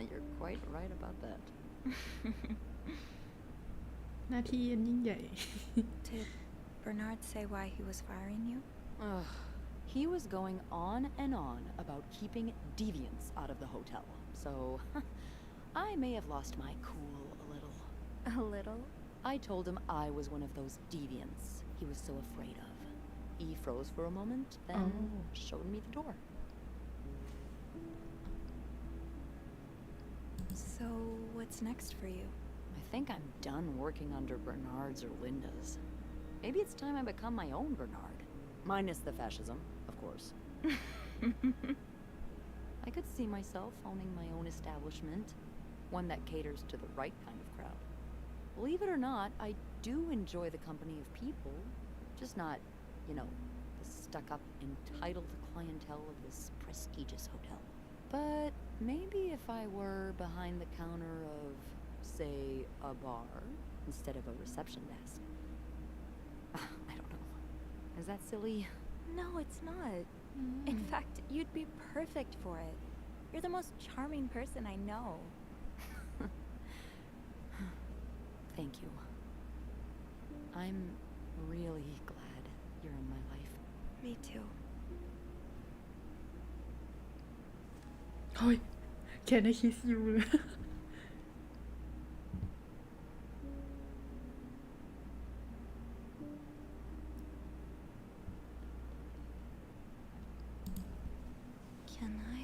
You're quite right about that.
หน้าที่อันยิ่งใหญ่
Did Bernard say why he was firing you?
He was going on and on about keeping deviants out of the hotel, so I may have lost my cool a little.
A little?
I told him I was one of those deviants he was so afraid of. He froze for a moment, then showed me the door.
So, what's next for you?
I think I'm done working under Bernard's or Linda's. Maybe it's time I become my own Bernard. Minus the fascism, of course. I could see myself owning my own establishment, one that caters to the right kind of crowd. Believe it or not, I do enjoy the company of people, just not, you know, the stuck-up, entitled clientele of this prestigious hotel. But maybe if I were behind the counter of, say, a bar, instead of a reception desk. I don't know. Is that silly?
No, it's not. In fact, you'd be perfect for it. You're the most charming person I know.
Thank you. I'm really glad you're in my life.
Me too.
เฮ้ย Can I kiss you เลย
Can I?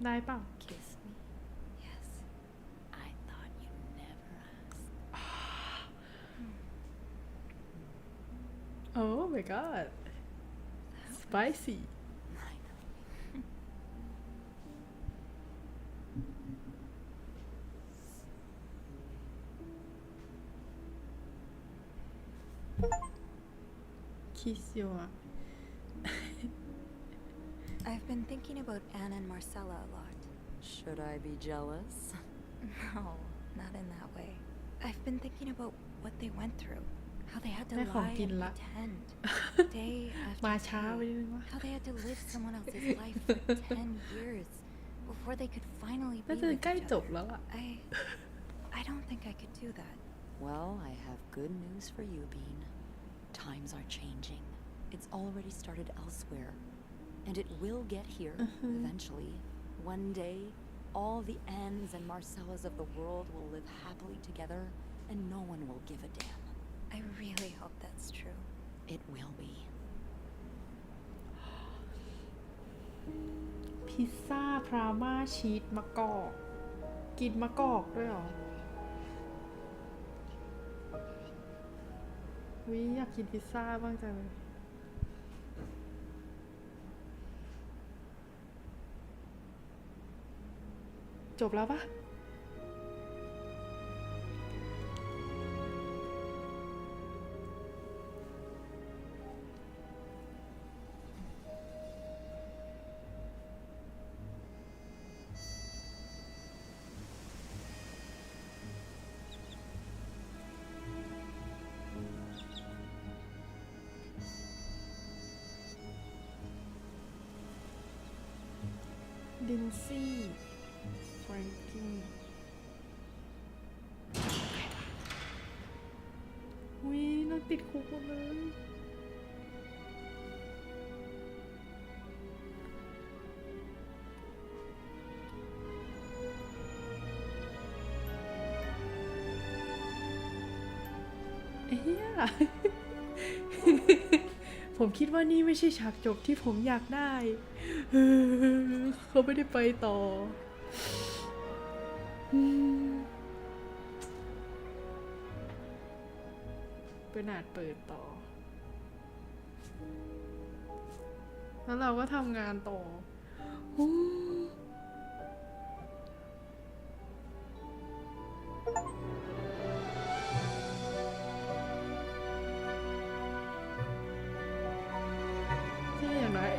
ได้เปล่า
Kiss me? Yes.
I thought you'd never ask.
Oh my god spicy
I know.
kiss you อะ
I I've been thinking about Anne and Marcella a lot.
Should I be jealous?
No, not in that way. I've been thinking about what they went through. How they had to
ได้ของ
lie
กิน
and
ละ
pretend day
มา
after
ช้าไป
day.
นิดนึงวะ
How they had to live someone else's life for 10 years before they could finally
น่า
be
จะ
with
ใกล้
each
จ
other.
บแล้วอะ
I don't think I could do that.
Well, I have good news for you, Bean. Times are changing. It's already started elsewhere. And it will get here, eventually. One day, all the Annes and Marcellas of the world will live happily together, and no one will give a damn.
I really hope that's true.
It will be.
พิซซ่าพราม่าชีสมะกอกกินมะกอกด้วยเหรอวิอยากกินพิซซ่าบ้างจังเลยจบแล้วปะดินซี่แฟรงกี้วิน่าติดคุกหมดเลยเฮีย ผมคิดว่านี่ไม่ใช่ฉากจบที่ผมอยากได้เขาไม่ได้ไปต่อเป็นอาจเปิดต่อแล้วเราก็ทำงานต่อ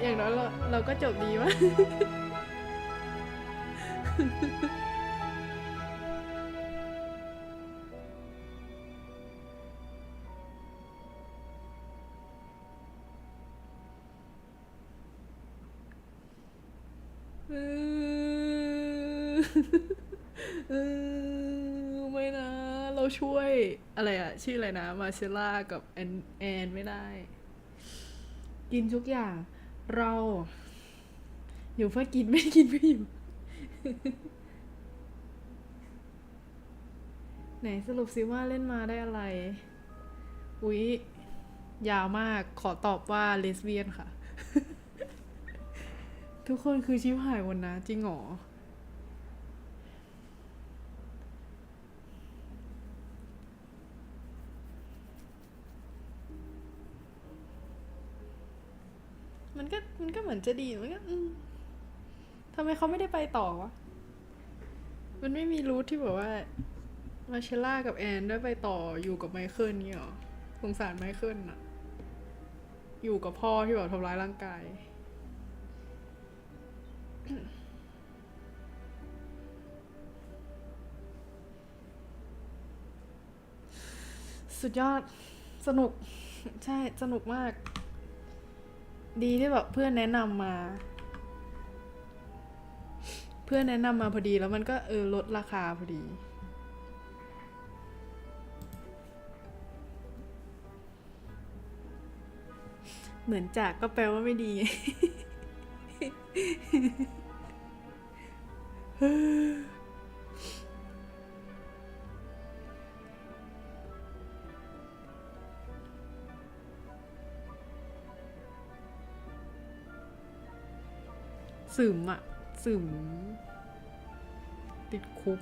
อย่างน้อยเราก็จบดีวะ ไม่นะเราช่วยอะไรอะชื่ออะไรนะมาเชล่ากับแอนไม่ได้กินทุกอย่างเราอยู่เพื่อกินไม่กินเพื่ออยู่ ไหนสรุปซิว่าเล่นมาได้อะไรอุ๊ยยาวมากขอตอบว่าเลสเบี้ยนค่ะ ทุกคนคือชิบหายหมดนะจริงหรอมันก็เหมือนจะดีมันก็ทำไมเขาไม่ได้ไปต่อวะมันไม่มีรูทที่แบบว่ามาเชล่ากับแอนได้ไปต่ออยู่กับไมเคิลนี่หรอสงสารไมเคิลอะอยู่กับพ่อที่แบบทำร้ายร่างกาย สุดยอดสนุกใช่สนุกมากดีที่แบบเพื่อนแนะนำมาพอดีแล้วมันก็ลดราคาพอดีเหมือนจากก็แปลว่าไม่ดี สึมอะสึมติดคุก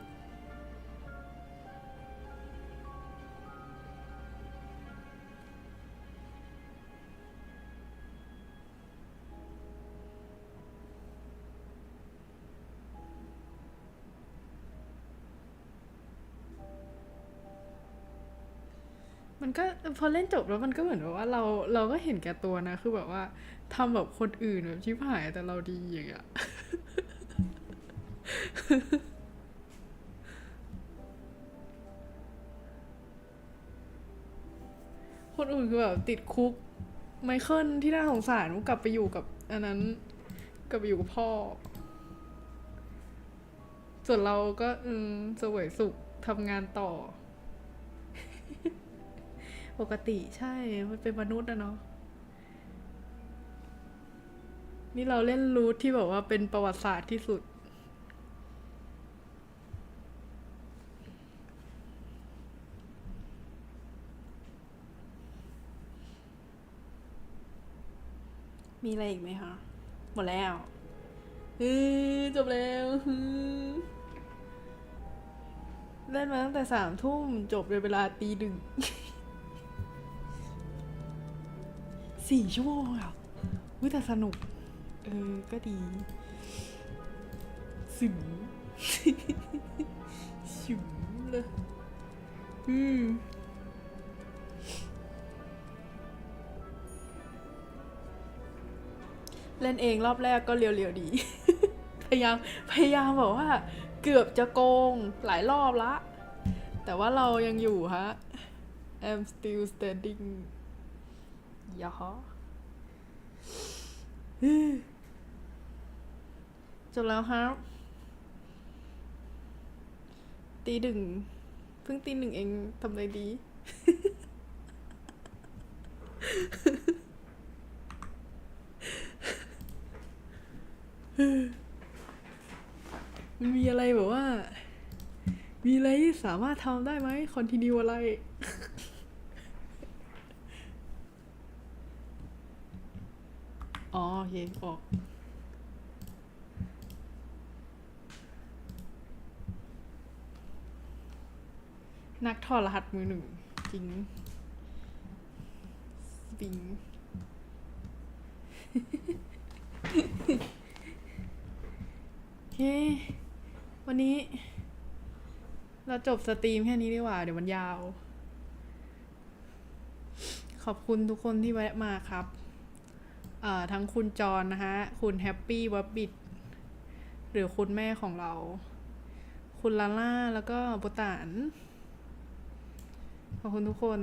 มันก็พอเล่นจบแล้วมันก็เหมือนแบบว่าเราก็เห็นแก่ตัวนะคือแบบว่าทำแบบคนอื่นแบบชิบหายแต่เราดีอย่างเงี้ย คนอื่นคือแบบติดคุกไมเคิลที่น่าสงสารกลับไปอยู่กับอันนั้นกลับไปอยู่กับพ่อ ส่วนเราก็เสวยสุขทำงานต่อ ปกติใช่มันเป็นมนุษย์นะเนาะนี่เราเล่นรูทที่แบบว่าเป็นประวัติศาสตร์ที่สุดมีอะไรอีกไหมคะหมดแล้วจบแล้วเล่นมาตั้งแต่3 ทุ่มจบในเวลาตี 1 4 ชั่วโมงอ่ะแต่สนุกก็ดีสึ๋ม สึ๋มเลยเล่นเองรอบแรกก็เรียวๆดี พยายามบอกว่าเกือบจะโกงหลายรอบละแต่ว่าเรายังอยู่ฮะ I'm still standing ยะฮะจบแล้วครับตี 1เพิ่งตี 1เองทำอะไรดี มันมีอะไรแบบว่ามีอะไรที่สามารถทำได้ไหมคอนทินิวอะไร อ๋อโอเคออกนักถอดรหัสมือ 1จริงบิง โอเควันนี้เราจบสตรีมแค่นี้ดีกว่าเดี๋ยวมันยาวขอบคุณทุกคนที่แวะมาครับทั้งคุณจอนนะฮะคุณแฮปปี้วับบิทหรือคุณแม่ของเราคุณลาล่าแล้วก็โบตานขอบคุณทุกคน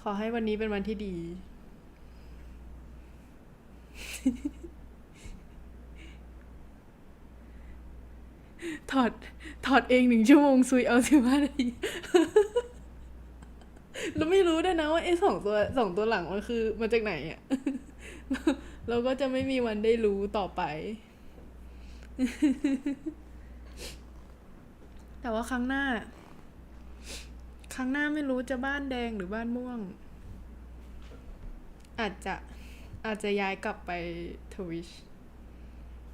ขอให้วันนี้เป็นวันที่ดี ถอดเอง1 ชั่วโมงซุยเอา15 นาที แล้วไม่รู้ด้วยนะว่าไอ้สองตัวหลังมันคือมาจากไหนอ่ะ เราก็จะไม่มีวันได้รู้ต่อไป แต่ว่าครั้งหน้าไม่รู้จะบ้านแดงหรือบ้านม่วงอาจจะย้ายกลับไป Twitch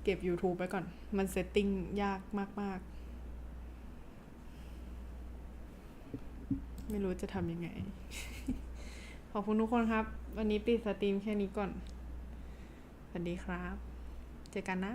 เก็บ YouTube ไปก่อนมันเซตติ้งยากมากๆไม่รู้จะทำยังไง ขอบคุณทุกคนครับวันนี้ปิดสตรีมแค่นี้ก่อนสวัสดีครับเจอกันนะ